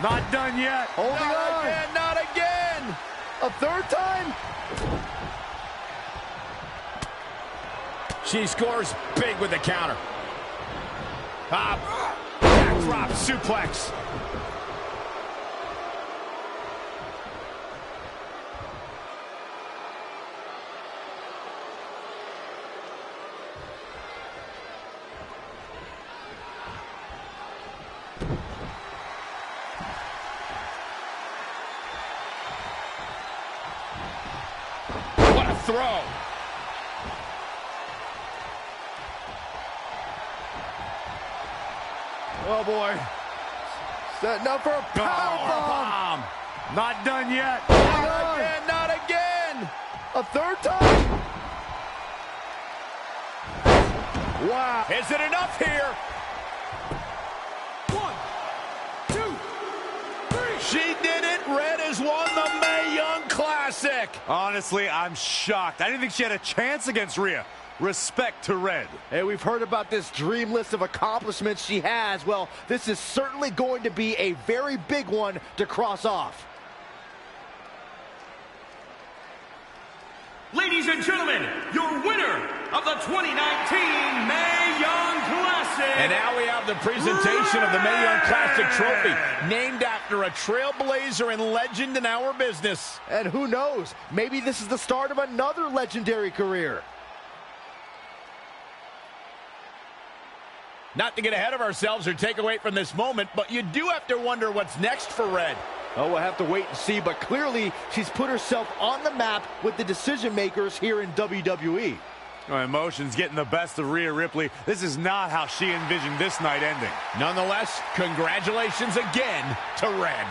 Not done yet. Holding on. Again, not again. A third time? She scores big with the counter. Backdrop suplex. What a throw. Oh, boy. Setting up for a power bomb. Not done yet. Not again, not again. A third time? Wow. Is it enough here? 1, 2, 3. She did it. Red has won the Mae Young Classic. Honestly, I'm shocked. I didn't think she had a chance against Rhea. Respect to Red. Hey, we've heard about this dream list of accomplishments she has. Well, this is certainly going to be a very big one to cross off. Ladies and gentlemen, your winner of the 2019 Mae Young Classic. And now we have the presentation of the Mae Young Classic trophy, named after a trailblazer and legend in our business. And who knows, maybe this is the start of another legendary career. Not to get ahead of ourselves or take away from this moment, but you do have to wonder what's next for Red. Oh, we'll have to wait and see, but clearly she's put herself on the map with the decision makers here in WWE. Emotions getting the best of Rhea Ripley. This is not how she envisioned this night ending. Nonetheless, congratulations again to Red.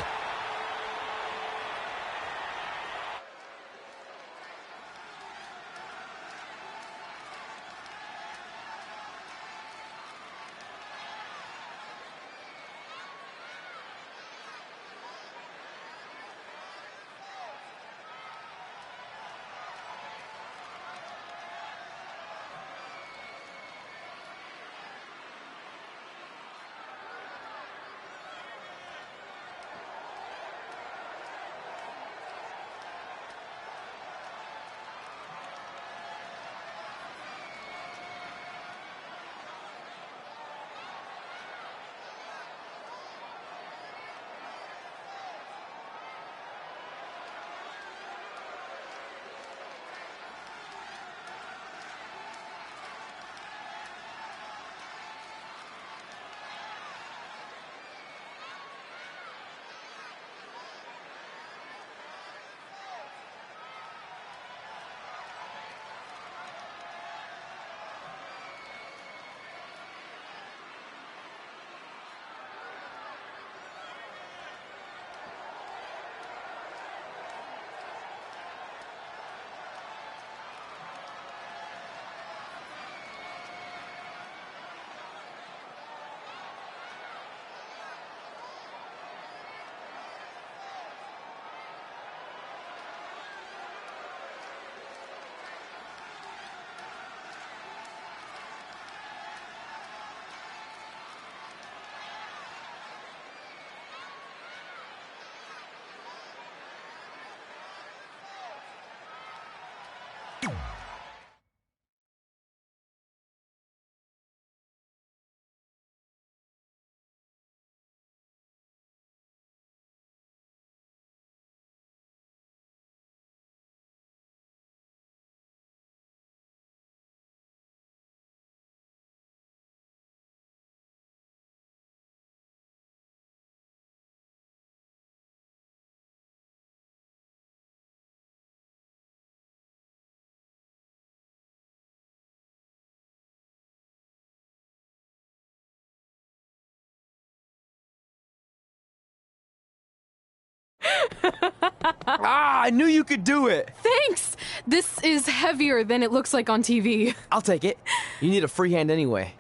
I knew you could do it. Thanks! This is heavier than it looks like on TV. I'll take it. You need a free hand anyway.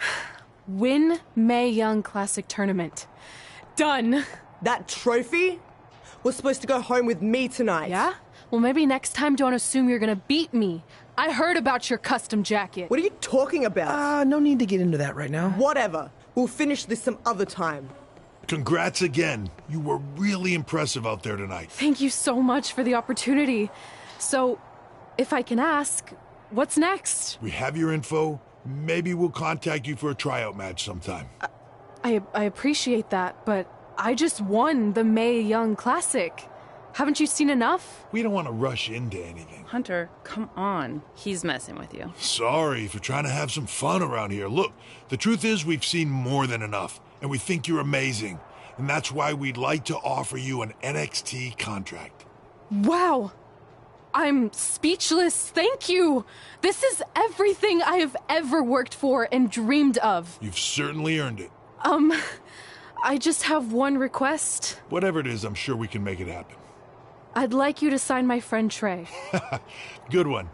Win Mae Young Classic Tournament. Done. That trophy was supposed to go home with me tonight. Yeah? Well, maybe next time don't assume you're gonna beat me. I heard about your custom jacket. What are you talking about? No need to get into that right now. Whatever. We'll finish this some other time. Congrats again. You were really impressive out there tonight. Thank you so much for the opportunity. So, if I can ask, what's next? We have your info. Maybe we'll contact you for a tryout match sometime. I appreciate that, but I just won the Mae Young Classic. Haven't you seen enough? We don't want to rush into anything. Hunter, come on. He's messing with you. Sorry for trying to have some fun around here. Look, the truth is we've seen more than enough, and we think you're amazing. And that's why we'd like to offer you an NXT contract. Wow! I'm speechless. Thank you. This is everything I have ever worked for and dreamed of. You've certainly earned it. I just have one request. Whatever it is, I'm sure we can make it happen. I'd like you to sign my friend Trey. Good one.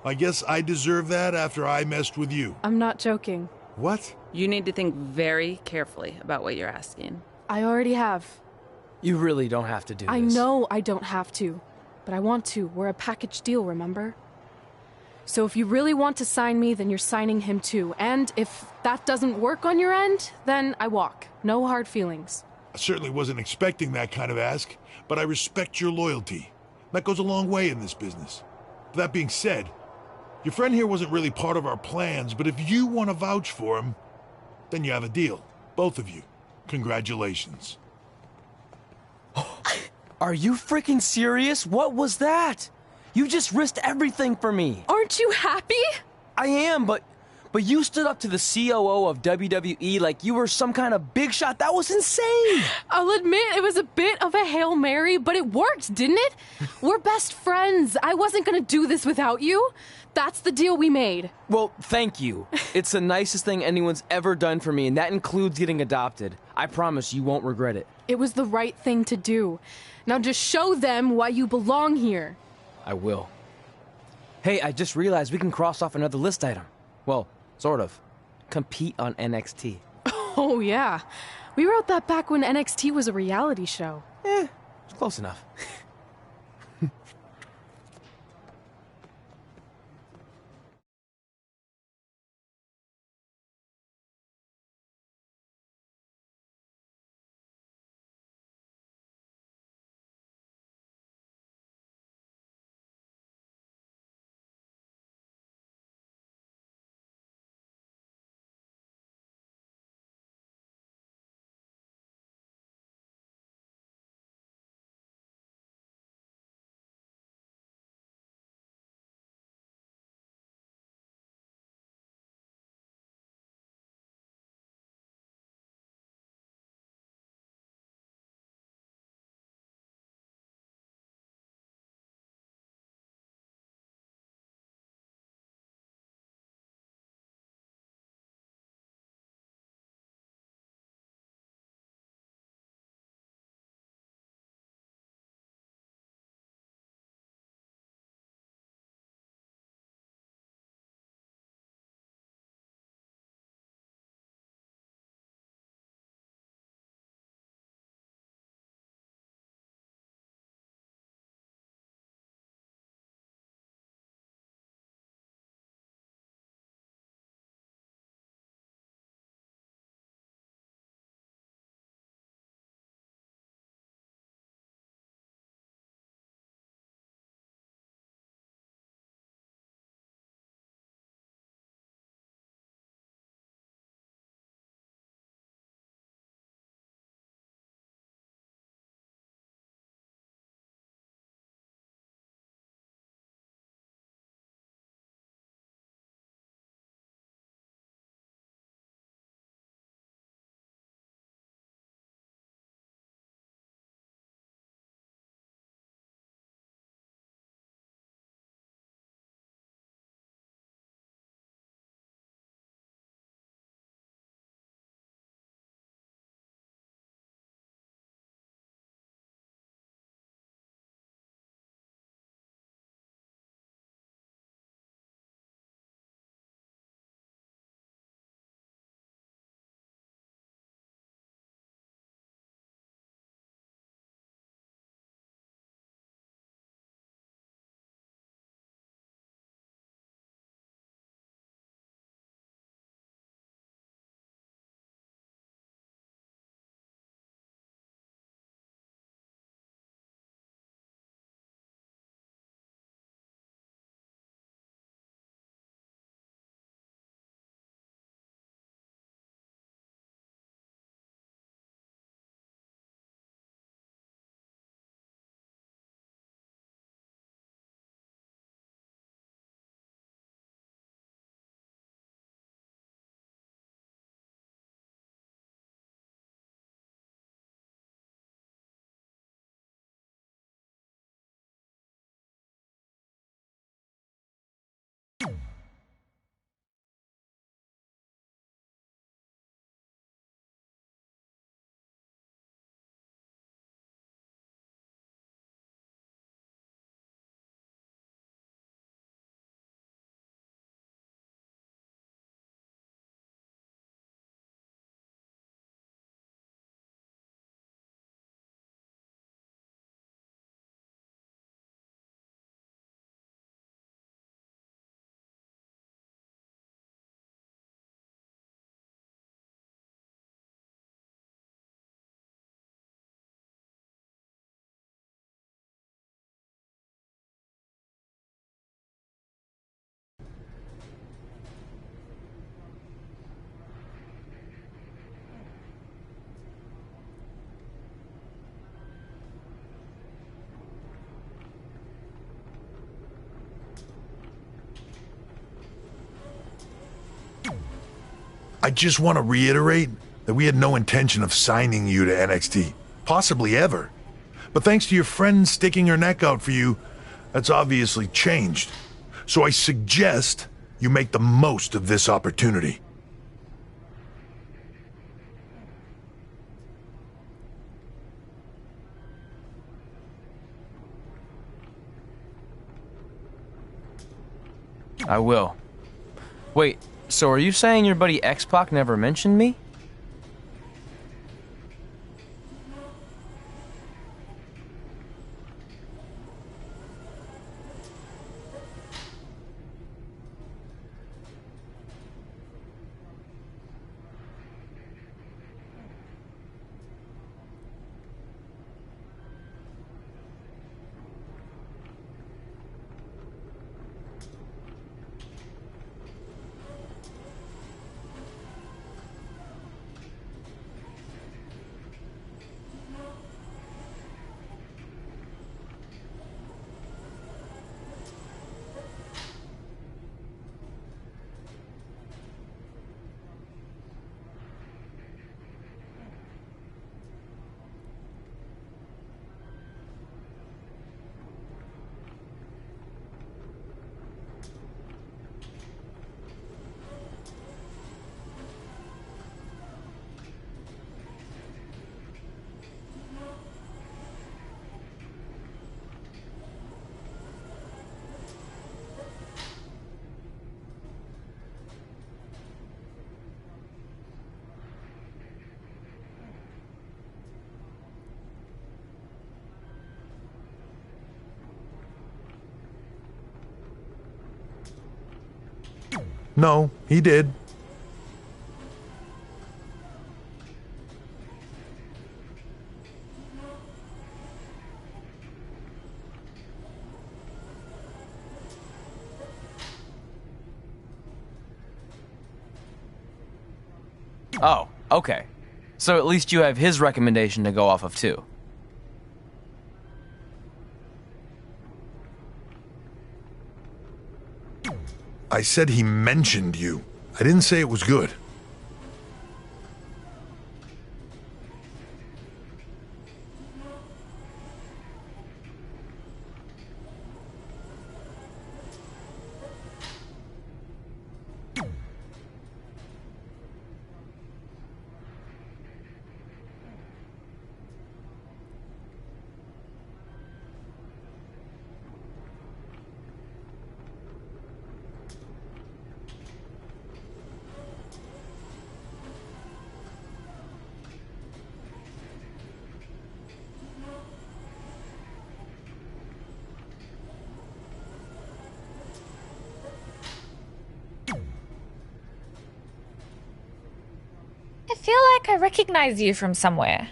I guess I deserve that after I messed with you. I'm not joking. What? You need to think very carefully about what you're asking. I already have. You really don't have to do this. I know I don't have to, but I want to. We're a package deal, remember? So if you really want to sign me, then you're signing him too. And if that doesn't work on your end, then I walk. No hard feelings. I certainly wasn't expecting that kind of ask, but I respect your loyalty. That goes a long way in this business. That being said, your friend here wasn't really part of our plans, but if you want to vouch for him, then you have a deal. Both of you. Congratulations. Are you freaking serious? What was that? You just risked everything for me. Aren't you happy? I am, but you stood up to the COO of WWE like you were some kind of big shot. That was insane. I'll admit it was a bit of a Hail Mary, but it worked, didn't it? We're best friends. I wasn't gonna do this without you. That's the deal we made. Well, thank you. It's the nicest thing anyone's ever done for me, and that includes getting adopted. I promise you won't regret it. It was the right thing to do. Now just show them why you belong here. I will. Hey, I just realized we can cross off another list item. Well, sort of. Compete on NXT. Oh, yeah. We wrote that back when NXT was a reality show. It's close enough. I just want to reiterate that we had no intention of signing you to NXT, possibly ever. But thanks to your friend sticking her neck out for you, that's obviously changed. So I suggest you make the most of this opportunity. I will. Wait, so are you saying your buddy X-Pac never mentioned me? No, he did. Oh, okay. So at least you have his recommendation to go off of too. I said he mentioned you. I didn't say it was good. I feel like I recognize you from somewhere.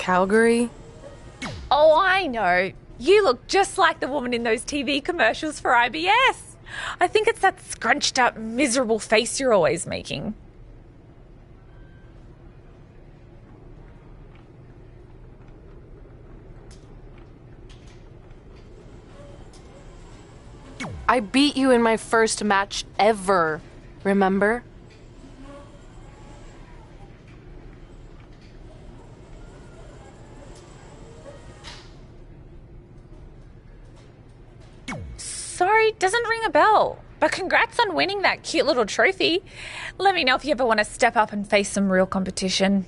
Calgary? Oh, I know. You look just like the woman in those TV commercials for IBS. I think it's that scrunched up, miserable face you're always making. I beat you in my first match ever, remember? Sorry, doesn't ring a bell. But congrats on winning that cute little trophy. Let me know if you ever want to step up and face some real competition.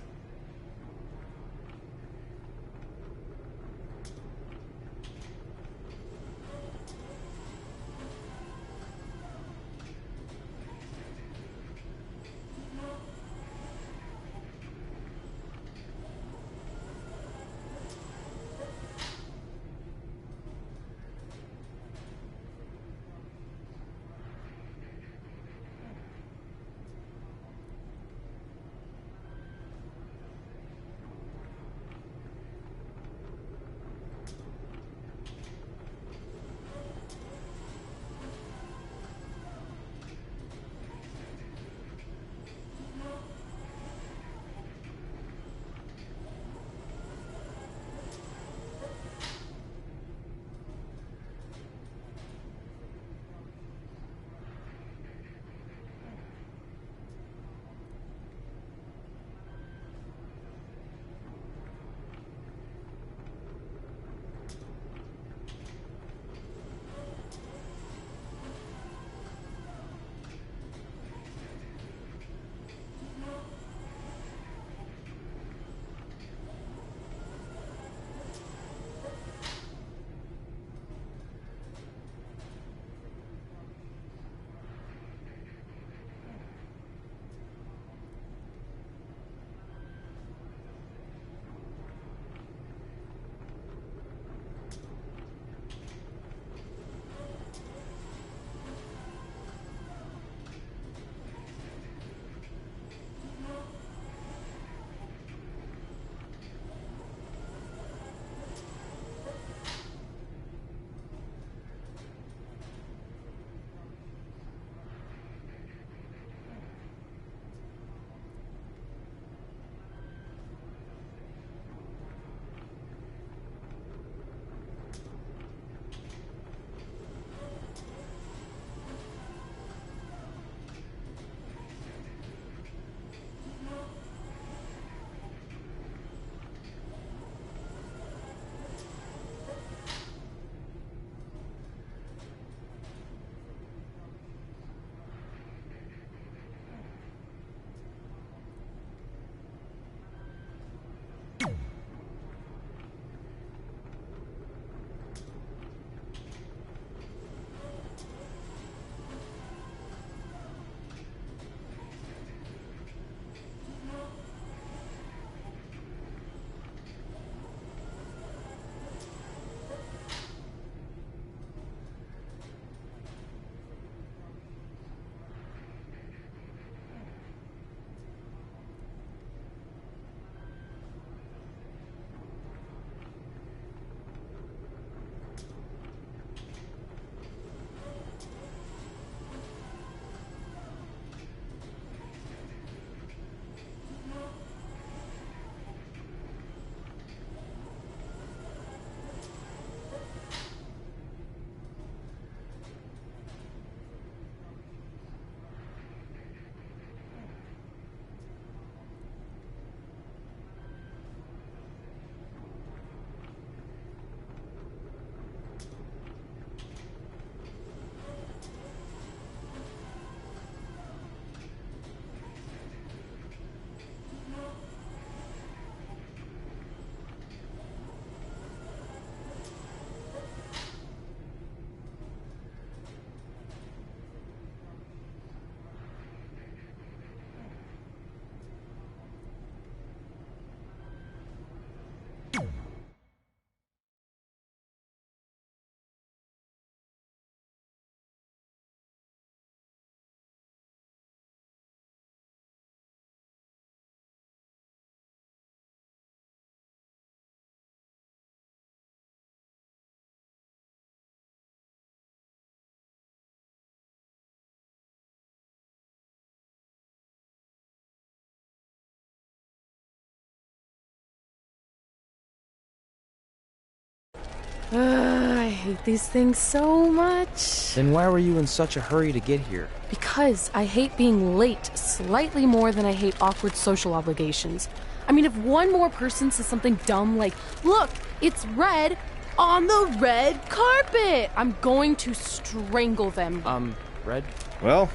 I hate these things so much. Then why were you in such a hurry to get here? Because I hate being late slightly more than I hate awkward social obligations. I mean, if one more person says something dumb like, look, it's red on the red carpet, I'm going to strangle them. Red? Well,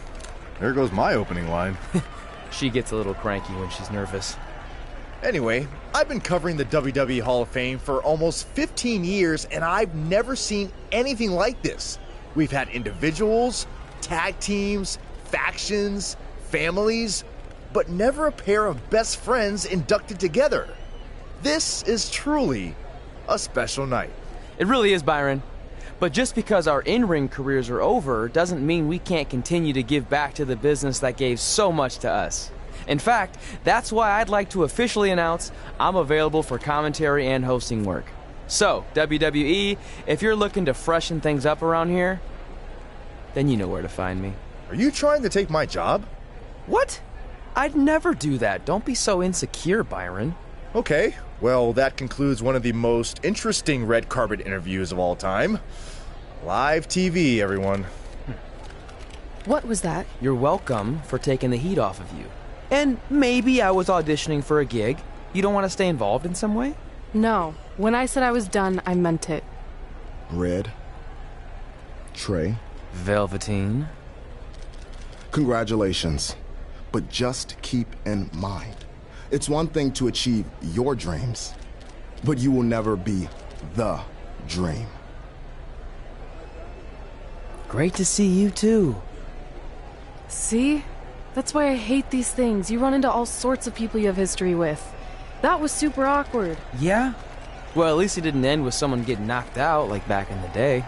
there goes my opening line. She gets a little cranky when she's nervous. Anyway, I've been covering the WWE Hall of Fame for almost 15 years, and I've never seen anything like this. We've had individuals, tag teams, factions, families, but never a pair of best friends inducted together. This is truly a special night. It really is, Byron. But just because our in-ring careers are over doesn't mean we can't continue to give back to the business that gave so much to us. In fact, that's why I'd like to officially announce I'm available for commentary and hosting work. So, WWE, if you're looking to freshen things up around here, then you know where to find me. Are you trying to take my job? What? I'd never do that. Don't be so insecure, Byron. Okay, well, that concludes one of the most interesting red carpet interviews of all time. Live TV, everyone. What was that? You're welcome for taking the heat off of you. And maybe I was auditioning for a gig. You don't want to stay involved in some way? No. When I said I was done, I meant it. Red. Trey. Velveteen. Congratulations. But just keep in mind, it's one thing to achieve your dreams, but you will never be the dream. Great to see you too. See? That's why I hate these things. You run into all sorts of people you have history with. That was super awkward. Yeah? Well, at least it didn't end with someone getting knocked out like back in the day.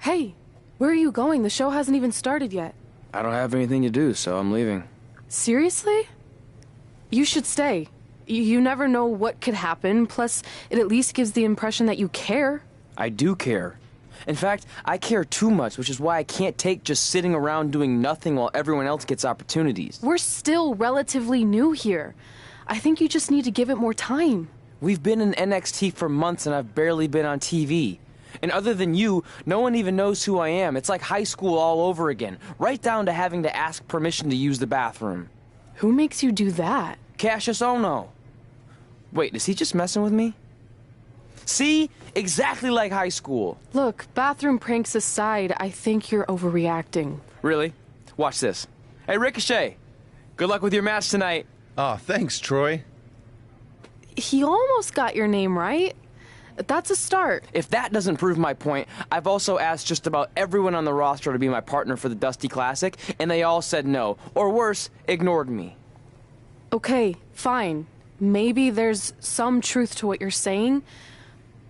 Hey, where are you going? The show hasn't even started yet. I don't have anything to do, so I'm leaving. Seriously? You should stay. You never know what could happen, plus it at least gives the impression that you care. I do care. In fact, I care too much, which is why I can't take just sitting around doing nothing while everyone else gets opportunities. We're still relatively new here. I think you just need to give it more time. We've been in NXT for months and I've barely been on TV. And other than you, no one even knows who I am. It's like high school all over again, right down to having to ask permission to use the bathroom. Who makes you do that? Cassius Ohno. Wait, is he just messing with me? See? Exactly like high school. Look, bathroom pranks aside, I think you're overreacting. Really? Watch this. Hey, Ricochet. Good luck with your match tonight. Aw, thanks, Troy. He almost got your name right. That's a start. If that doesn't prove my point, I've also asked just about everyone on the roster to be my partner for the Dusty Classic, and they all said no. Or worse, ignored me. Okay, fine. Maybe there's some truth to what you're saying,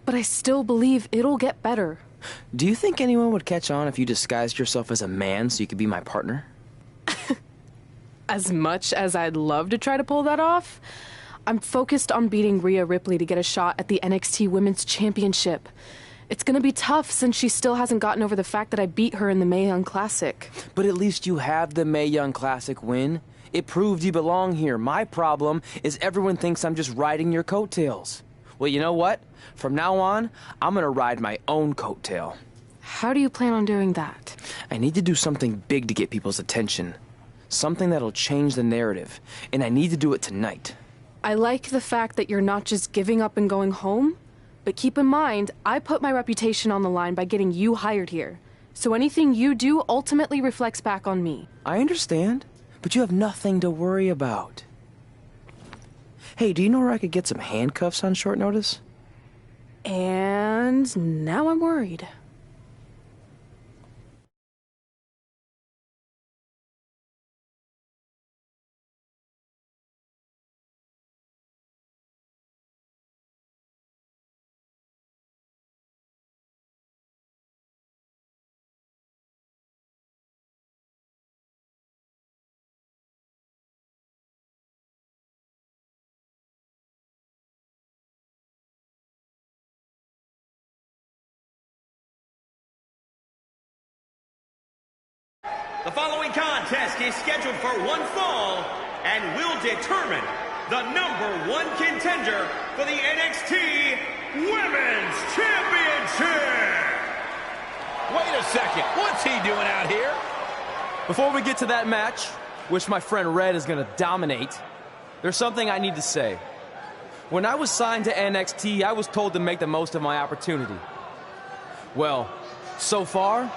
but I still believe it'll get better. Do you think anyone would catch on if you disguised yourself as a man so you could be my partner? As much as I'd love to try to pull that off, I'm focused on beating Rhea Ripley to get a shot at the NXT Women's Championship. It's gonna be tough since she still hasn't gotten over the fact that I beat her in the Mae Young Classic. But at least you have the Mae Young Classic win. It proved you belong here. My problem is everyone thinks I'm just riding your coattails. Well, you know what? From now on, I'm gonna ride my own coattail. How do you plan on doing that? I need to do something big to get people's attention. Something that'll change the narrative. And I need to do it tonight. I like the fact that you're not just giving up and going home, but keep in mind, I put my reputation on the line by getting you hired here. So anything you do ultimately reflects back on me. I understand, but you have nothing to worry about. Hey, do you know where I could get some handcuffs on short notice? And now I'm worried. The following contest is scheduled for one fall and will determine the #1 contender for the NXT Women's Championship. Wait a second, what's he doing out here? Before we get to that match, which my friend Red is going to dominate, there's something I need to say. When I was signed to NXT, I was told to make the most of my opportunity. Well, so far,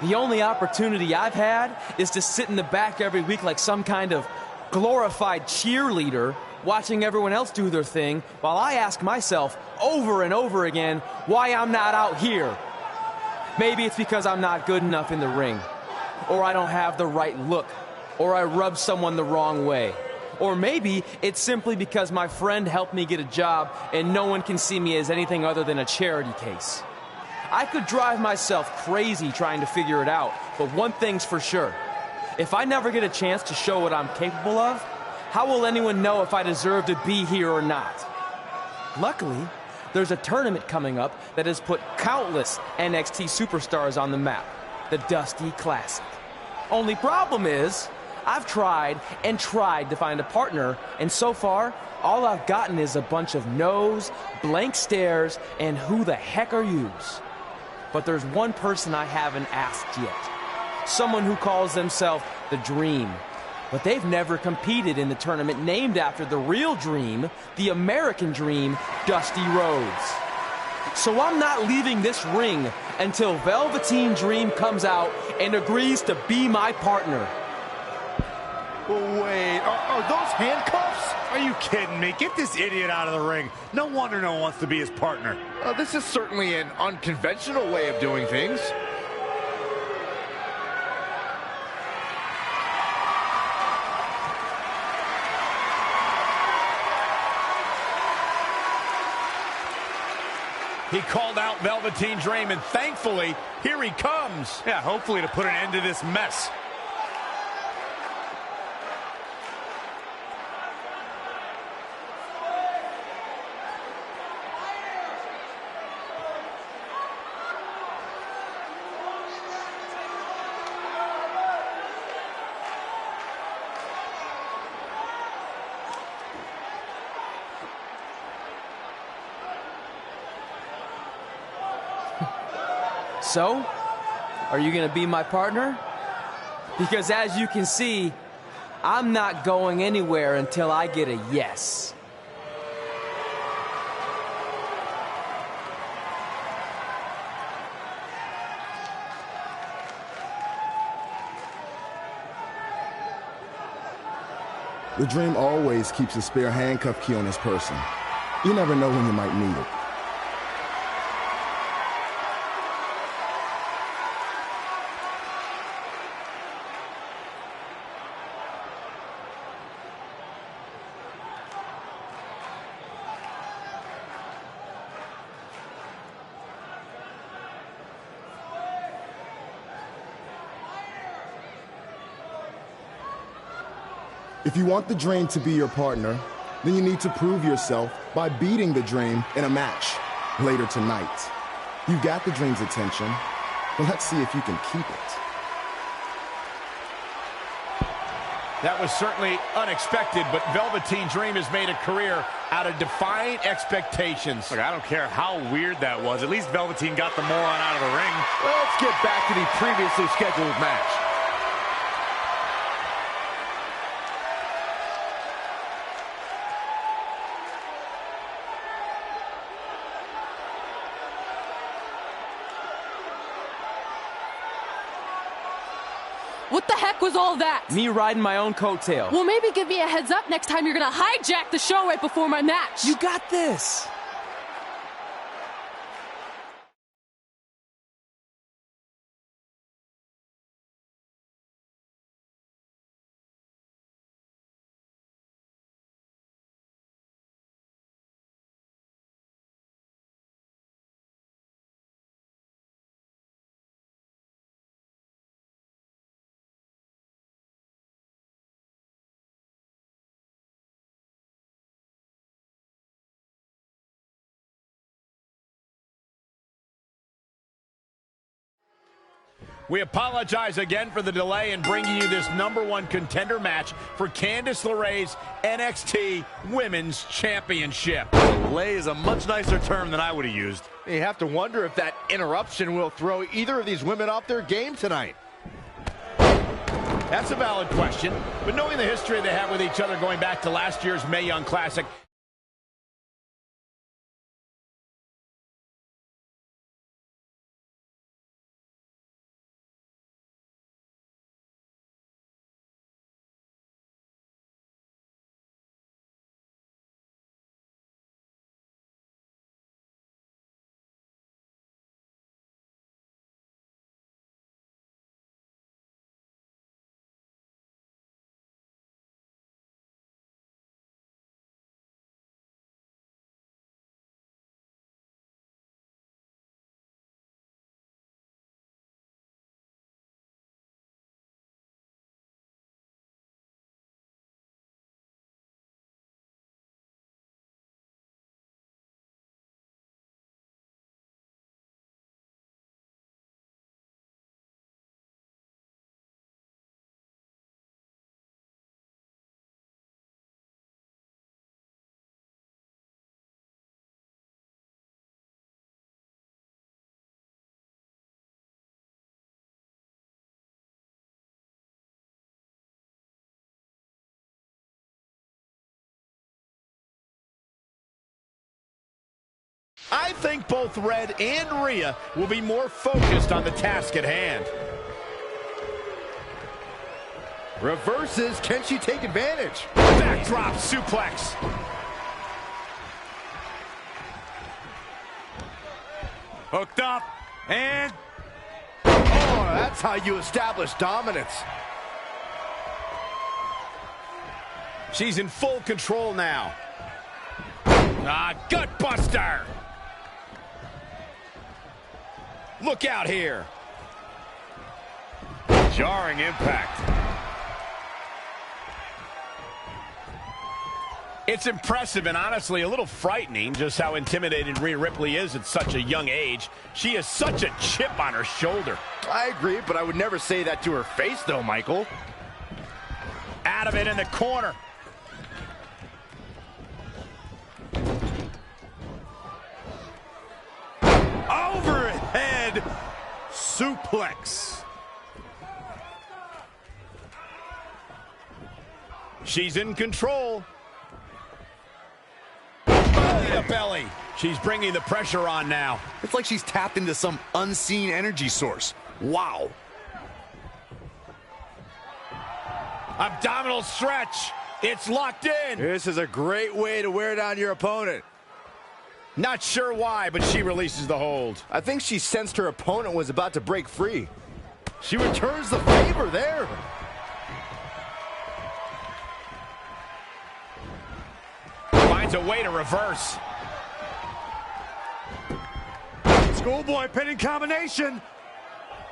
the only opportunity I've had is to sit in the back every week like some kind of glorified cheerleader, watching everyone else do their thing, while I ask myself over and over again why I'm not out here. Maybe it's because I'm not good enough in the ring, or I don't have the right look, or I rub someone the wrong way. Or maybe it's simply because my friend helped me get a job and no one can see me as anything other than a charity case. I could drive myself crazy trying to figure it out, but one thing's for sure. If I never get a chance to show what I'm capable of, how will anyone know if I deserve to be here or not? Luckily, there's a tournament coming up that has put countless NXT superstars on the map, the Dusty Classic. Only problem is, I've tried and tried to find a partner, and so far, all I've gotten is a bunch of no's, blank stares, and who the heck are yous? But there's one person I haven't asked yet. Someone who calls themselves the Dream. But they've never competed in the tournament named after the real Dream, the American Dream, Dusty Rhodes. So I'm not leaving this ring until Velveteen Dream comes out and agrees to be my partner. Wait, are those handcuffs? Are you kidding me? Get this idiot out of the ring. No wonder no one wants to be his partner. This is certainly an unconventional way of doing things. He called out Velveteen Dream, and thankfully, here he comes. Yeah, hopefully to put an end to this mess. So, are you going to be my partner? Because as you can see, I'm not going anywhere until I get a yes. The Dream always keeps a spare handcuff key on his person. You never know when you might need it. If you want the Dream to be your partner, then you need to prove yourself by beating the Dream in a match later tonight. You've got the Dream's attention, but let's see if you can keep it. That was certainly unexpected, but Velveteen Dream has made a career out of defying expectations. Look, I don't care how weird that was. At least Velveteen got the moron out of the ring. Well, let's get back to the previously scheduled match. What the heck was all that? Me riding my own coattail. Well, maybe give me a heads up next time you're gonna hijack the show right before my match. You got this. We apologize again for the delay in bringing you this #1 contender match for Candice LeRae's NXT Women's Championship. Delay is a much nicer term than I would have used. You have to wonder if that interruption will throw either of these women off their game tonight. That's a valid question, but knowing the history they have with each other going back to last year's Mae Young Classic, I think both Red and Rhea will be more focused on the task at hand. Reverses, can she take advantage? Backdrop suplex. Hooked up, and... Oh, that's how you establish dominance. She's in full control now. Gut buster. Look out here. Jarring impact. It's impressive and honestly a little frightening just how intimidated Rhea Ripley is at such a young age. She has such a chip on her shoulder. I agree, but I would never say that to her face, though, Michael. Out of it in the corner. Overhead suplex. She's in control. Belly to belly. She's bringing the pressure on now. It's like she's tapped into some unseen energy source. Wow. Abdominal stretch. It's locked in. This is a great way to wear down your opponent. Not sure why, but she releases the hold. I think she sensed her opponent was about to break free. She returns the favor there. Finds a way to reverse. Schoolboy pinning combination.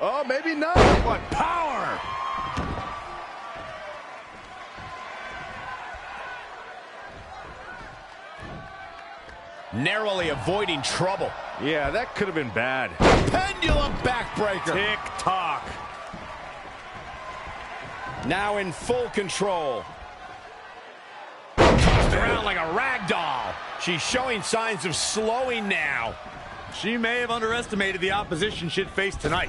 Oh, maybe not. What power! Narrowly avoiding trouble. Yeah, that could have been bad. Pendulum backbreaker. Tick-tock. Now in full control. Tossed around like a rag doll. She's showing signs of slowing now. She may have underestimated the opposition she'd face tonight.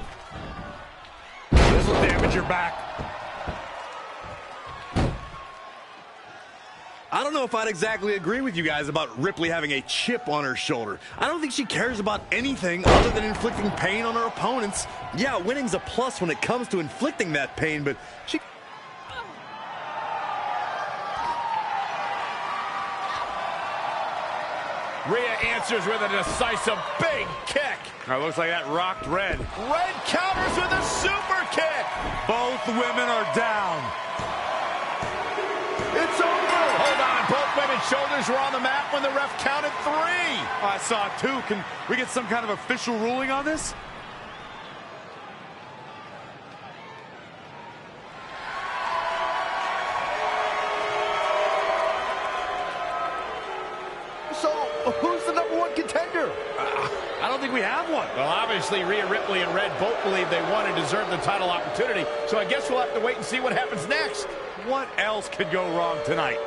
This will damage her back. I don't know if I'd exactly agree with you guys about Ripley having a chip on her shoulder. I don't think she cares about anything other than inflicting pain on her opponents. Yeah, winning's a plus when it comes to inflicting that pain, but she... Rhea answers with a decisive big kick. Looks like that rocked Red. Red counters with a super kick. Both women are down. It's over. Hold on, both women's shoulders were on the mat when the ref counted 3. I saw it too. Can we get some kind of official ruling on this? So, who's the #1 contender? I don't think we have one. Well, obviously, Rhea Ripley and Red both believe they won and deserve the title opportunity, so I guess we'll have to wait and see what happens next. What else could go wrong tonight?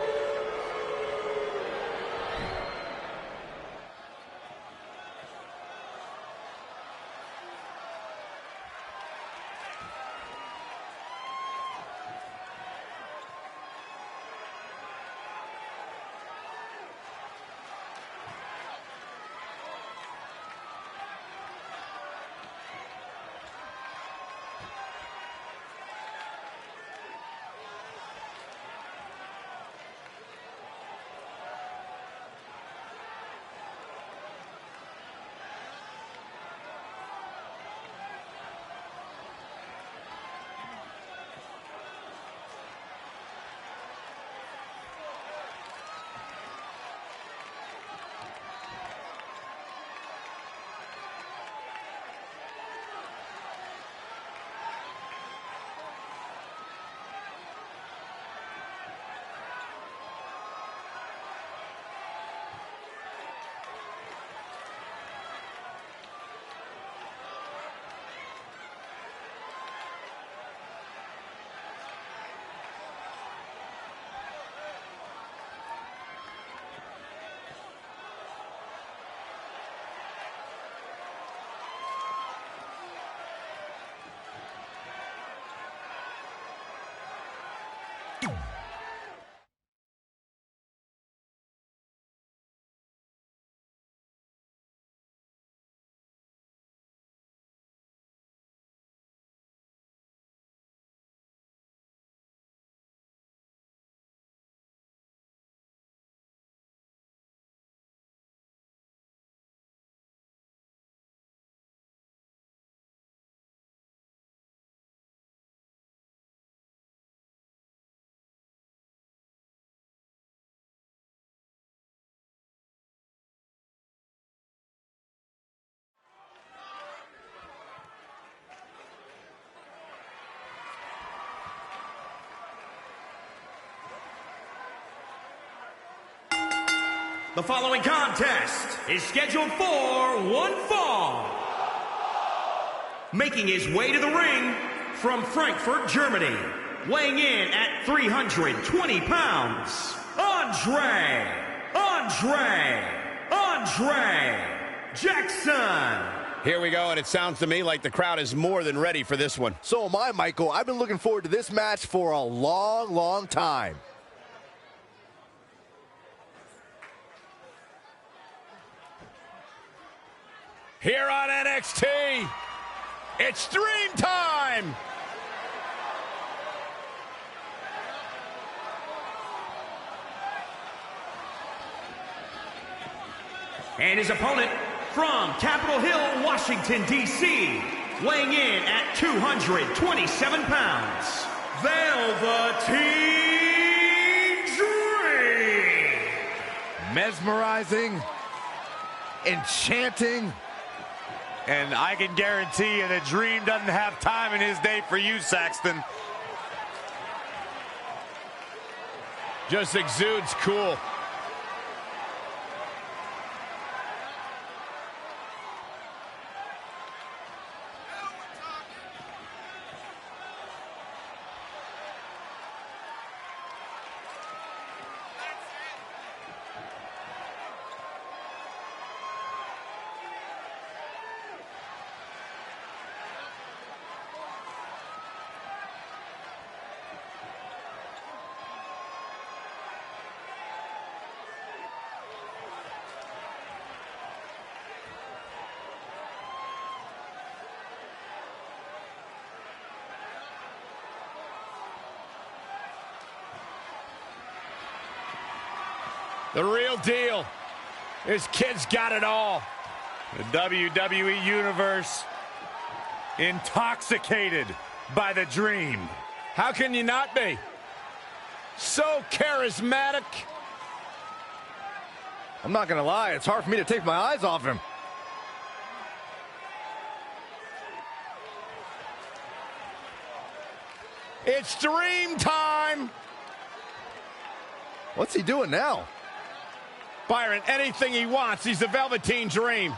The following contest is scheduled for one fall. Making his way to the ring from Frankfurt, Germany, weighing in at 320 pounds, Andre Jackson. Here we go, and it sounds to me like the crowd is more than ready for this one. So am I, Michael. I've been looking forward to this match for a long, long time. Here on NXT, it's Dream Time! And his opponent from Capitol Hill, Washington, D.C., weighing in at 227 pounds, Velveteen Dream! Mesmerizing, enchanting, and I can guarantee you that Dream doesn't have time in his day for you, Saxton. Just exudes cool. The real deal. This kid's got it all. The WWE Universe intoxicated by the Dream. How can you not be? So charismatic. I'm not gonna lie, it's hard for me to take my eyes off him. It's Dream Time! What's he doing now? Byron, anything he wants, he's the Velveteen Dream.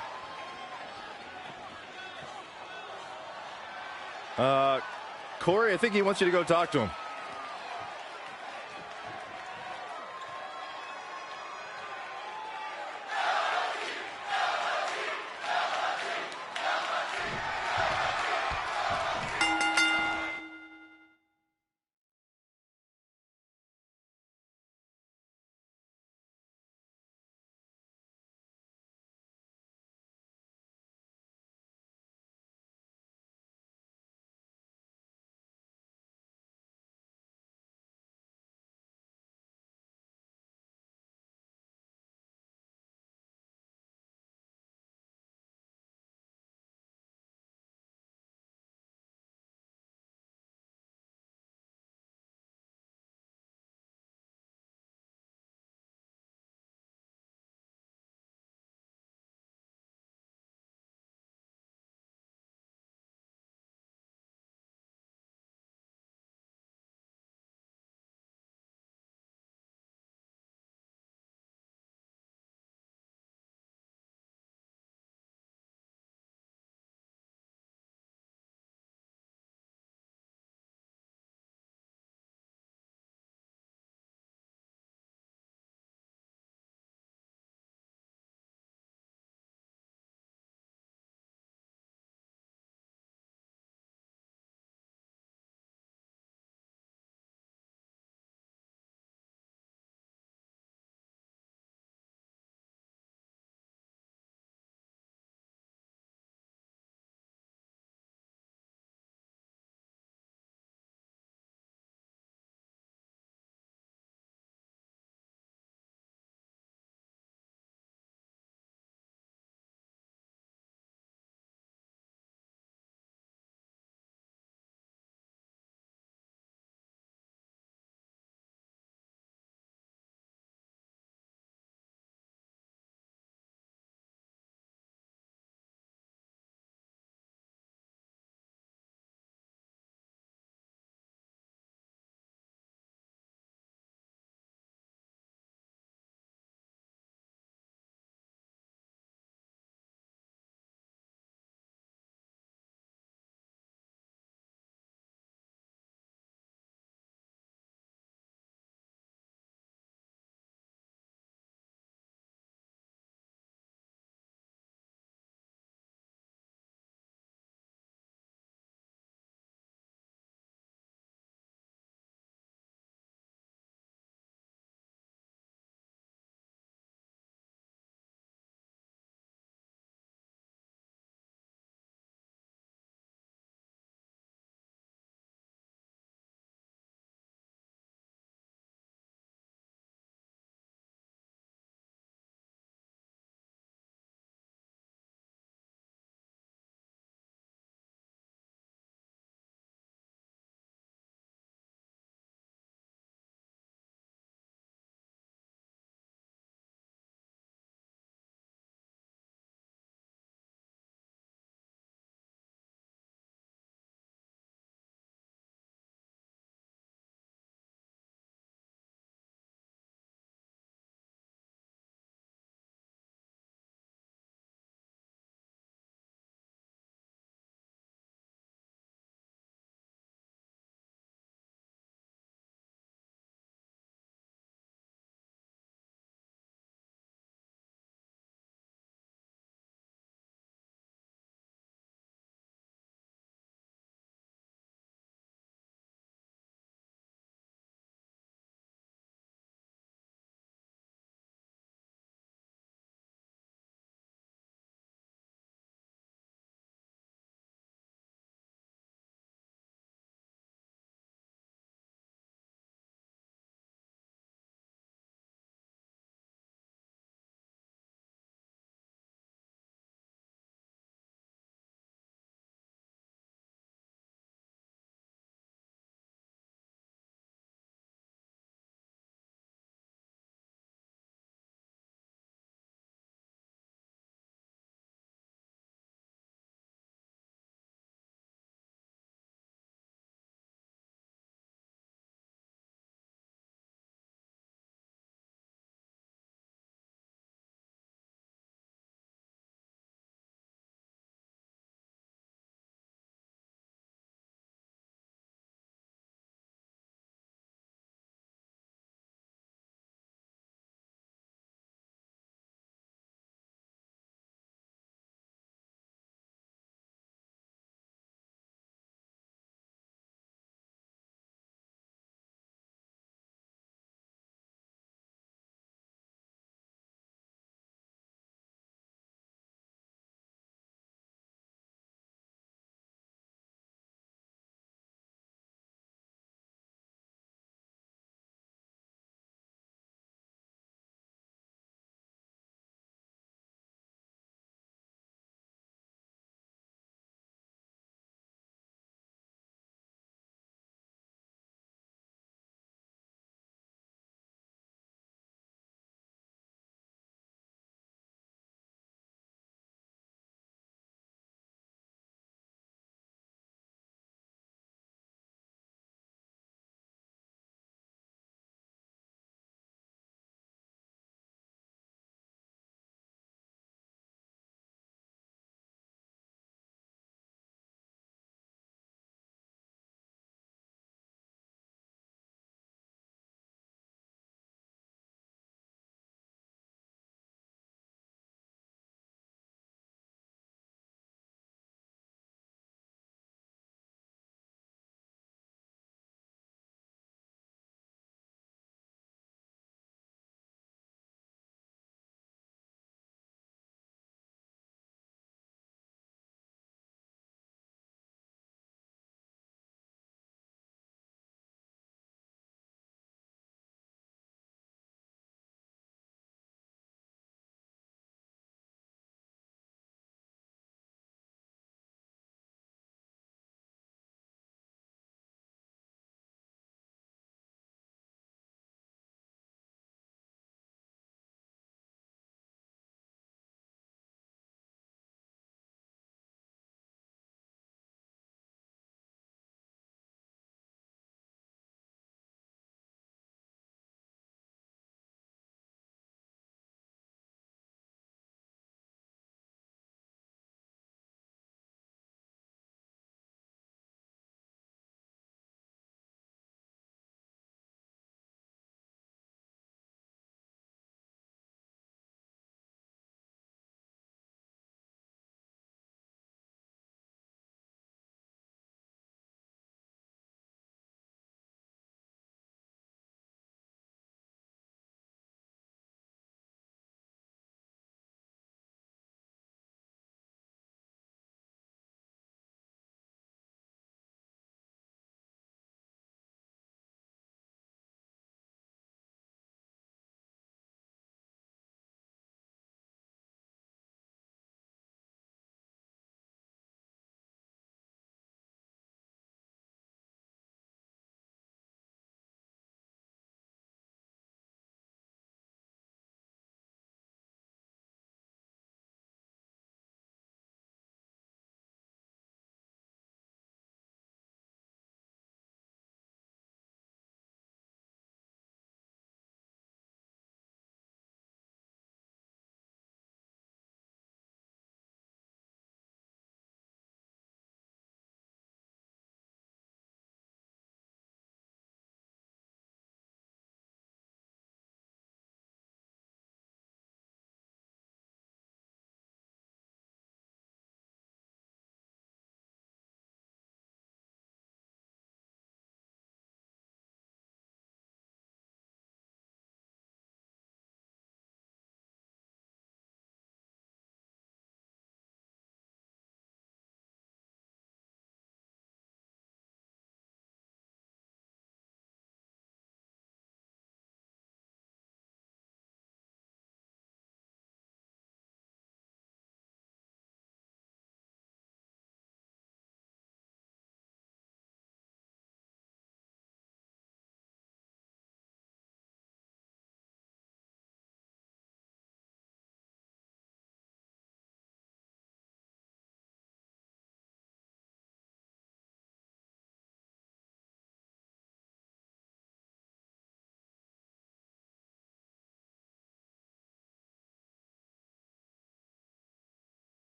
Corey, I think he wants you to go talk to him.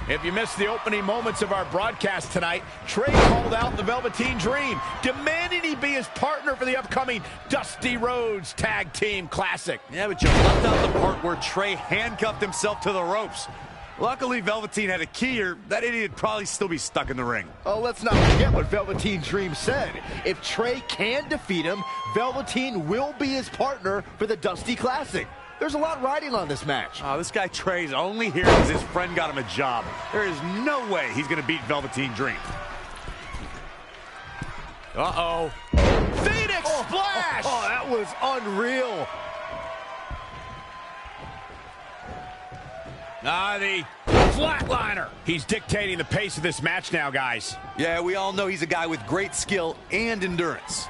If you missed the opening moments of our broadcast tonight, Trey called out the Velveteen Dream, demanding he be his partner for the upcoming Dusty Rhodes Tag Team Classic. Yeah, but you left out the part where Trey handcuffed himself to the ropes. Luckily, Velveteen had a key, or that idiot would probably still be stuck in the ring. Oh, let's not forget what Velveteen Dream said. If Trey can defeat him, Velveteen will be his partner for the Dusty Classic. There's a lot riding on this match. Oh, this guy Trey's only here because his friend got him a job. There is no way he's going to beat Velveteen Dream. Uh-oh. Phoenix Splash! Oh, that was unreal. The flatliner. He's dictating the pace of this match now, guys. Yeah, we all know he's a guy with great skill and endurance.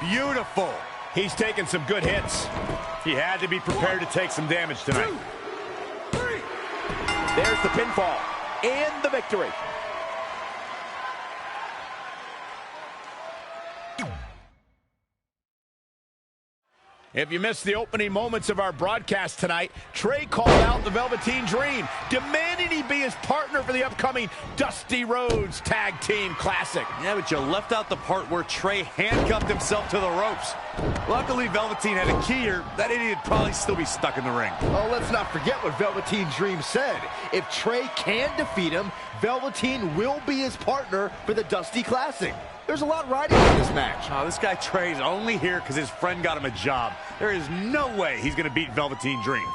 Beautiful. He's taking some good hits. He had to be prepared to take some damage tonight. There's the pinfall and the victory. If you missed the opening moments of our broadcast tonight, Trey called out the Velveteen Dream, demanding he be his partner for the upcoming Dusty Rhodes Tag Team Classic. Yeah, but you left out the part where Trey handcuffed himself to the ropes. Luckily, Velveteen had a key, or that idiot would probably still be stuck in the ring. Oh, let's not forget what Velveteen Dream said. If Trey can defeat him, Velveteen will be his partner for the Dusty Classic. There's a lot riding on this match. Oh, this guy Trey's only here because his friend got him a job. There is no way he's going to beat Velveteen Dream.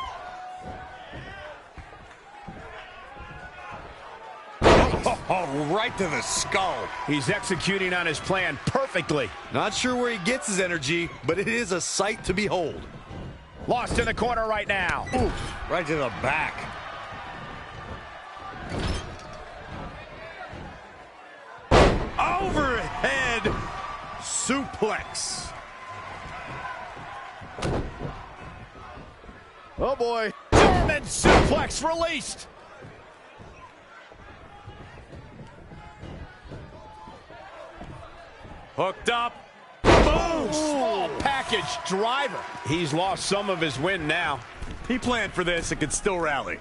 Oh, right to the skull. He's executing on his plan perfectly. Not sure where he gets his energy, but it is a sight to behold. Lost in the corner right now. Oof, right to the back. Overhead suplex. Oh boy. German suplex released. Hooked up. Boom! Small package driver. He's lost some of his wind now. He planned for this and could still rally.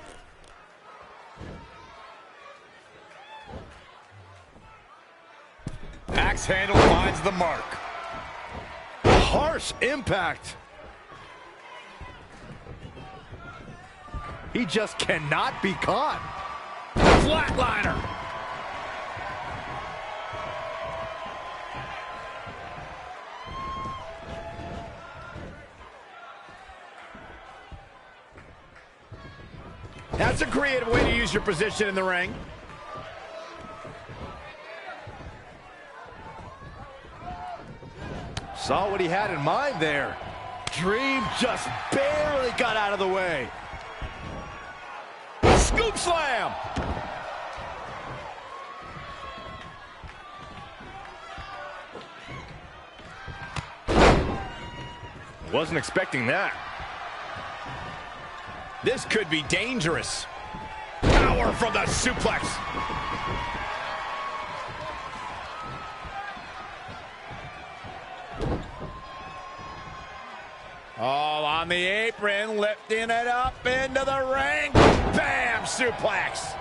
Axe handle finds the mark. Harsh impact. He just cannot be caught. Flatliner. That's a creative way to use your position in the ring. Saw what he had in mind there. Dream just barely got out of the way. Scoop slam. Wasn't expecting that. This could be dangerous. Power from the suplex. All on the apron, lifting it up into the ring. Bam! Suplex.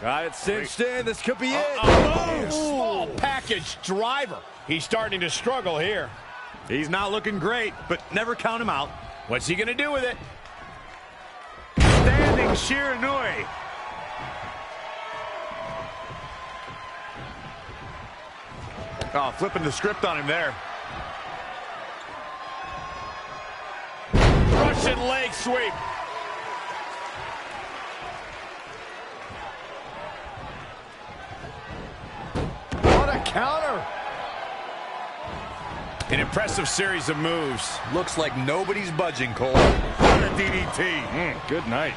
Got it cinched in. This could be it. Small package driver. He's starting to struggle here. He's not looking great, but never count him out. What's he going to do with it? Standing Shiranui. Oh, flipping the script on him there. Russian leg sweep. What a counter. An impressive series of moves. Looks like nobody's budging, Cole. What a DDT. Good night.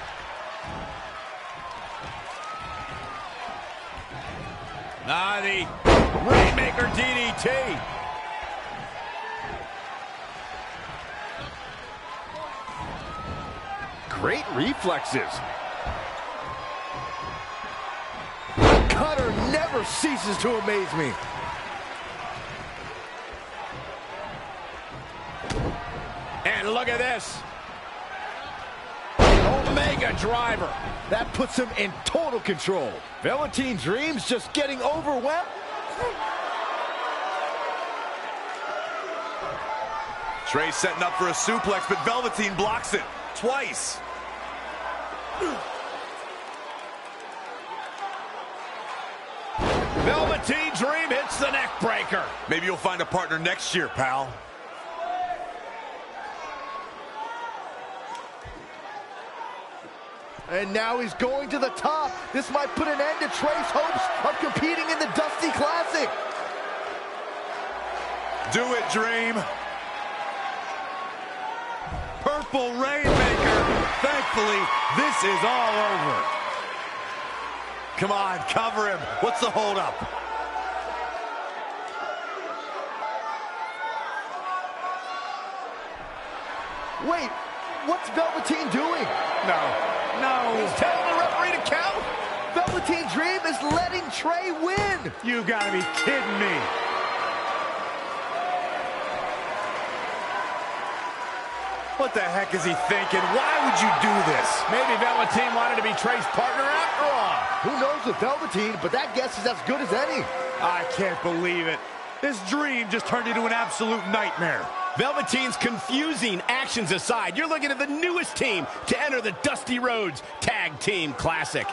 The Rainmaker DDT. Great reflexes. Cutter never ceases to amaze me. And look at this. Omega driver. That puts him in total control. Velveteen Dream's just getting overwhelmed. Trey setting up for a suplex, but Velveteen blocks it twice. Velveteen Dream hits the neck breaker. Maybe you'll find a partner next year, pal. And now he's going to the top. This might put an end to Trey's hopes of competing in the Dusty Classic. Do it, Dream. Purple Rainmaker. Thankfully, this is all over. Come on, cover him. What's the holdup? Wait, what's Velveteen doing? No. He's telling the referee to count. Velveteen Velveteen Dream is letting Trey win. You gotta be kidding me. What the heck is he thinking? Why would you do this? Maybe Velveteen wanted to be Trey's partner after all. Who knows with Velveteen, but that guess is as good as any. I can't believe it. This dream just turned into an absolute nightmare. Velveteen's confusing actions aside, you're looking at the newest team to enter the Dusty Rhodes Tag Team Classic.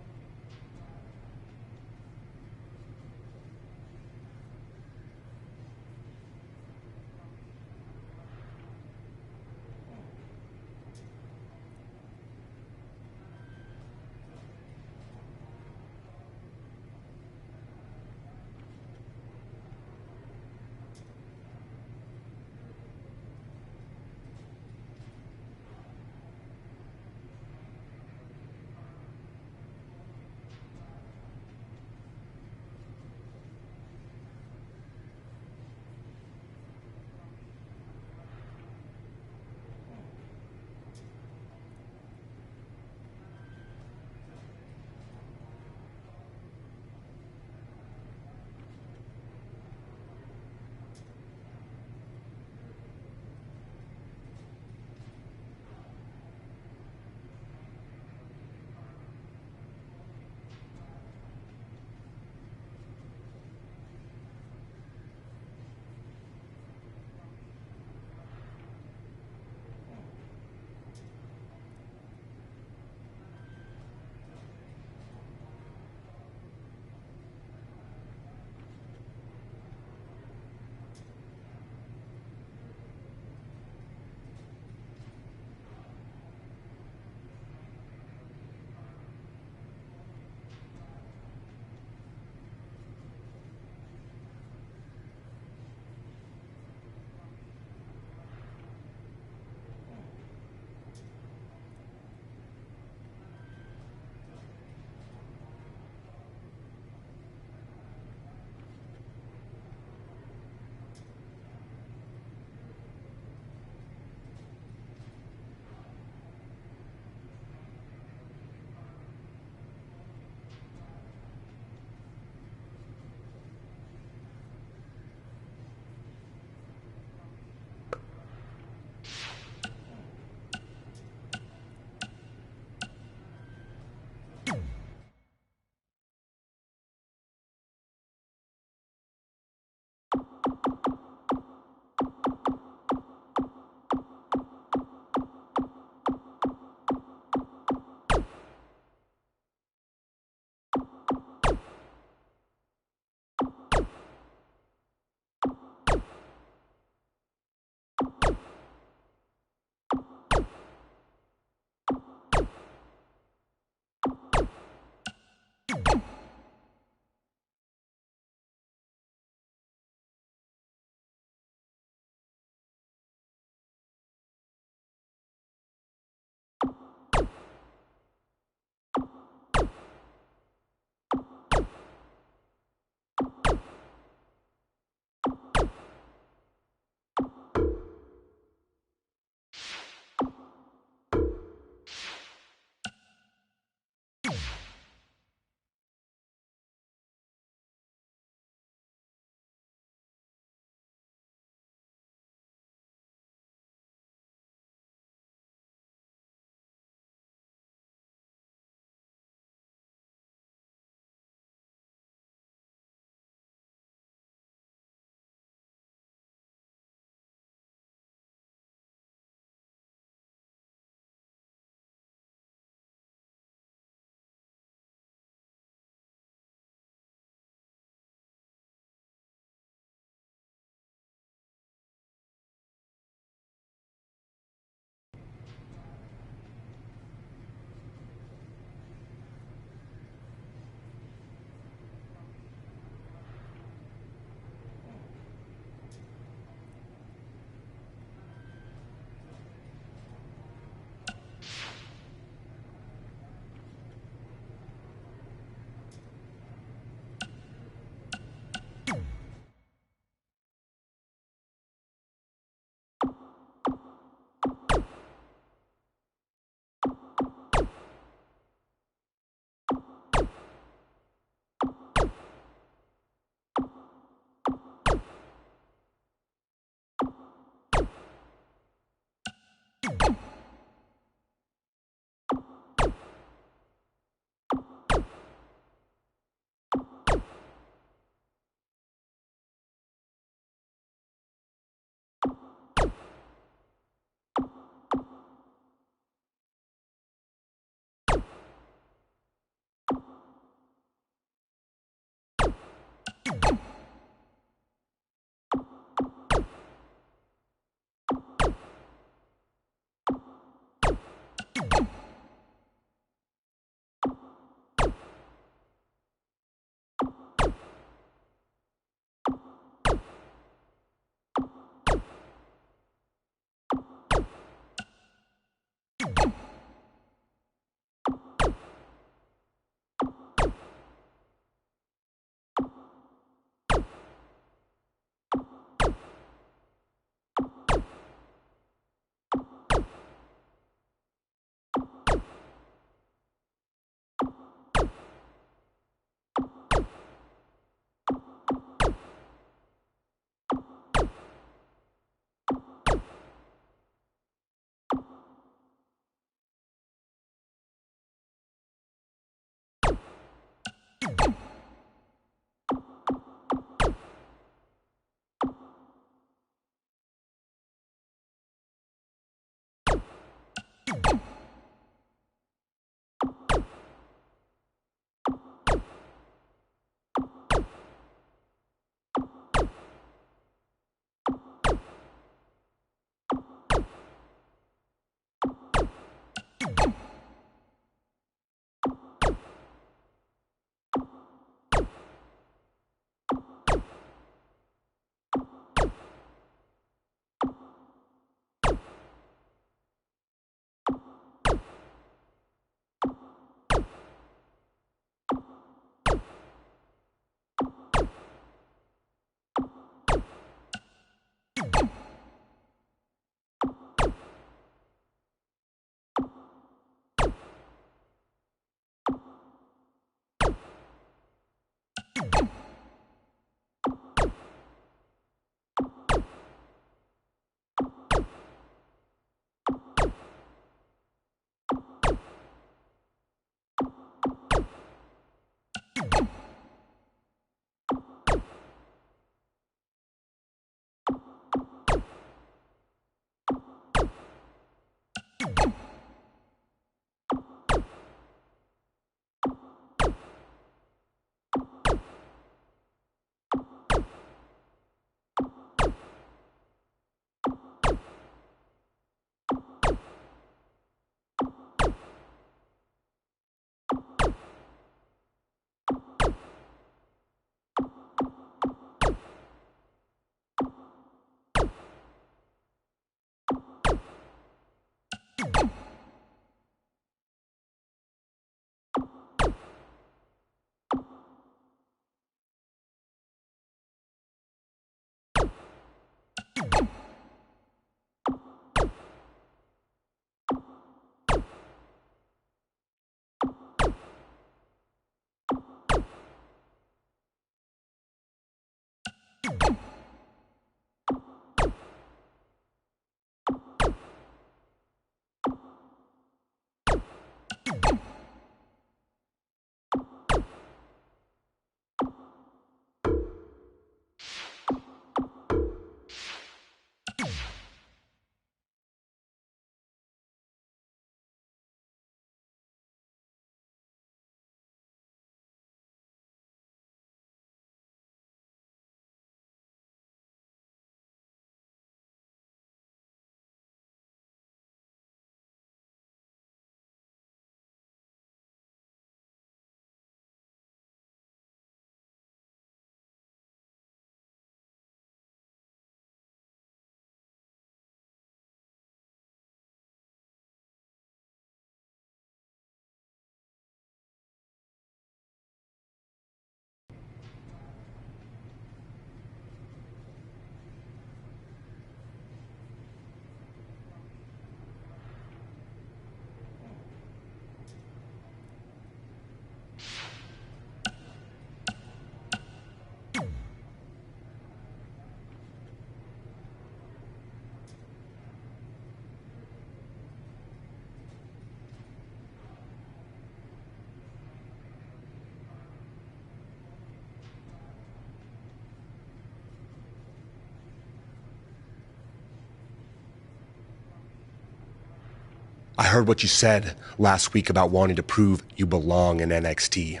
I heard what you said last week about wanting to prove you belong in NXT.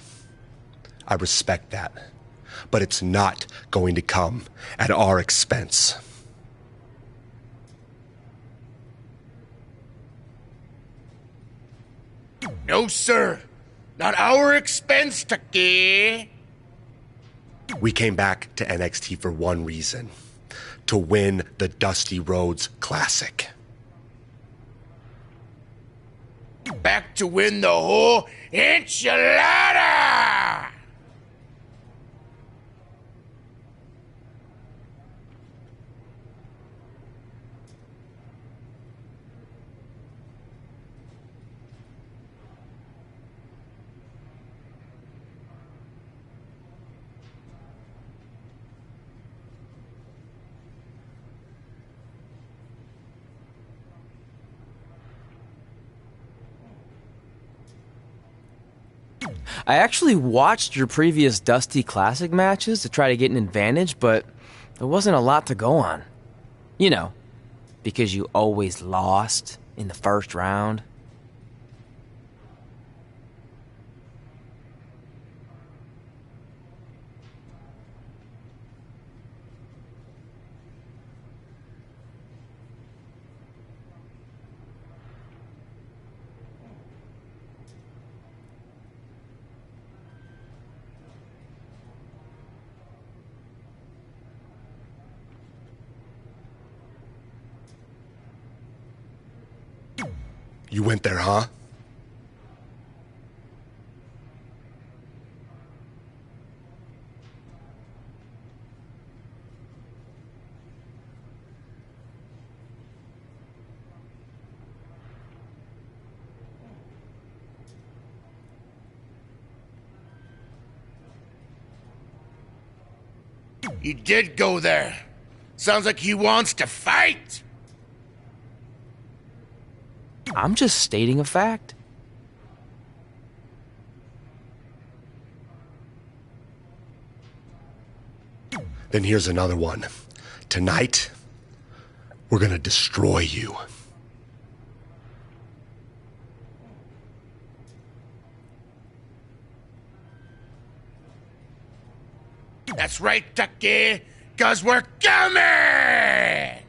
I respect that, but it's not going to come at our expense. No, sir. Not our expense, Taki. We came back to NXT for one reason: to win the Dusty Rhodes Classic. Back to win the whole enchilada! I actually watched your previous Dusty Classic matches to try to get an advantage, but there wasn't a lot to go on. You know, because you always lost in the first round. You went there, huh? He did go there. Sounds like he wants to fight. I'm just stating a fact. Then here's another one. Tonight, we're gonna destroy you. That's right, Tucky, 'cause we're coming!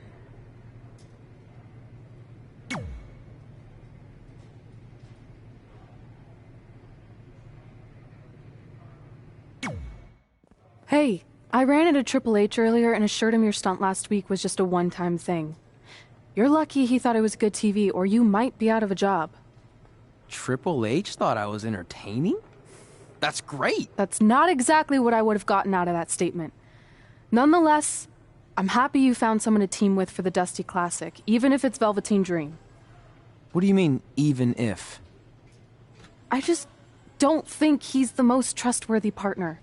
Hey, I ran into Triple H earlier and assured him your stunt last week was just a one-time thing. You're lucky he thought it was good TV, or you might be out of a job. Triple H thought I was entertaining? That's great. That's not exactly what I would have gotten out of that statement. Nonetheless, I'm happy you found someone to team with for the Dusty Classic, even if it's Velveteen Dream. What do you mean, even if? I just don't think he's the most trustworthy partner.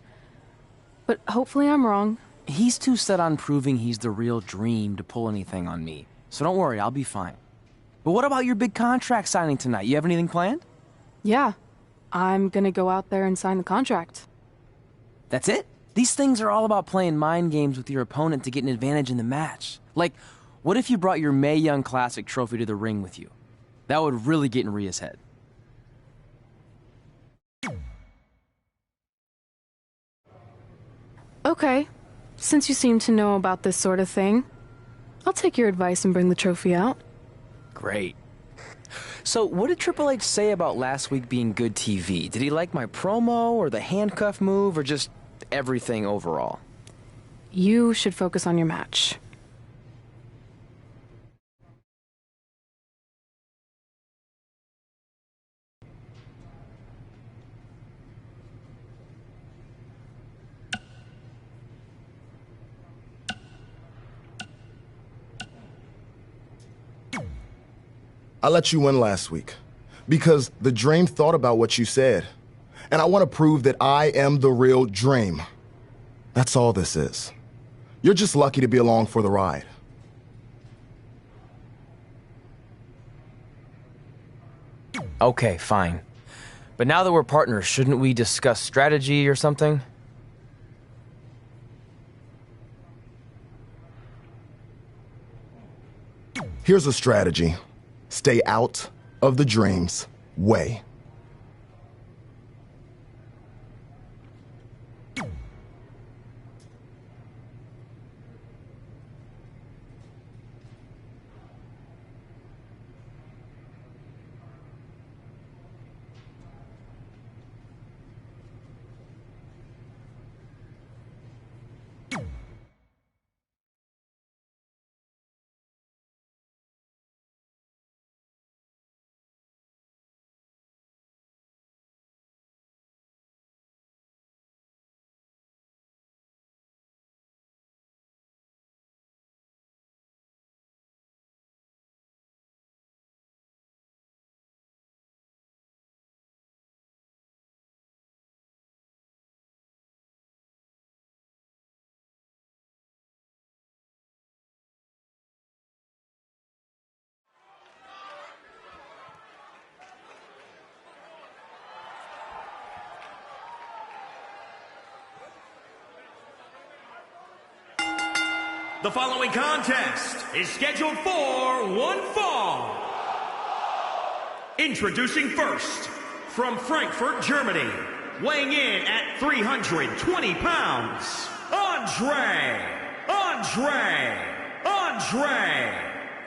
But hopefully I'm wrong. He's too set on proving he's the real Dream to pull anything on me. So don't worry, I'll be fine. But what about your big contract signing tonight? You have anything planned? Yeah, I'm gonna go out there and sign the contract. That's it? These things are all about playing mind games with your opponent to get an advantage in the match. Like, what if you brought your Mae Young Classic trophy to the ring with you? That would really get in Rhea's head. Okay, since you seem to know about this sort of thing, I'll take your advice and bring the trophy out. Great. So, what did Triple H say about last week being good TV? Did he like my promo, or the handcuff move, or just everything overall? You should focus on your match. I let you win last week because the Dream thought about what you said. And I want to prove that I am the real Dream. That's all this is. You're just lucky to be along for the ride. Okay, fine. But now that we're partners, shouldn't we discuss strategy or something? Here's a strategy. Stay out of the Dream's way. The following contest is scheduled for one fall. Introducing first, from Frankfurt, Germany, weighing in at 320 pounds, Andre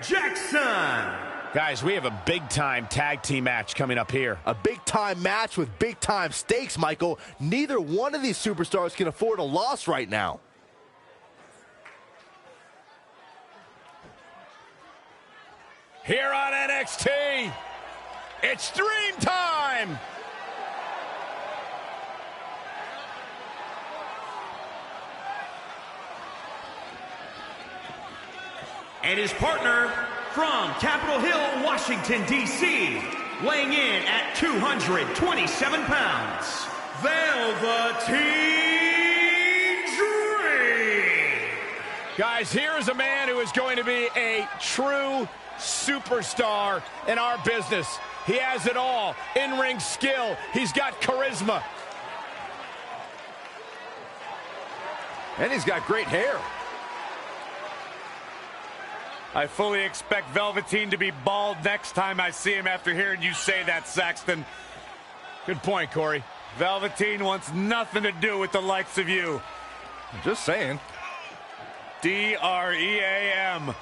Jackson. Guys, we have a big-time tag team match coming up here. A big-time match with big-time stakes, Michael. Neither one of these superstars can afford a loss right now. Here on NXT, it's Dream Time! And his partner from Capitol Hill, Washington, D.C., weighing in at 227 pounds, Velveteen Dream. Guys, here is a man who is going to be a true superstar in our business. He has it all. In-ring skill. He's got charisma. And he's got great hair. I fully expect Velveteen to be bald next time I see him after hearing you say that, Saxton. Good point, Corey. Velveteen wants nothing to do with the likes of you. Just saying. D-R-E-A-M.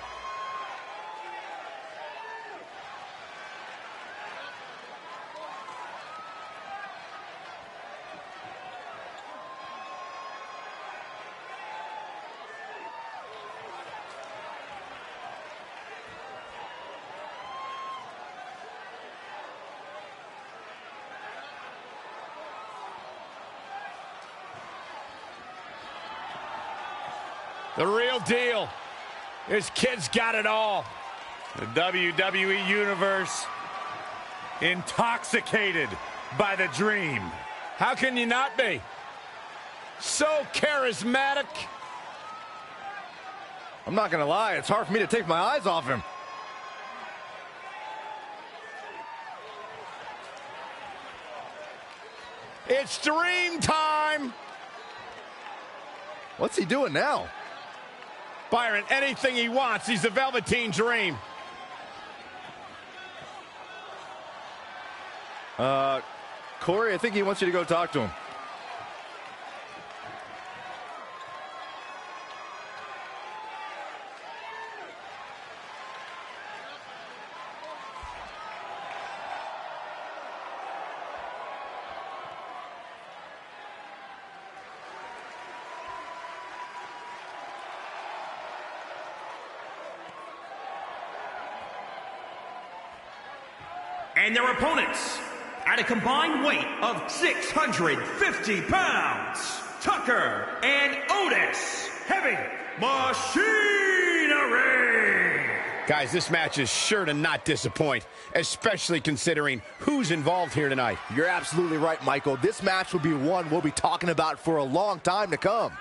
The real deal. His kid's got it all. The WWE Universe intoxicated by the dream. How can you not be? So charismatic. I'm not gonna lie, it's hard for me to take my eyes off him. It's dream time. What's he doing now? Byron, anything he wants. He's the Velveteen Dream. Corey, I think he wants you to go talk to him. And their opponents, at a combined weight of 650 pounds, Tucker and Otis, heavy machinery. Guys, this match is sure to not disappoint, especially considering who's involved here tonight. You're absolutely right, Michael. This match will be one we'll be talking about for a long time to come.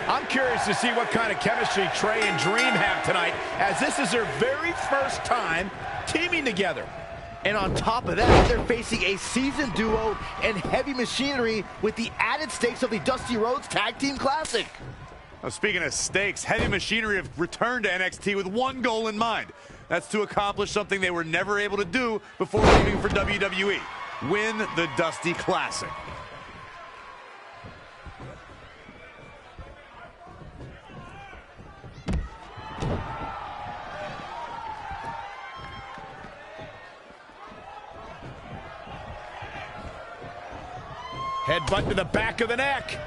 I'm curious to see what kind of chemistry Trey and Dream have tonight, as this is their very first time teaming together. And on top of that, they're facing a seasoned duo and heavy machinery with the added stakes of the Dusty Rhodes Tag Team Classic. Now, speaking of stakes, Heavy Machinery have returned to NXT with one goal in mind. That's to accomplish something they were never able to do before leaving for WWE. Win the Dusty Classic. Headbutt to the back of the neck.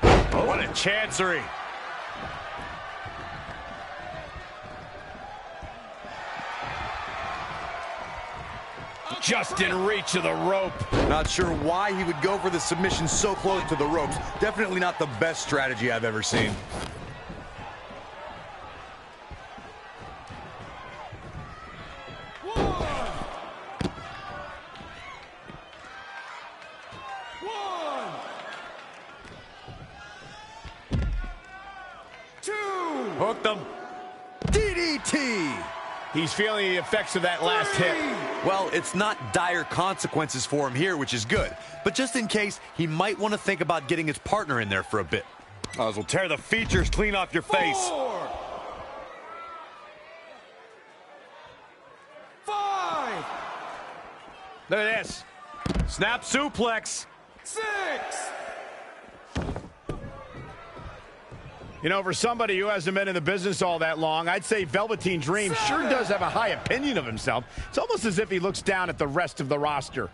Oh, what a chancery. Just in reach of the rope. Not sure why he would go for the submission so close to the ropes. Definitely not the best strategy I've ever seen. Hooked him. DDT! He's feeling the effects of that last hit. Well, it's not dire consequences for him here, which is good. But just in case, he might want to think about getting his partner in there for a bit. Might as well tear the features clean off your face. 4, 5, Look at this. Snap suplex. 6. You know, for somebody who hasn't been in the business all that long, I'd say Velveteen Dream sure does have a high opinion of himself. It's almost as if he looks down at the rest of the roster.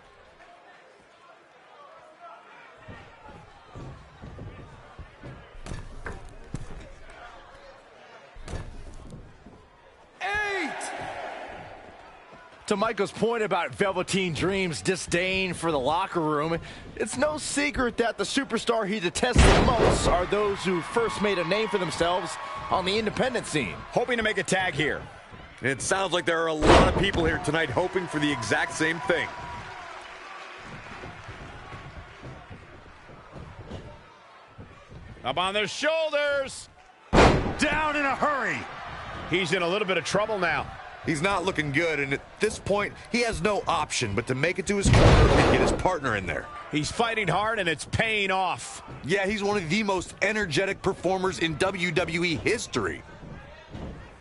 To Michael's point about Velveteen Dream's disdain for the locker room, it's no secret that the superstar he detests the most are those who first made a name for themselves on the independent scene. Hoping to make a tag here. It sounds like there are a lot of people here tonight hoping for the exact same thing. Up on their shoulders. Down in a hurry. He's in a little bit of trouble now. He's not looking good, and at this point, he has no option but to make it to his corner and get his partner in there. He's fighting hard, and it's paying off. Yeah, he's one of the most energetic performers in WWE history.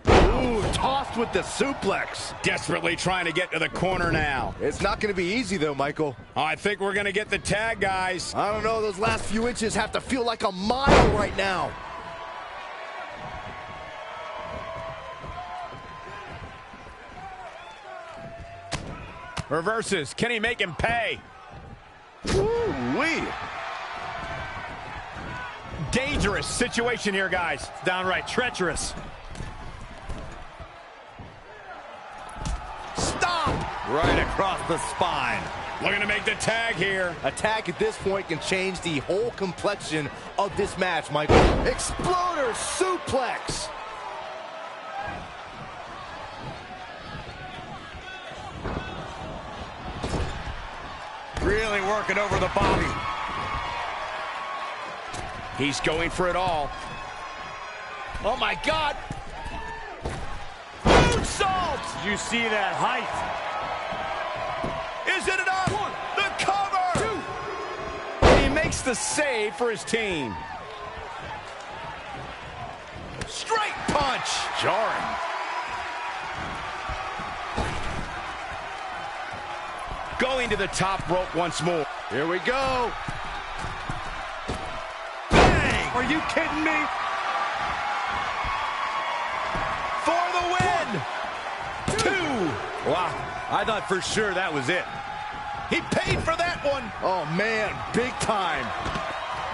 Ooh, tossed with the suplex. Desperately trying to get to the corner now. It's not going to be easy, though, Michael. I think we're going to get the tag, guys. I don't know. Those last few inches have to feel like a mile right now. Reverses. Can he make him pay? Ooh-wee. Dangerous situation here, guys. It's downright treacherous. Stop! Right across the spine. Looking to make the tag here. A tag at this point can change the whole complexion of this match, Michael. Exploder suplex. Really working over the body. He's going for it all. Oh, my God. Moonsault! Did you see that height? Is it enough? One, the cover! Two. And he makes the save for his team. Straight punch. Jarring. Going to the top rope once more. Here we go. Bang! Are you kidding me? For the win! Two! Wow, I thought for sure that was it. He paid for that one! Oh, man, big time.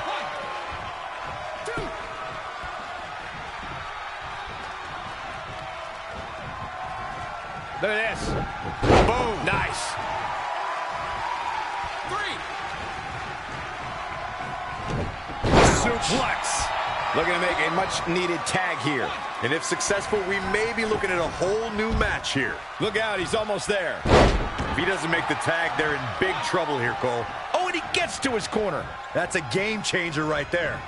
One, two. Look at this. Boom. Nice. Suplex. Looking to make a much-needed tag here. And if successful, we may be looking at a whole new match here. Look out, he's almost there. If he doesn't make the tag, they're in big trouble here, Cole. Oh, and he gets to his corner. That's a game changer right there.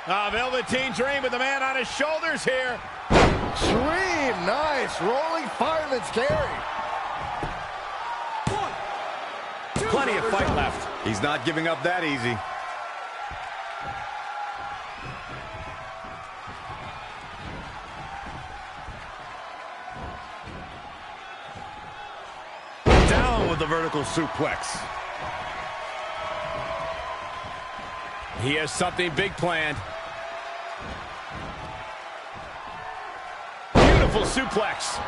Velveteen Dream with the man on his shoulders here. Dream, nice. Rolling fireman's carry. Plenty of fight left. He's not giving up that easy. Down with the vertical suplex. He has something big planned. Beautiful suplex.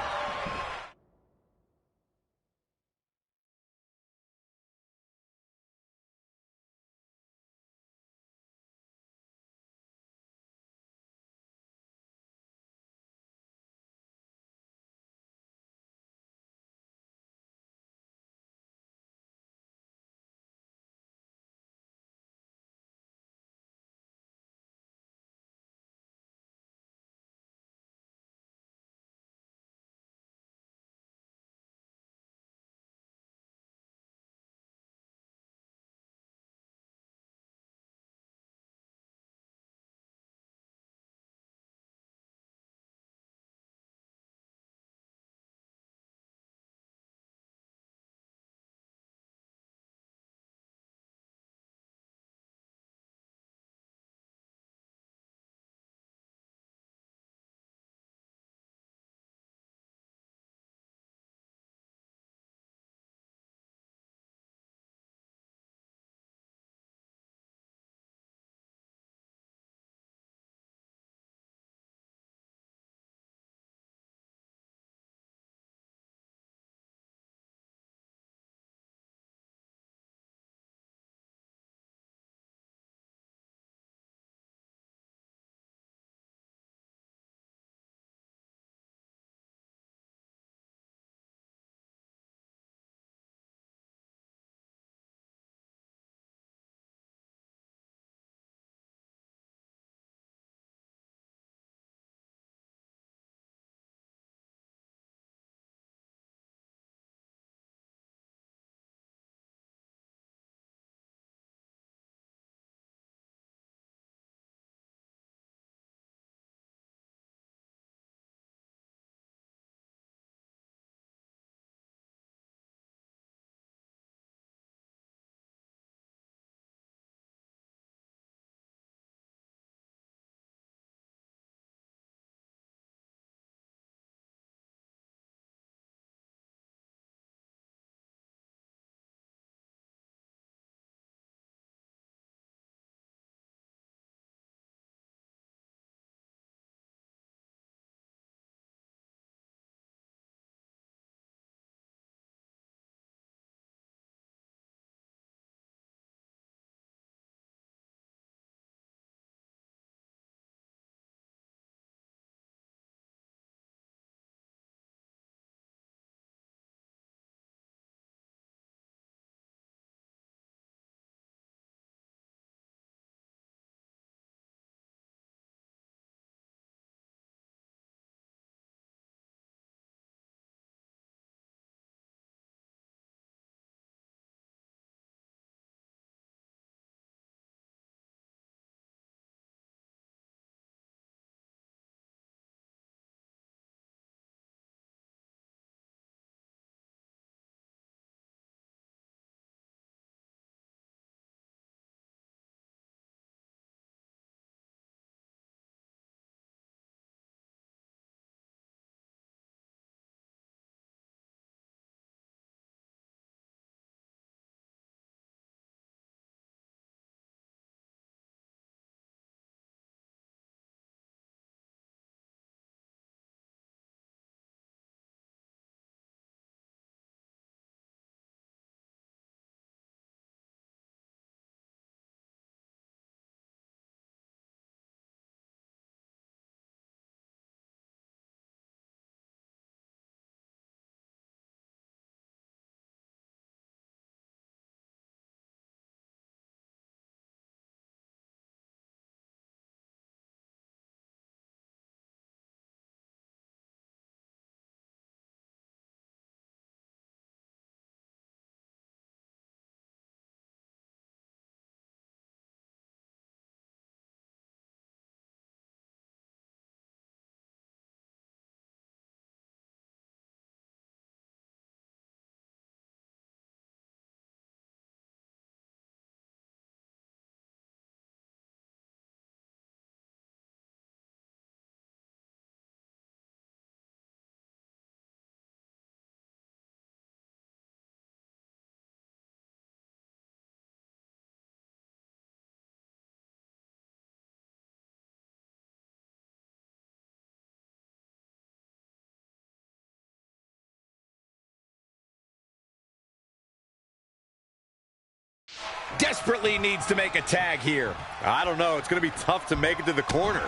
desperately needs to make a tag here. I don't know. It's going to be tough to make it to the corner.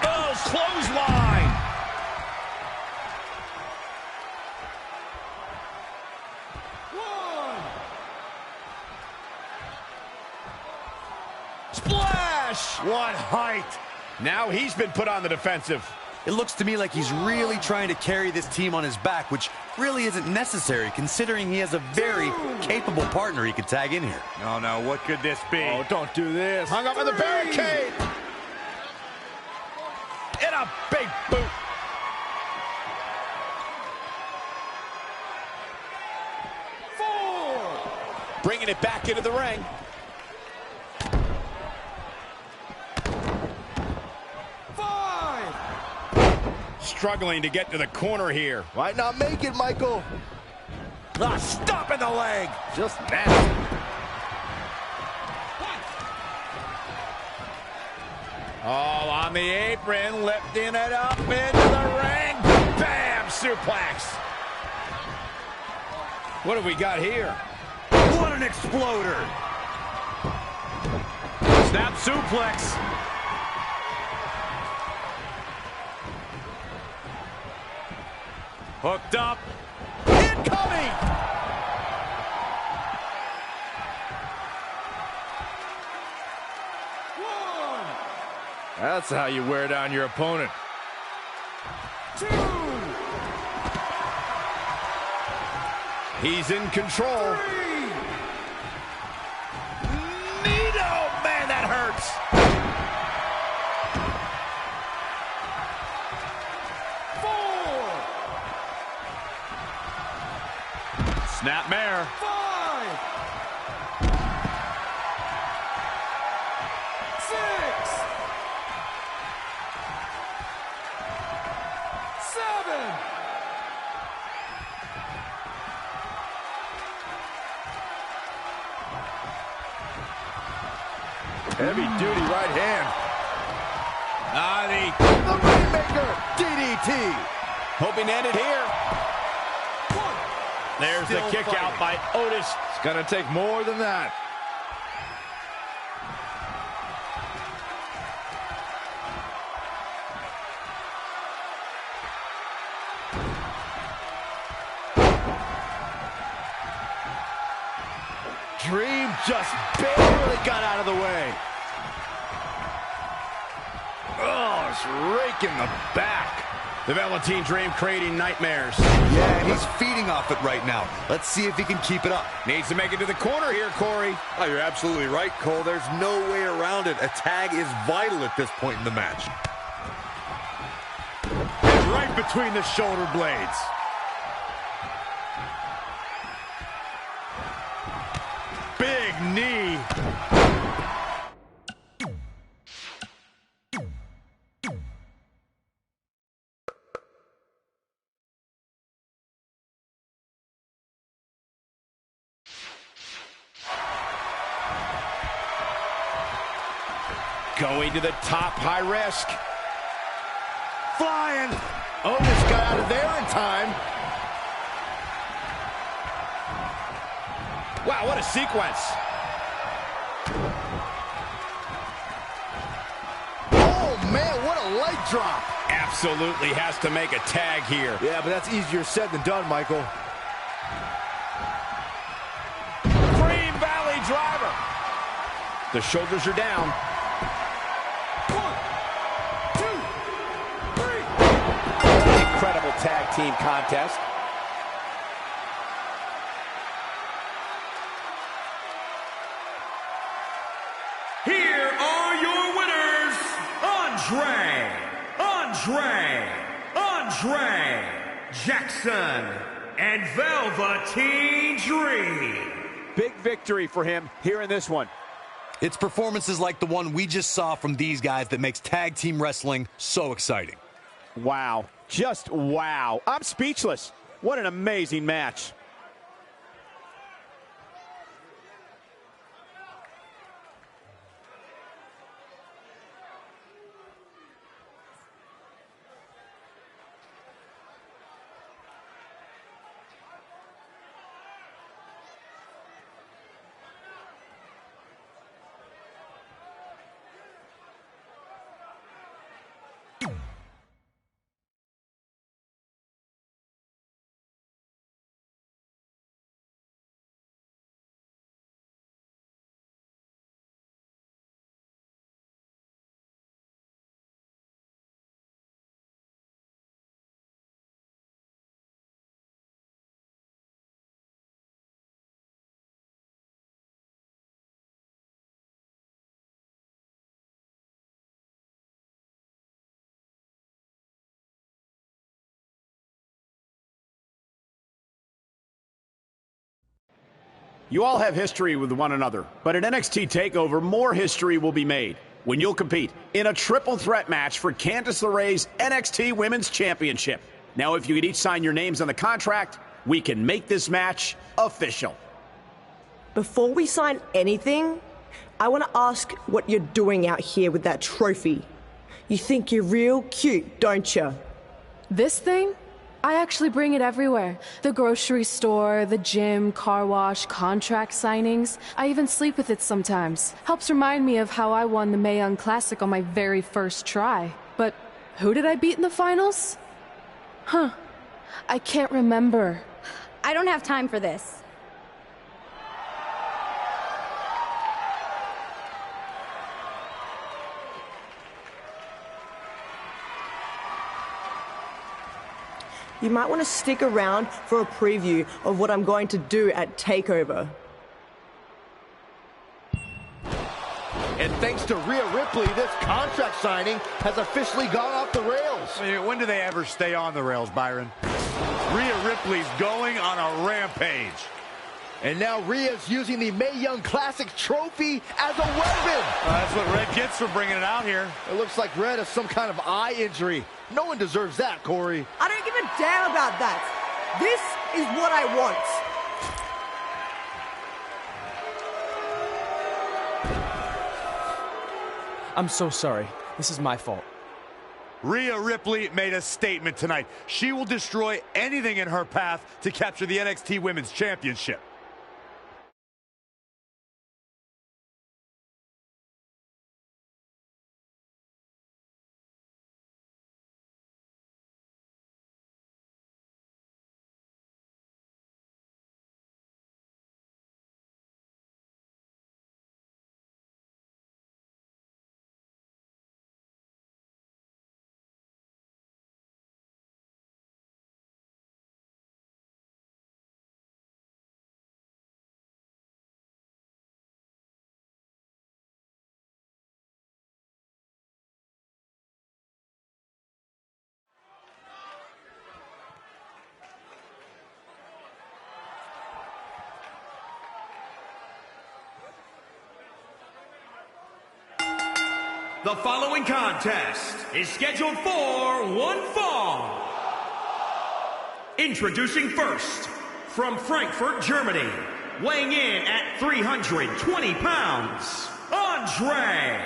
Oh, clothesline. Splash! What height! Now he's been put on the defensive. It looks to me like he's really trying to carry this team on his back, which really isn't necessary considering he has a very capable partner he could tag in here. Oh, no, what could this be? Oh, don't do this. Hung up in the barricade. And a big boot. Bringing it back into the ring. Struggling to get to the corner here. Might not make it, Michael. Ah, stop in the leg. Just nasty. Oh, on the apron, lifting it up into the ring. Bam! Suplex. What have we got here? What an exploder! Snap suplex. Hooked up. Incoming! That's how you wear down your opponent. 2. He's in control. 3. Neato! Man, that hurts. Snapmare. 5. 6. 7. Heavy duty right hand. The Rainmaker DDT. Hoping to end it here. There's the kick out by Otis. It's going to take more than that. Dream just barely got out of the way. Oh, it's raking the back. The Velveteen Dream creating nightmares. Yeah, and he's feeding off it right now. Let's see if he can keep it up. Needs to make it to the corner here, Corey. Oh, you're absolutely right, Cole. There's no way around it. A tag is vital at this point in the match. And right between the shoulder blades. Big knee. Going to the top, high risk. Flying. Otis got out of there in time. Wow, what a sequence. Oh, man, what a leg drop. Absolutely has to make a tag here. Yeah, but that's easier said than done, Michael. Green Valley driver. The shoulders are down. 1, 2, 3. Incredible tag team contest. Here are your winners, Andre Jackson and Velveteen Dream. Big victory for him here in this one. It's performances like the one we just saw from these guys that makes tag team wrestling so exciting. Wow. Just wow. I'm speechless. What an amazing match. You all have history with one another, but at NXT TakeOver, more history will be made when you'll compete in a triple threat match for Candice LeRae's NXT Women's Championship. Now, if you could each sign your names on the contract, we can make this match official. Before we sign anything, I want to ask what you're doing out here with that trophy. You think you're real cute, don't you? This thing? I actually bring it everywhere. The grocery store, the gym, car wash, contract signings. I even sleep with it sometimes. Helps remind me of how I won the Mae Young Classic on my very first try. But who did I beat in the finals? Huh. I can't remember. I don't have time for this. You might want to stick around for a preview of what I'm going to do at TakeOver. And thanks to Rhea Ripley, this contract signing has officially gone off the rails. When do they ever stay on the rails, Byron? Rhea Ripley's going on a rampage. And now Rhea's using the Mae Young Classic trophy as a weapon. That's what Red gets for bringing it out here. It looks like Red has some kind of eye injury. No one deserves that, Corey. I don't give a damn about that. This is what I want. I'm so sorry. This is my fault. Rhea Ripley made a statement tonight. She will destroy anything in her path to capture the NXT Women's Championship. The following contest is scheduled for one fall. Introducing first, from Frankfurt, Germany, weighing in at 320 pounds, Andre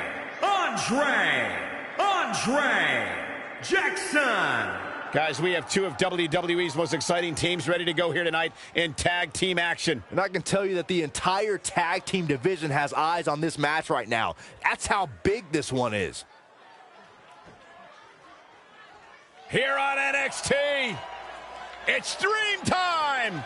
Jackson. Guys, we have two of WWE's most exciting teams ready to go here tonight in tag team action. And I can tell you that the entire tag team division has eyes on this match right now. That's how big this one is. Here on NXT, it's Dream Time!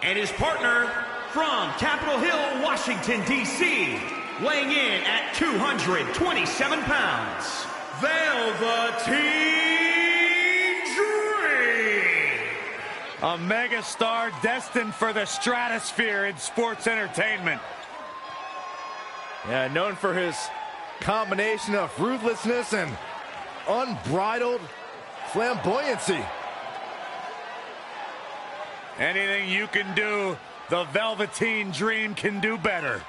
And his partner, from Capitol Hill, Washington, D.C., weighing in at 227 pounds, Velveteen Dream. A megastar destined for the stratosphere in sports entertainment. Yeah, known for his combination of ruthlessness and unbridled flamboyancy. Anything you can do, the Velveteen Dream can do better.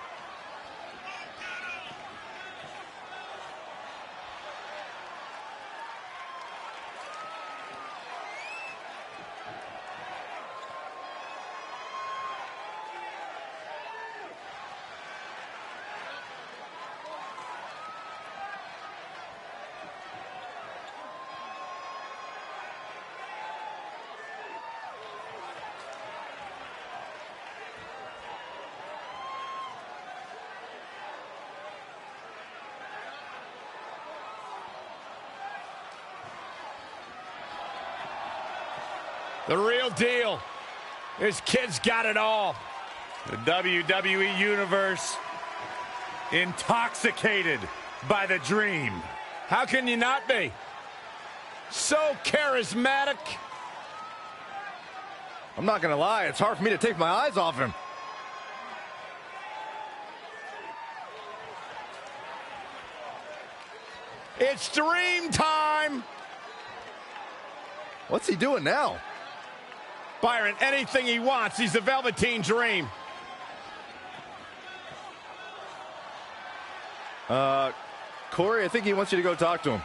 The real deal. This kid's got it all. The WWE Universe intoxicated by the Dream. How can you not be? So charismatic. I'm not gonna lie, it's hard for me to take my eyes off him. It's dream time! What's he doing now? Byron, anything he wants. He's the Velveteen Dream. Corey, I think he wants you to go talk to him.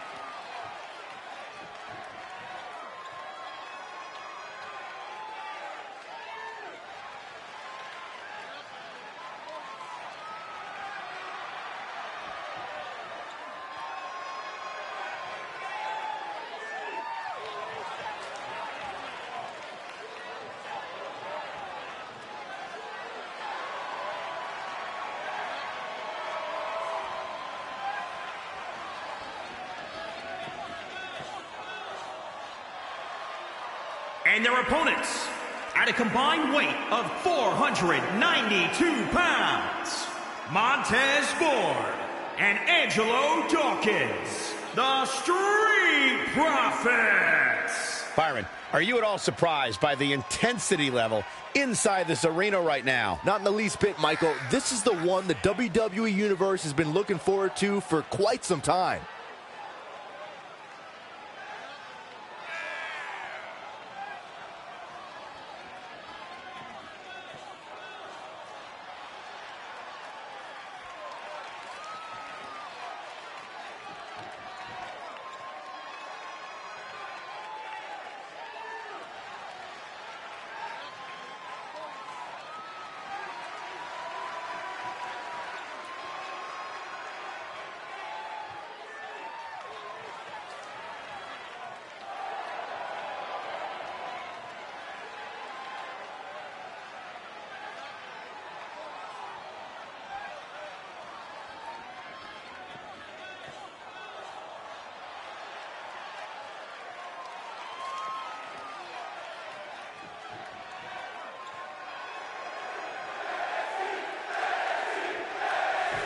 And their opponents, at a combined weight of 492 pounds, Montez Ford and Angelo Dawkins, the Street Profits. Byron, are you at all surprised by the intensity level inside this arena right now? Not in the least bit, Michael. This is the one the WWE Universe has been looking forward to for quite some time.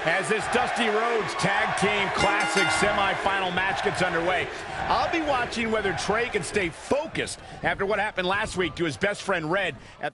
As this Dusty Rhodes Tag Team Classic semifinal match gets underway, I'll be watching whether Trey can stay focused after what happened last week to his best friend Red at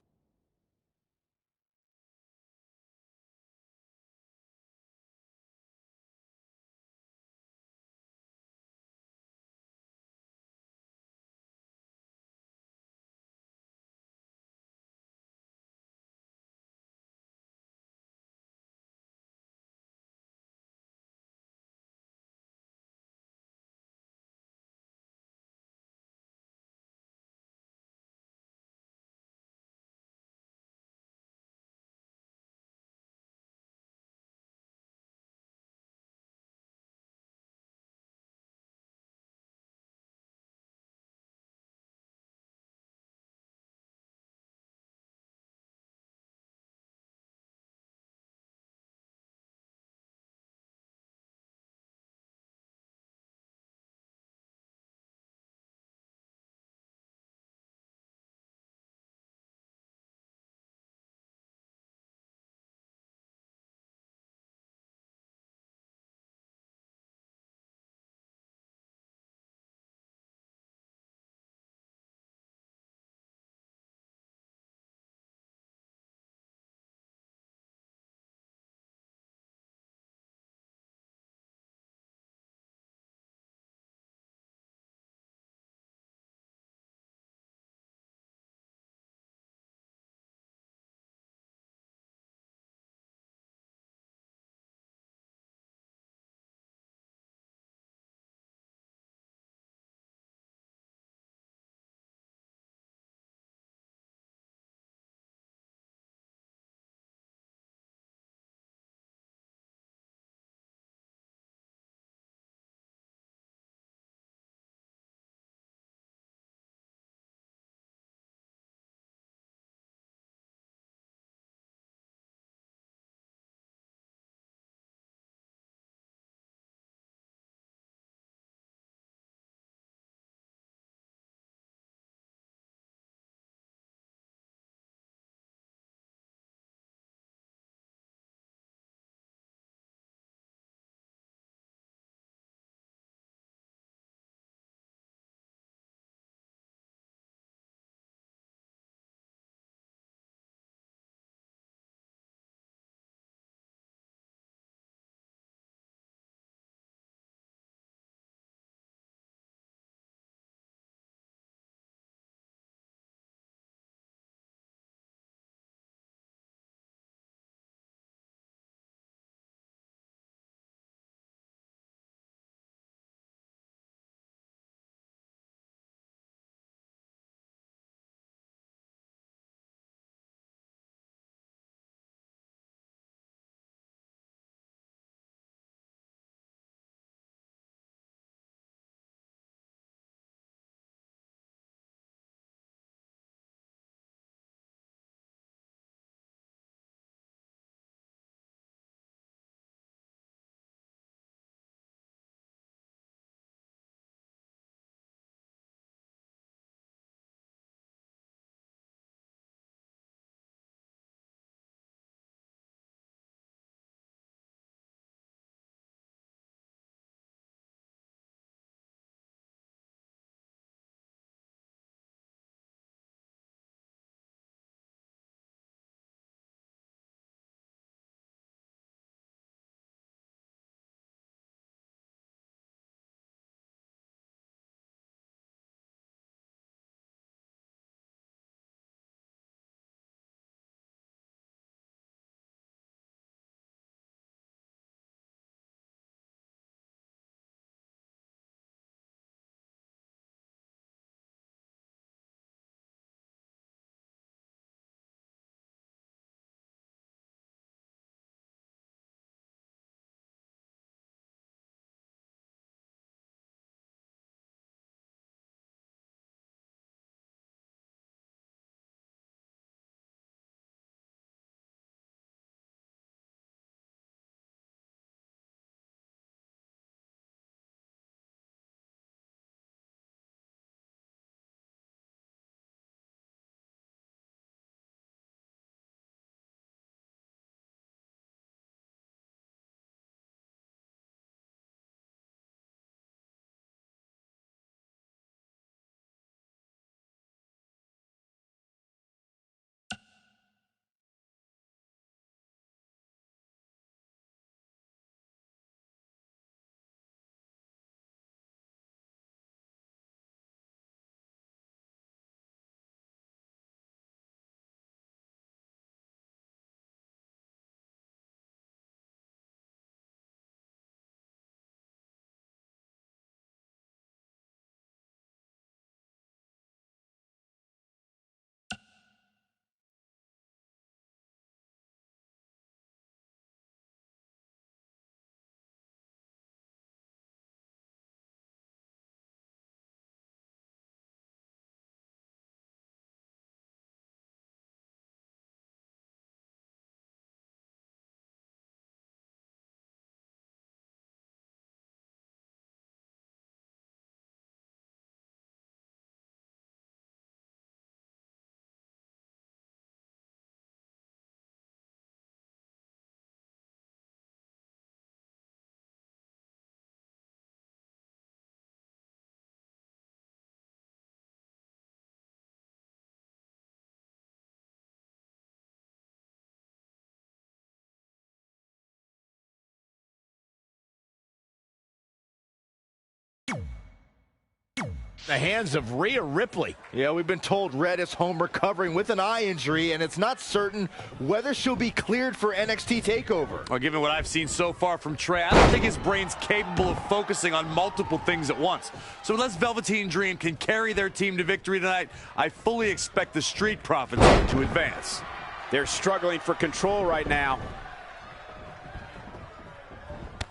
The hands of Rhea Ripley. Yeah, we've been told Red is home recovering with an eye injury, and it's not certain whether she'll be cleared for NXT TakeOver. Well, given what I've seen so far from Trey, I don't think his brain's capable of focusing on multiple things at once. So unless Velveteen Dream can carry their team to victory tonight, I fully expect the Street Profits to advance. They're struggling for control right now.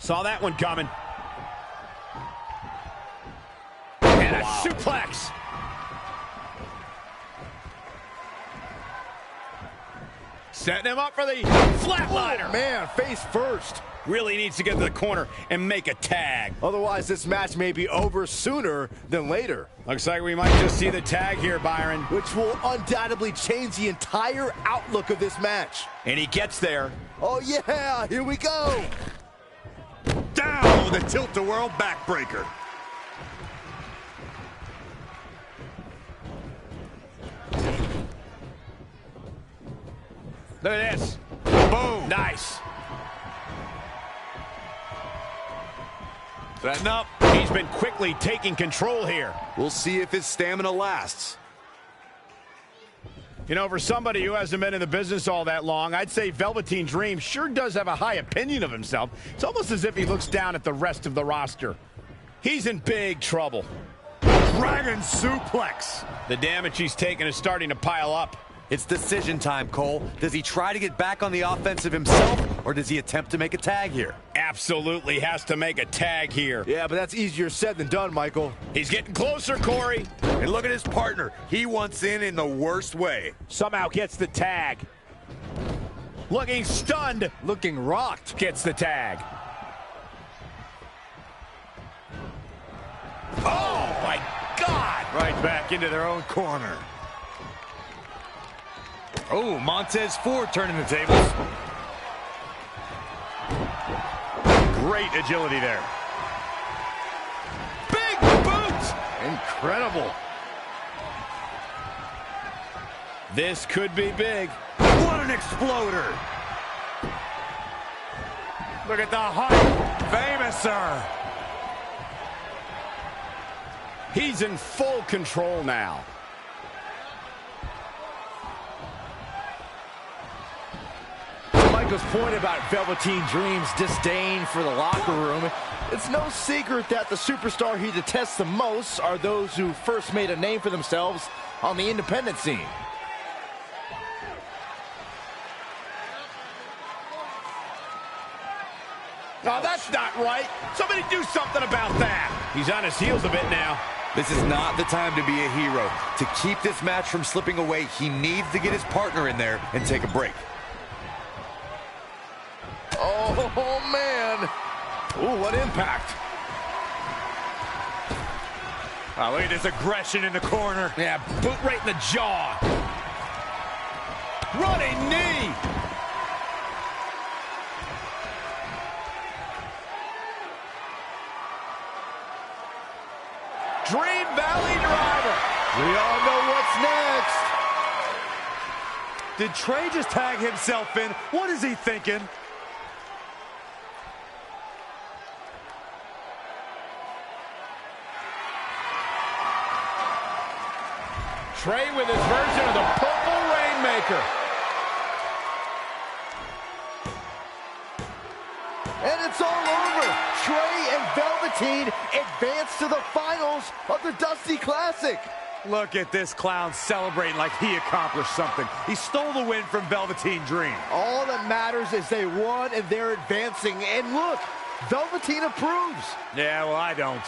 Saw that one coming. And a suplex. Setting him up for the flatliner. Oh, man, face first. Really needs to get to the corner and make a tag. Otherwise, this match may be over sooner than later. Looks like we might just see the tag here, Byron. Which will undoubtedly change the entire outlook of this match. And he gets there. Oh, yeah, here we go. Down with a tilt-a-whirl backbreaker. Look at this. Boom. Nice. Setting up. He's been quickly taking control here. We'll see if his stamina lasts. You know, for somebody who hasn't been in the business all that long, I'd say Velveteen Dream sure does have a high opinion of himself. It's almost as if he looks down at the rest of the roster. He's in big trouble. Dragon suplex. The damage he's taken is starting to pile up. It's decision time, Cole. Does he try to get back on the offensive himself, or does he attempt to make a tag here? Absolutely has to make a tag here. Yeah, but that's easier said than done, Michael. He's getting closer, Corey. And look at his partner. He wants in the worst way. Somehow gets the tag. Looking stunned. Looking rocked. Gets the tag. Oh, my God! Right back into their own corner. Oh, Montez Ford turning the tables. Great agility there. Big boot! Incredible. This could be big. What an exploder! Look at the height. Famouser. He's in full control now. Michael's point about Velveteen Dream's disdain for the locker room, it's no secret that the superstar he detests the most are those who first made a name for themselves on the independent scene. Oh, that's not right. Somebody do something about that. He's on his heels a bit now. This is not the time to be a hero. To keep this match from slipping away, he needs to get his partner in there and take a break. Oh, man. Ooh, what impact. Oh, look at this aggression in the corner. Yeah, boot right in the jaw. Running knee. Dream Valley Driver. We all know what's next. Did Trey just tag himself in? What is he thinking? Trey with his version of the Purple Rainmaker. And it's all over. Trey and Velveteen advance to the finals of the Dusty Classic. Look at this clown celebrating like he accomplished something. He stole the win from Velveteen Dream. All that matters is they won and they're advancing. And look, Velveteen approves. Yeah, well, I don't.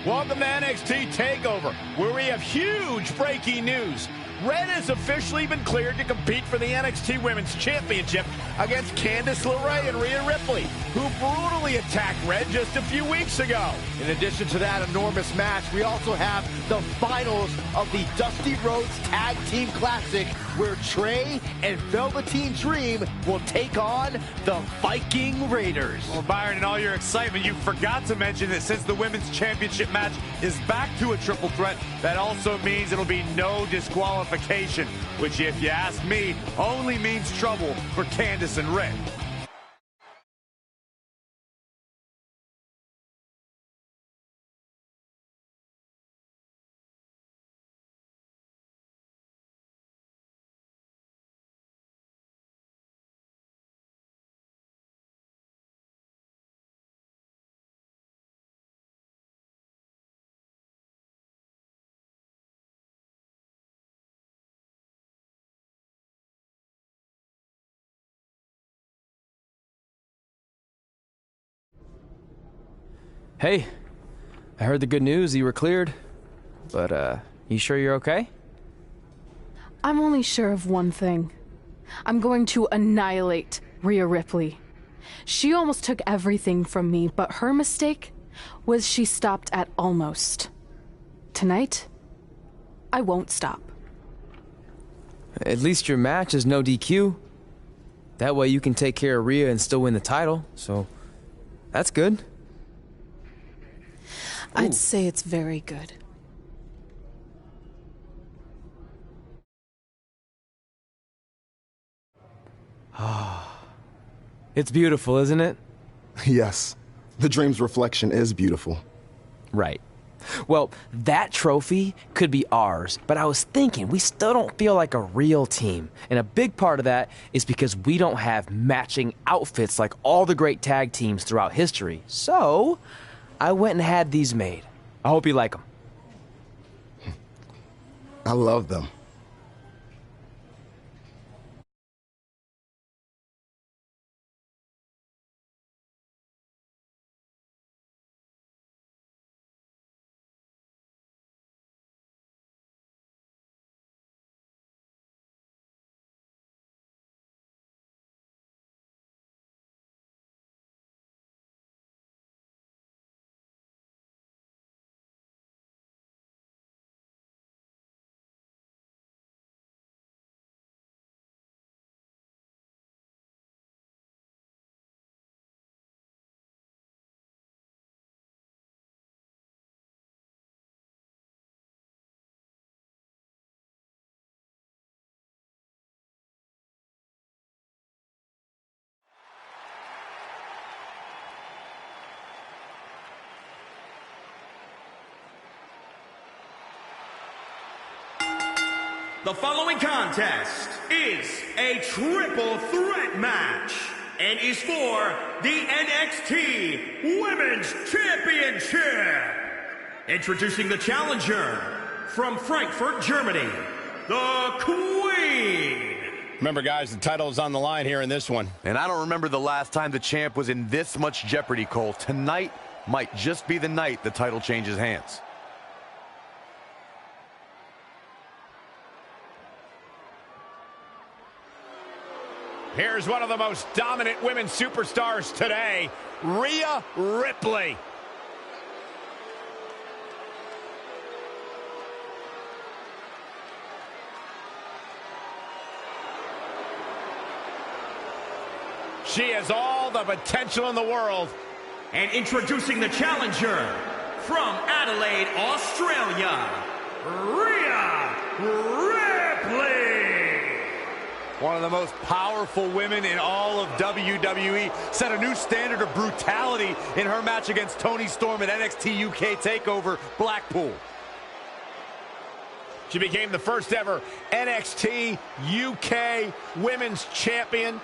Welcome to NXT TakeOver, where we have huge breaking news. Red has officially been cleared to compete for the NXT Women's Championship against Candice LeRae and Rhea Ripley, who brutally attacked Red just a few weeks ago. In addition to that enormous match, we also have the finals of the Dusty Rhodes Tag Team Classic, where Trey and Velveteen Dream will take on the Viking Raiders. Well, Byron, in all your excitement, you forgot to mention that since the Women's Championship match is back to a triple threat, that also means it'll be no disqualification, which, if you ask me, only means trouble for Candice and Red. Hey, I heard the good news, you were cleared. But, you sure you're okay? I'm only sure of one thing. I'm going to annihilate Rhea Ripley. She almost took everything from me, but her mistake was she stopped at almost. Tonight, I won't stop. At least your match is no DQ. That way you can take care of Rhea and still win the title, so that's good. I'd say it's very good. It's beautiful, isn't it? Yes. The dream's reflection is beautiful. Right. Well, that trophy could be ours, but I was thinking we still don't feel like a real team. And a big part of that is because we don't have matching outfits like all the great tag teams throughout history. So, I went and had these made. I hope you like them. I love them. The following contest is a triple threat match and is for the NXT Women's Championship. Introducing the challenger from Frankfurt, Germany, the Queen. Remember, guys, the title is on the line here in this one. And I don't remember the last time the champ was in this much jeopardy, Cole. Tonight might just be the night the title changes hands. Here's one of the most dominant women superstars today, Rhea Ripley. She has all the potential in the world. And introducing the challenger from Adelaide, Australia, Rhea Ripley. One of the most powerful women in all of WWE, set a new standard of brutality in her match against Toni Storm at NXT UK TakeOver Blackpool. She became the first ever NXT UK Women's Champion.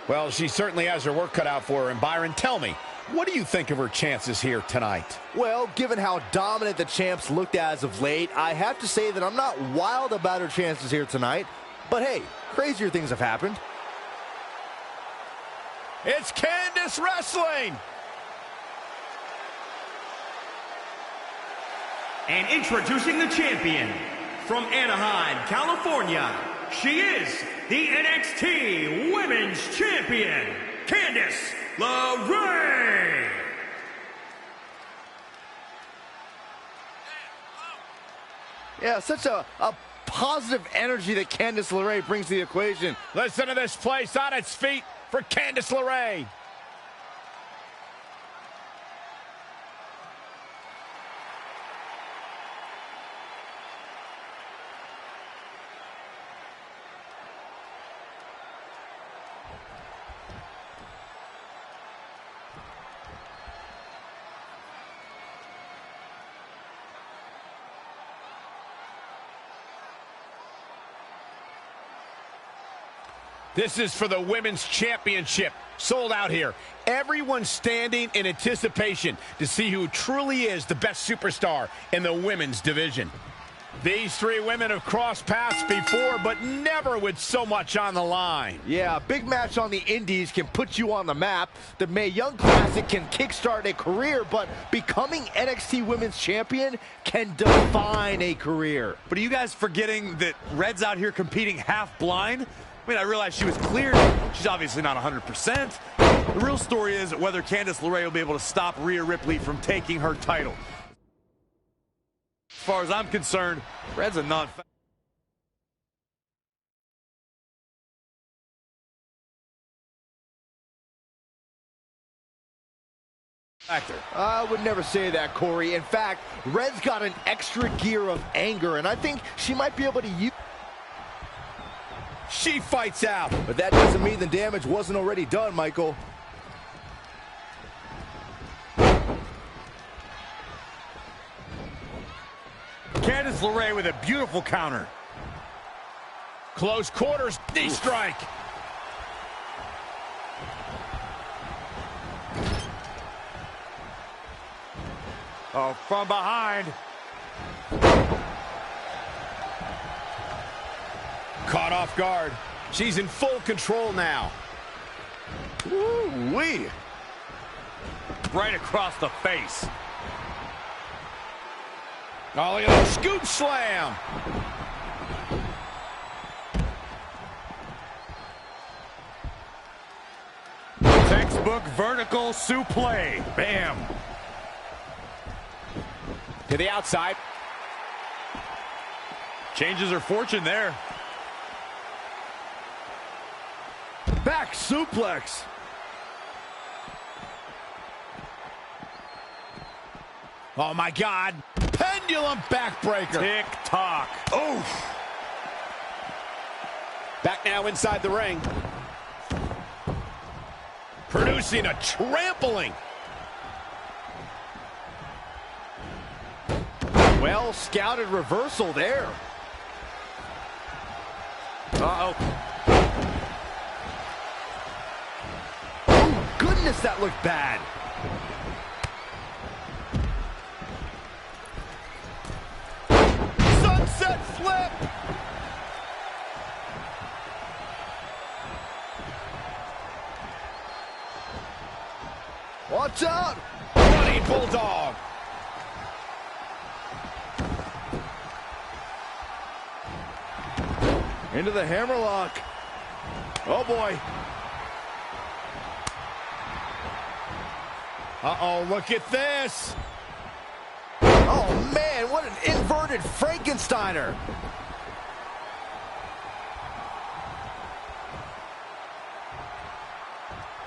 Well, she certainly has her work cut out for her. And Byron, tell me, what do you think of her chances here tonight? Well, given how dominant the champs looked as of late, I have to say that I'm not wild about her chances here tonight. But hey, crazier things have happened. It's Candice wrestling. And introducing the champion, from Anaheim, California, she is the NXT Women's Champion, Candice LeRae. Yeah, such a positive energy that Candice LeRae brings to the equation. Listen to this place on its feet for Candice LeRae. This is for the Women's Championship. Sold out here. Everyone's standing in anticipation to see who truly is the best superstar in the women's division. These three women have crossed paths before, but never with so much on the line. Yeah, a big match on the Indies can put you on the map. The Mae Young Classic can kickstart a career, but becoming NXT Women's Champion can define a career. But are you guys forgetting that Red's out here competing half blind? I mean, I realize she was cleared. She's obviously not 100%. The real story is whether Candice LeRae will be able to stop Rhea Ripley from taking her title. As far as I'm concerned, Red's a non-factor. I would never say that, Corey. In fact, Red's got an extra gear of anger, and I think she might be able to use... She fights out. But that doesn't mean the damage wasn't already done, Michael. Candice LeRae with a beautiful counter. Close quarters, knee strike. Oh, from behind. Caught off guard. She's in full control now. Woo-wee. Right across the face. Oh, look at that scoop slam. Textbook vertical suplex. Bam. To the outside. Changes her fortune there. Back suplex. Oh, my God. Pendulum backbreaker. Tick-tock. Oof. Back now inside the ring. Producing a trampling. Well scouted reversal there. Uh-oh. Oh, goodness, that looked bad. Sunset flip. Watch out. Running bulldog. Into the hammerlock. Oh, boy. Uh-oh, look at this. Oh, man, what an inverted Frankensteiner.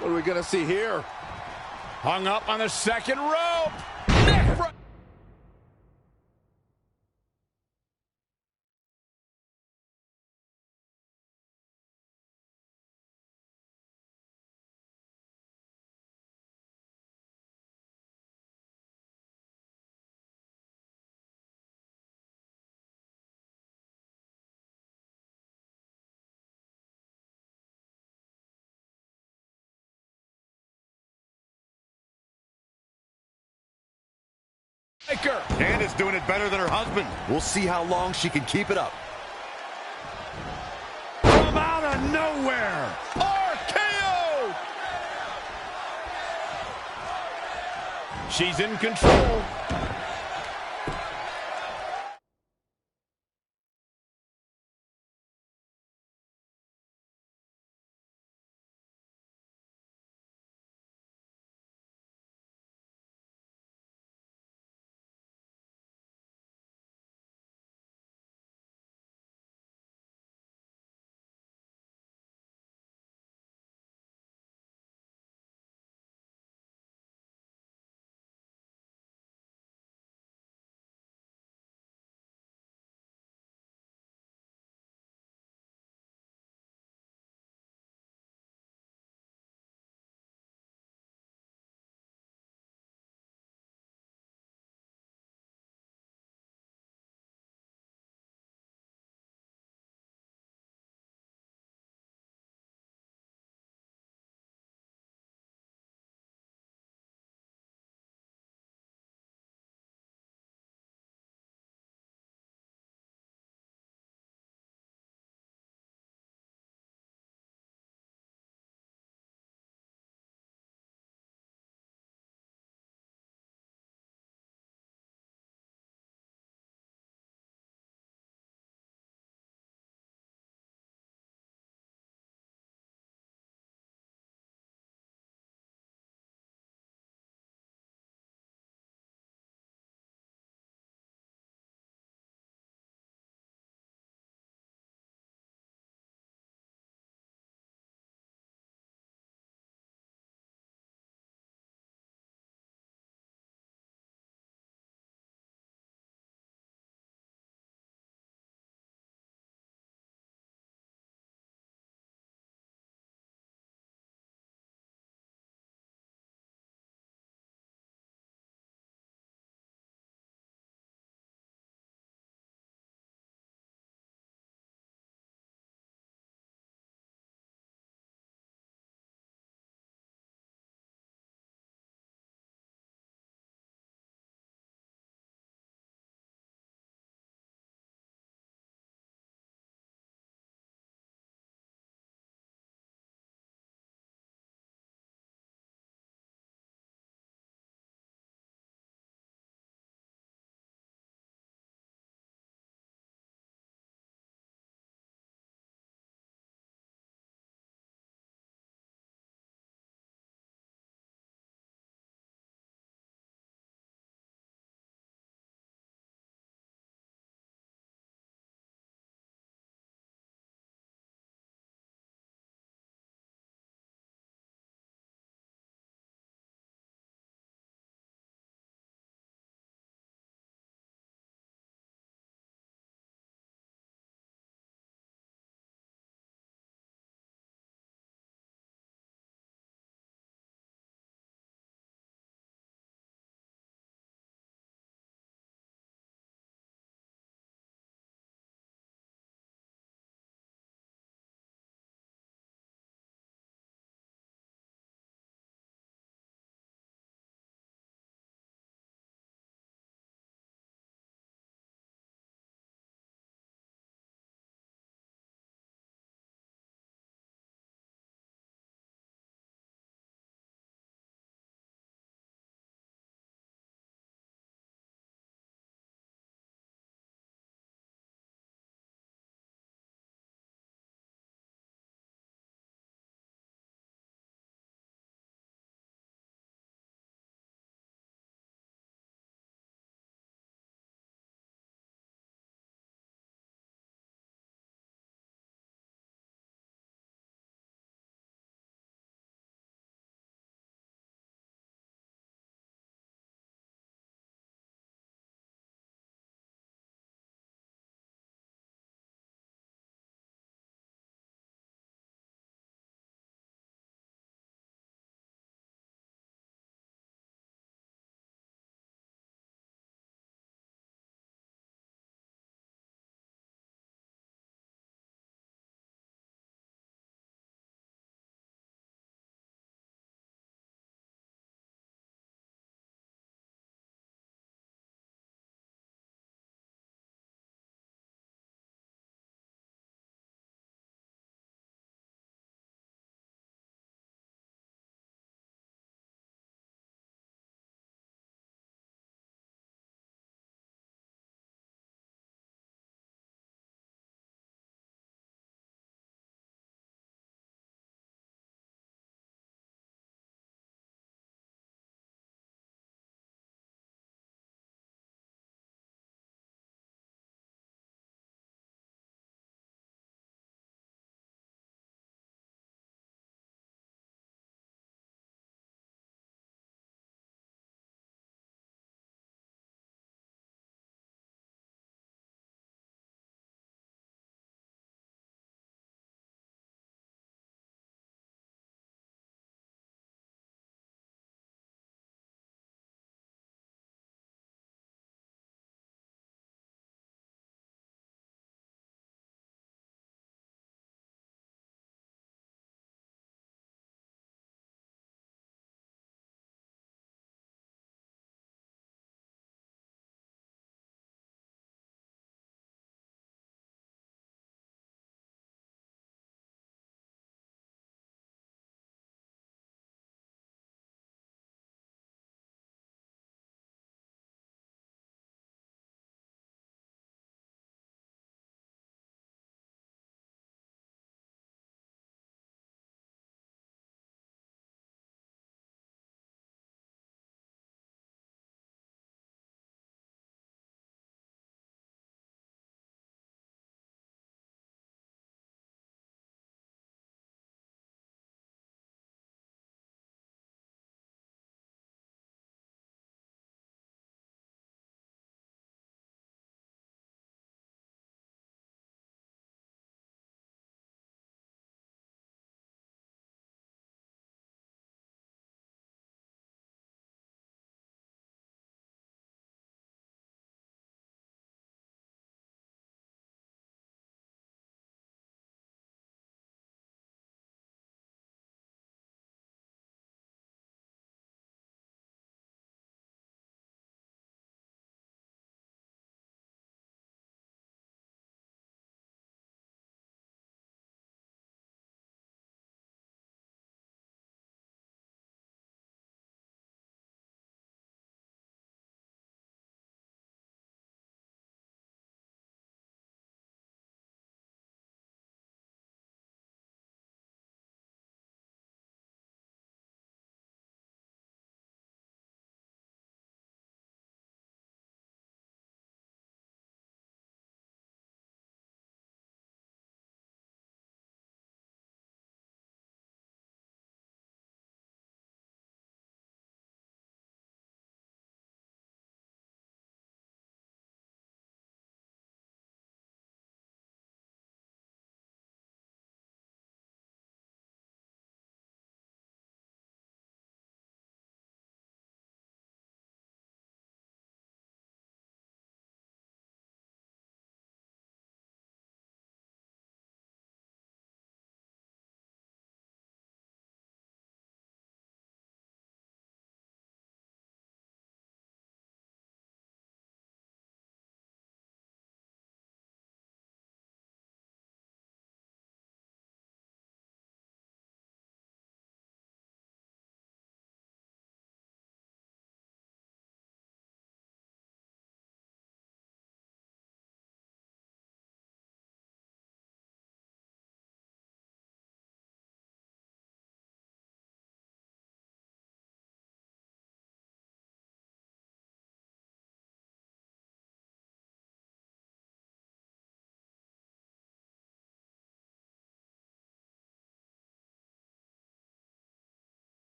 What are we going to see here? Hung up on the second rope. Candice doing it better than her husband. We'll see how long she can keep it up. From out of nowhere. RKO! She's in control.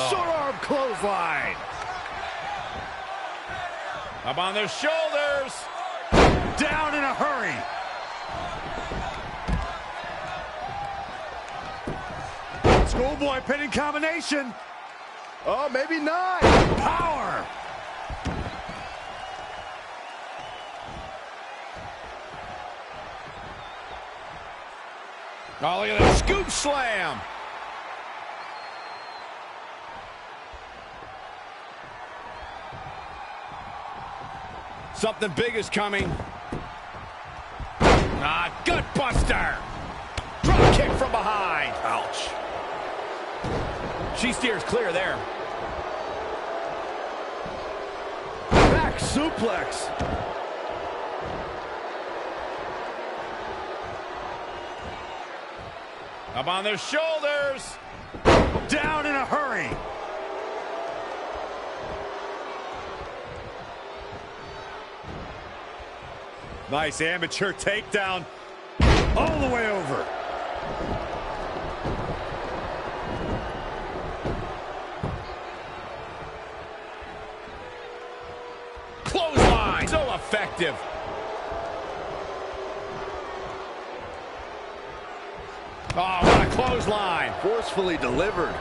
Short arm clothesline. Up on their shoulders. Down in a hurry. Schoolboy pinning combination. Oh, maybe not. Power. Oh, look at that scoop slam. Something big is coming. Gut buster. Drop kick from behind. Ouch. She steers clear there. Back suplex. Up on their shoulders. Down in a hurry. Nice amateur takedown. All the way over. Clothesline. So effective. Oh, what a clothesline. Forcefully delivered.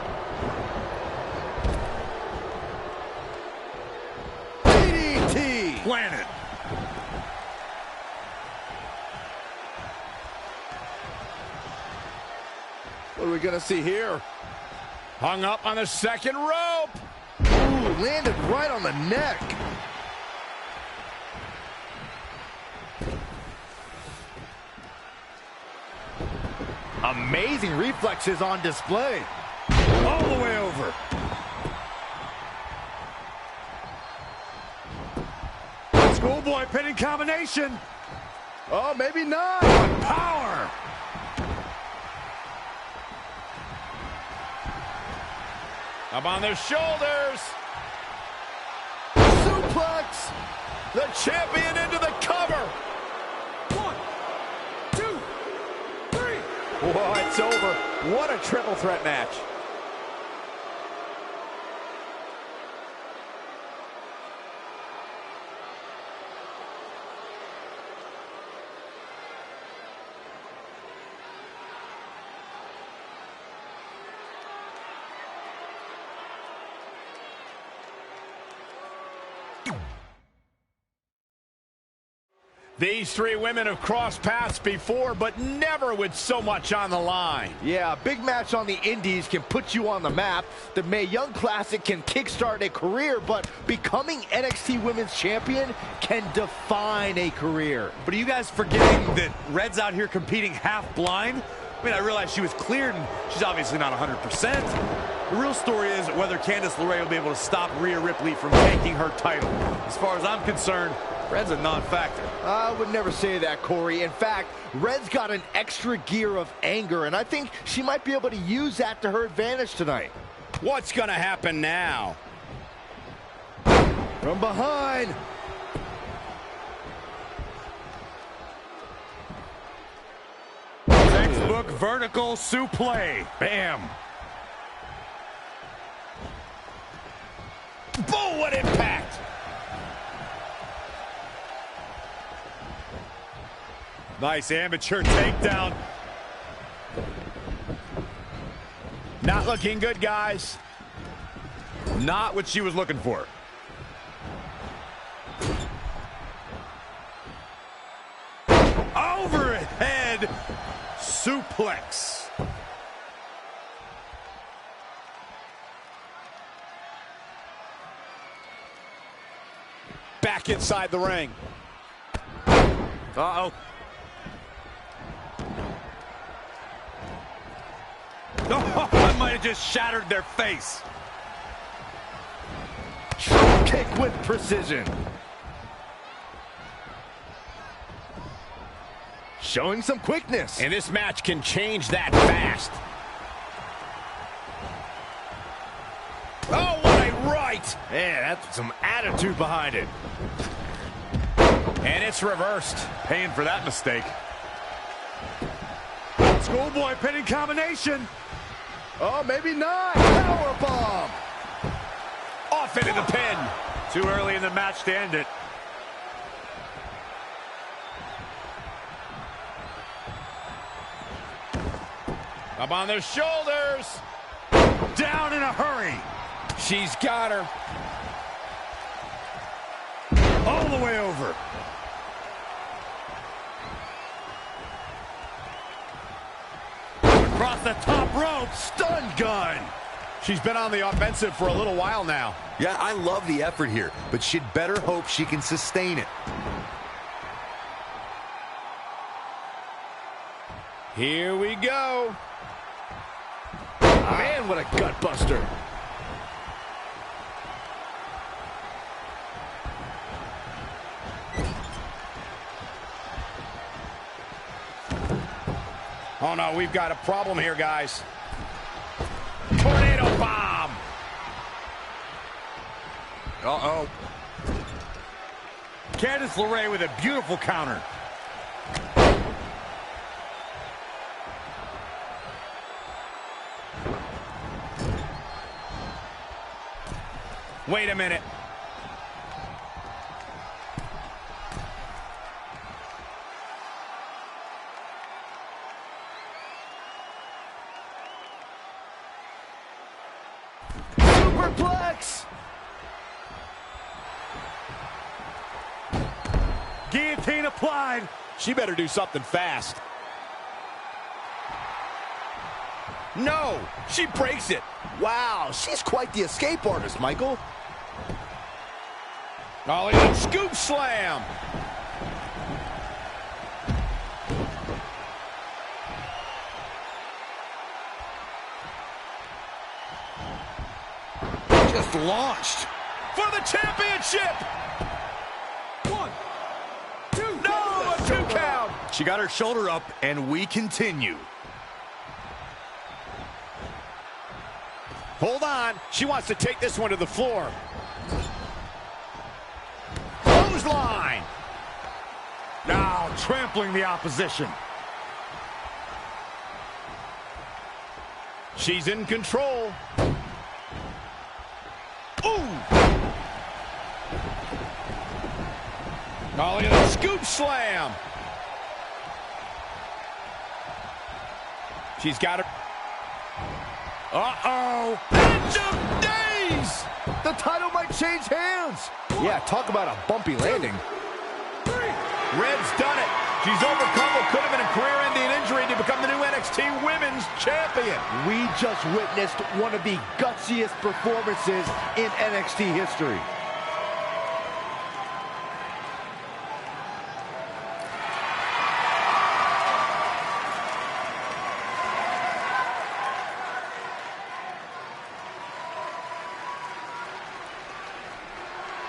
DDT. Planet. What are we going to see here? Hung up on the second rope. Ooh, landed right on the neck. Amazing reflexes on display. All the way over. Schoolboy pinning combination. Oh, maybe not. Power. Up on their shoulders. Suplex. The champion into the cover. 1, 2, 3. Whoa, it's over. What a triple threat match. These three women have crossed paths before, but never with so much on the line. Yeah, a big match on the Indies can put you on the map. The Mae Young Classic can kickstart a career, but becoming NXT Women's Champion can define a career. But are you guys forgetting that Red's out here competing half blind? I mean, I realize she was cleared, and she's obviously not 100%. The real story is whether Candice LeRae will be able to stop Rhea Ripley from taking her title. As far as I'm concerned, Red's a non-factor. I would never say that, Corey. In fact, Red's got an extra gear of anger, and I think she might be able to use that to her advantage tonight. What's going to happen now? From behind. Textbook vertical suplex. Bam. Boom, what impact. Nice amateur takedown. Not looking good, guys. Not what she was looking for. Overhead suplex. Back inside the ring. Uh-oh. Oh, I might have just shattered their face. Kick with precision. Showing some quickness. And this match can change that fast. Oh, what a right. Man, that's some attitude behind it. And it's reversed. Paying for that mistake. Schoolboy pinning combination. Oh, maybe not. Powerbomb. Benefiting the pin. Too early in the match to end it. Up on their shoulders. Down in a hurry. She's got her. All the way over. Across the top rope. Stun gun. She's been on the offensive for a little while now. Yeah, I love the effort here, but she'd better hope she can sustain it. Here we go. Man, what a gut buster. Oh no, we've got a problem here, guys. Tornado bomb. Uh-oh. Candice LeRae with a beautiful counter. Wait a minute. Superplex! Guillotine applied. She better do something fast. No, she breaks it. Wow, she's quite the escape artist, Michael. Ollie, oh, scoop slam. Just launched. For the championship. 1, 2. No, a 2 count. She got her shoulder up, and we continue. Hold on. She wants to take this one to the floor. Clothesline. Now trampling the opposition. She's in control. Ooh. Oh, look at the scoop slam. She's got her. Uh-oh. End of days! The title might change hands. Yeah, talk about a bumpy landing. 3. Red's done it. She's overcome what could have been a career-ending injury to become the new NXT Women's Champion. We just witnessed one of the gutsiest performances in NXT history.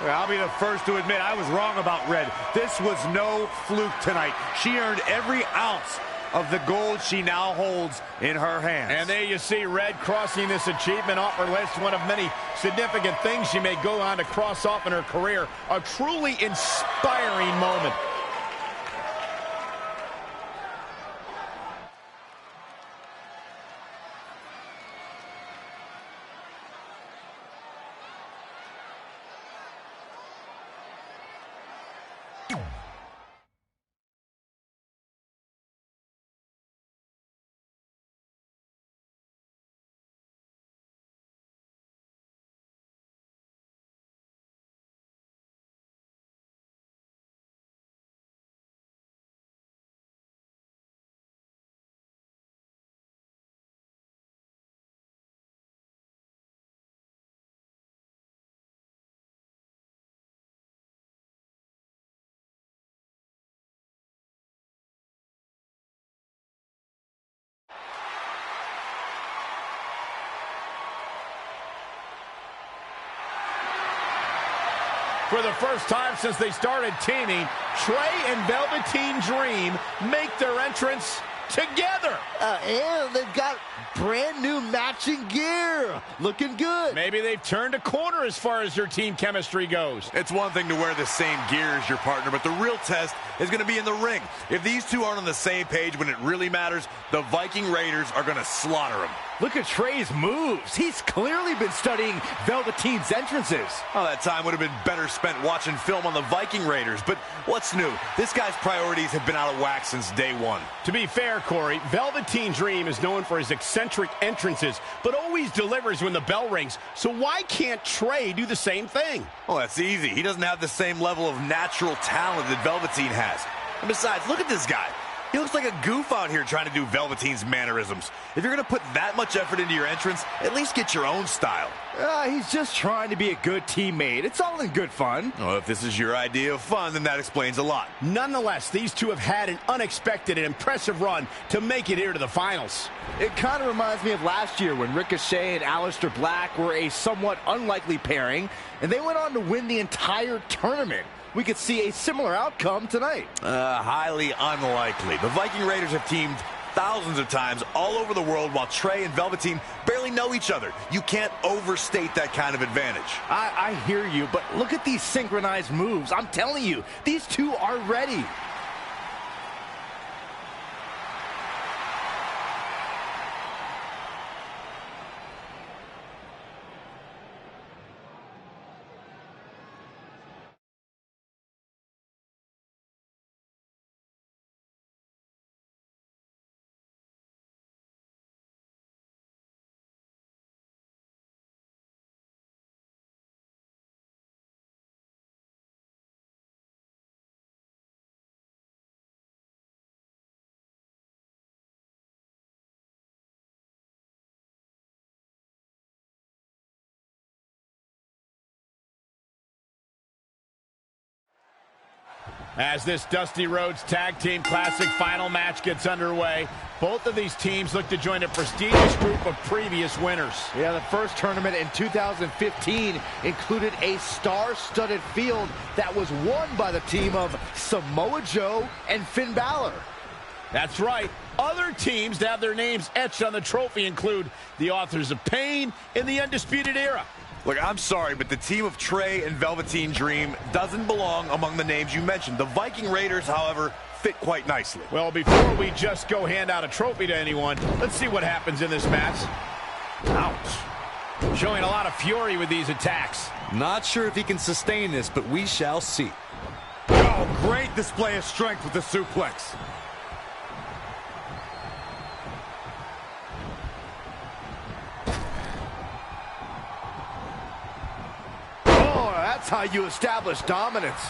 I'll be the first to admit I was wrong about Red. This was no fluke tonight. She earned every ounce of the gold she now holds in her hands. And there you see Red crossing this achievement off her list, one of many significant things she may go on to cross off in her career. A truly inspiring moment. For the first time since they started teaming, Trey and Velveteen Dream make their entrance together. And they've got brand new matching gear. Looking good. Maybe they've turned a corner as far as their team chemistry goes. It's one thing to wear the same gear as your partner, but the real test is going to be in the ring. If these two aren't on the same page when it really matters, the Viking Raiders are going to slaughter them. Look at Trey's moves. He's clearly been studying Velveteen's entrances. Oh, that time would have been better spent watching film on the Viking Raiders. But what's new? This guy's priorities have been out of whack since day one. To be fair, Corey, Velveteen Dream is known for his eccentric entrances, but always delivers when the bell rings. So why can't Trey do the same thing? Oh, that's easy. He doesn't have the same level of natural talent that Velveteen has. And besides, look at this guy. He looks like a goof out here trying to do Velveteen's mannerisms. If you're going to put that much effort into your entrance, at least get your own style. He's just trying to be a good teammate. It's all in good fun. Oh, if this is your idea of fun, then that explains a lot. Nonetheless, these two have had an unexpected and impressive run to make it here to the finals. It kind of reminds me of last year when Ricochet and Aleister Black were a somewhat unlikely pairing, and they went on to win the entire tournament. We could see a similar outcome tonight. Highly unlikely. The Viking Raiders have teamed thousands of times all over the world while Trey and Velveteen barely know each other. You can't overstate that kind of advantage. I hear you, but look at these synchronized moves. I'm telling you, these two are ready. As this Dusty Rhodes Tag Team Classic final match gets underway, both of these teams look to join a prestigious group of previous winners. Yeah, the first tournament in 2015 included a star-studded field that was won by the team of Samoa Joe and Finn Balor. That's right. Other teams to have their names etched on the trophy include the Authors of Pain and the Undisputed Era. Look, I'm sorry, but the team of Trey and Velveteen Dream doesn't belong among the names you mentioned. The Viking Raiders, however, fit quite nicely. Well, before we just go hand out a trophy to anyone, let's see what happens in this match. Ouch. Showing a lot of fury with these attacks. Not sure if he can sustain this, but we shall see. Oh, great display of strength with the suplex. That's how you establish dominance.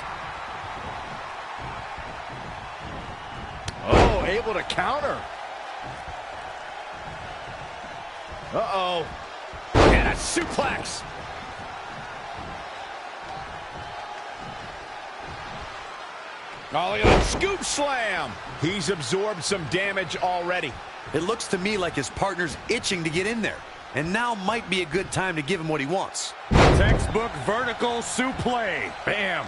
Oh, able to counter. Uh-oh. And a suplex. Oh, look at that scoop slam. He's absorbed some damage already. It looks to me like his partner's itching to get in there. And now might be a good time to give him what he wants. Textbook vertical suplex. Bam.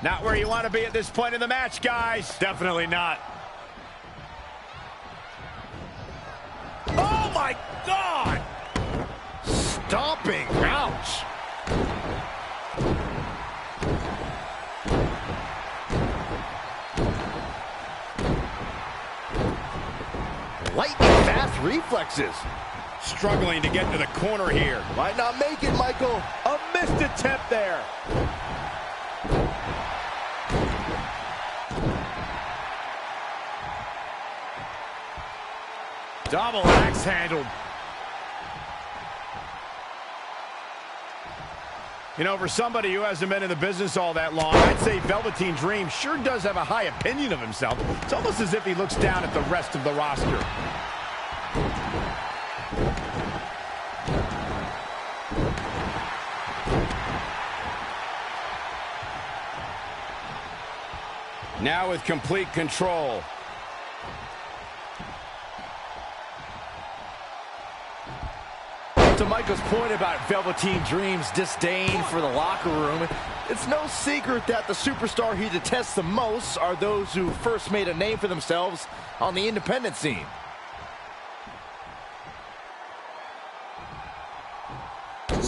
Not where you want to be at this point in the match, guys. Definitely not. Oh, my God. Stomping. Ouch. Lightning fast reflexes. Struggling to get to the corner here. Might not make it, Michael. A missed attempt there. Double axe handled. You know, for somebody who hasn't been in the business all that long, I'd say Velveteen Dream sure does have a high opinion of himself. It's almost as if he looks down at the rest of the roster. Now with complete control. To Michael's point about Velveteen Dream's disdain for the locker room, it's no secret that the superstar he detests the most are those who first made a name for themselves on the independent scene.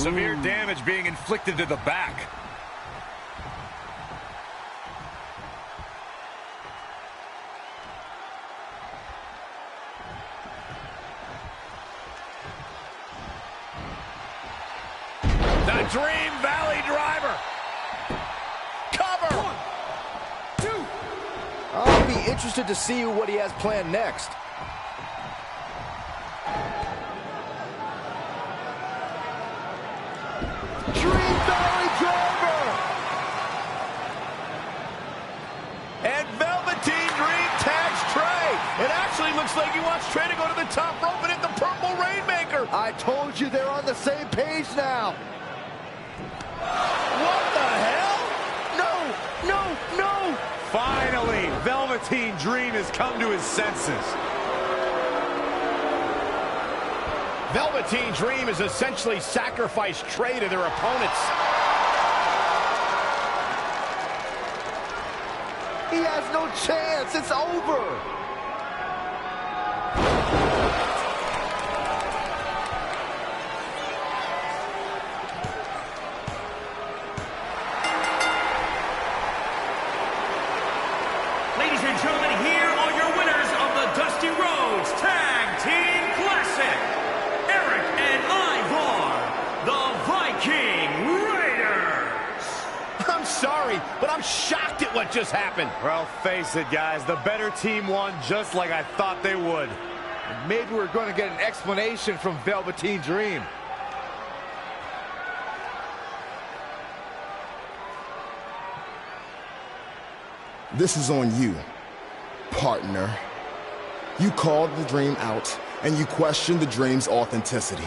Severe damage being inflicted to the back. The Dream Valley Driver. Cover. 1, 2. I'll be interested to see what he has planned next. Dream Valley Driver. And Velveteen Dream tags Trey. It actually looks like he wants Trey to go to the top rope and hit the Purple Rainmaker. I told you they're on the same page now. What the hell? No. Finally, Velveteen Dream has come to his senses. Velveteen Dream has essentially sacrificed Trey to their opponents. He has no chance. It's over. Ladies and gentlemen, here are your winners of the Dusty Rhodes Tag Team Classic. Eric and Ivar, the Viking Raiders. I'm sorry, but I'm shocked at what just happened. Well, face it, guys. The better team won just like I thought they would. Maybe we're going to get an explanation from Velveteen Dream. This is on you, partner. You called the Dream out, and you questioned the Dream's authenticity.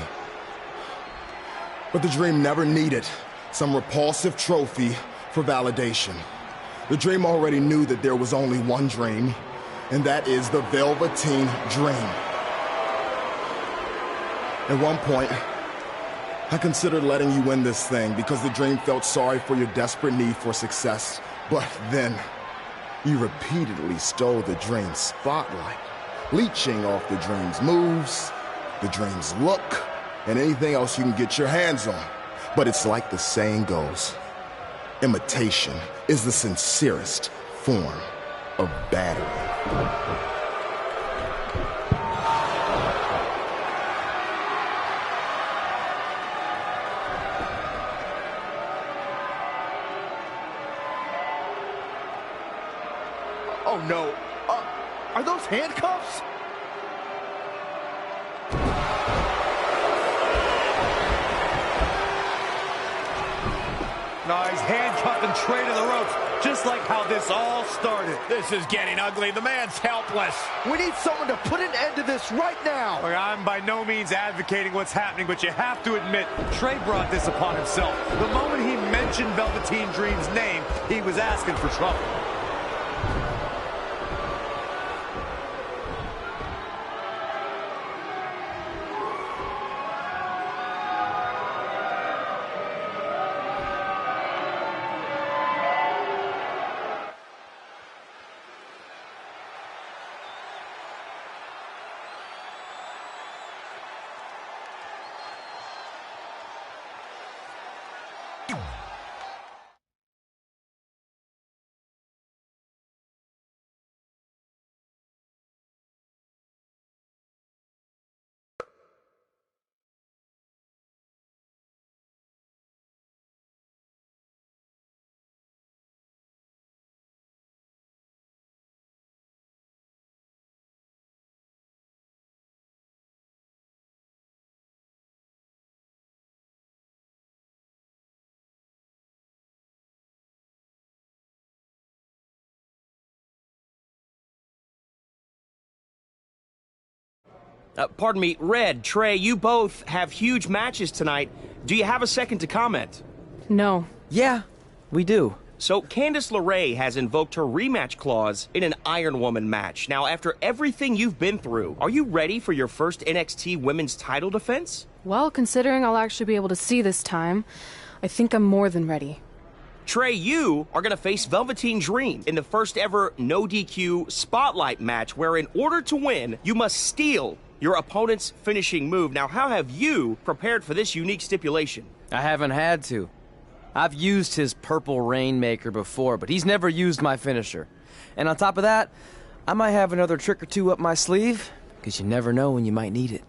But the Dream never needed some repulsive trophy for validation. The Dream already knew that there was only one Dream, and that is the Velveteen Dream. At one point, I considered letting you win this thing because the Dream felt sorry for your desperate need for success. But then, you repeatedly stole the Dream's spotlight, leeching off the Dream's moves, the Dream's look, and anything else you can get your hands on. But it's like the saying goes, imitation is the sincerest form of battery. Oh no. Are those handcuffs? No, he's handcuffing Trey to the ropes, just like how this all started. This is getting ugly. The man's helpless. We need someone to put an end to this right now. Look, I'm by no means advocating what's happening, but you have to admit, Trey brought this upon himself. The moment he mentioned Velveteen Dream's name, he was asking for trouble. Pardon me, Red, Trey, you both have huge matches tonight. Do you have a second to comment? No. Yeah, we do. So, Candice LeRae has invoked her rematch clause in an Iron Woman match. Now, after everything you've been through, are you ready for your first NXT Women's title defense? Well, considering I'll actually be able to see this time, I think I'm more than ready. Trey, you are going to face Velveteen Dream in the first ever no DQ spotlight match where in order to win, you must steal your opponent's finishing move. Now, how have you prepared for this unique stipulation? I haven't had to. I've used his purple rainmaker before, but he's never used my finisher. And on top of that, I might have another trick or two up my sleeve, because you never know when you might need it.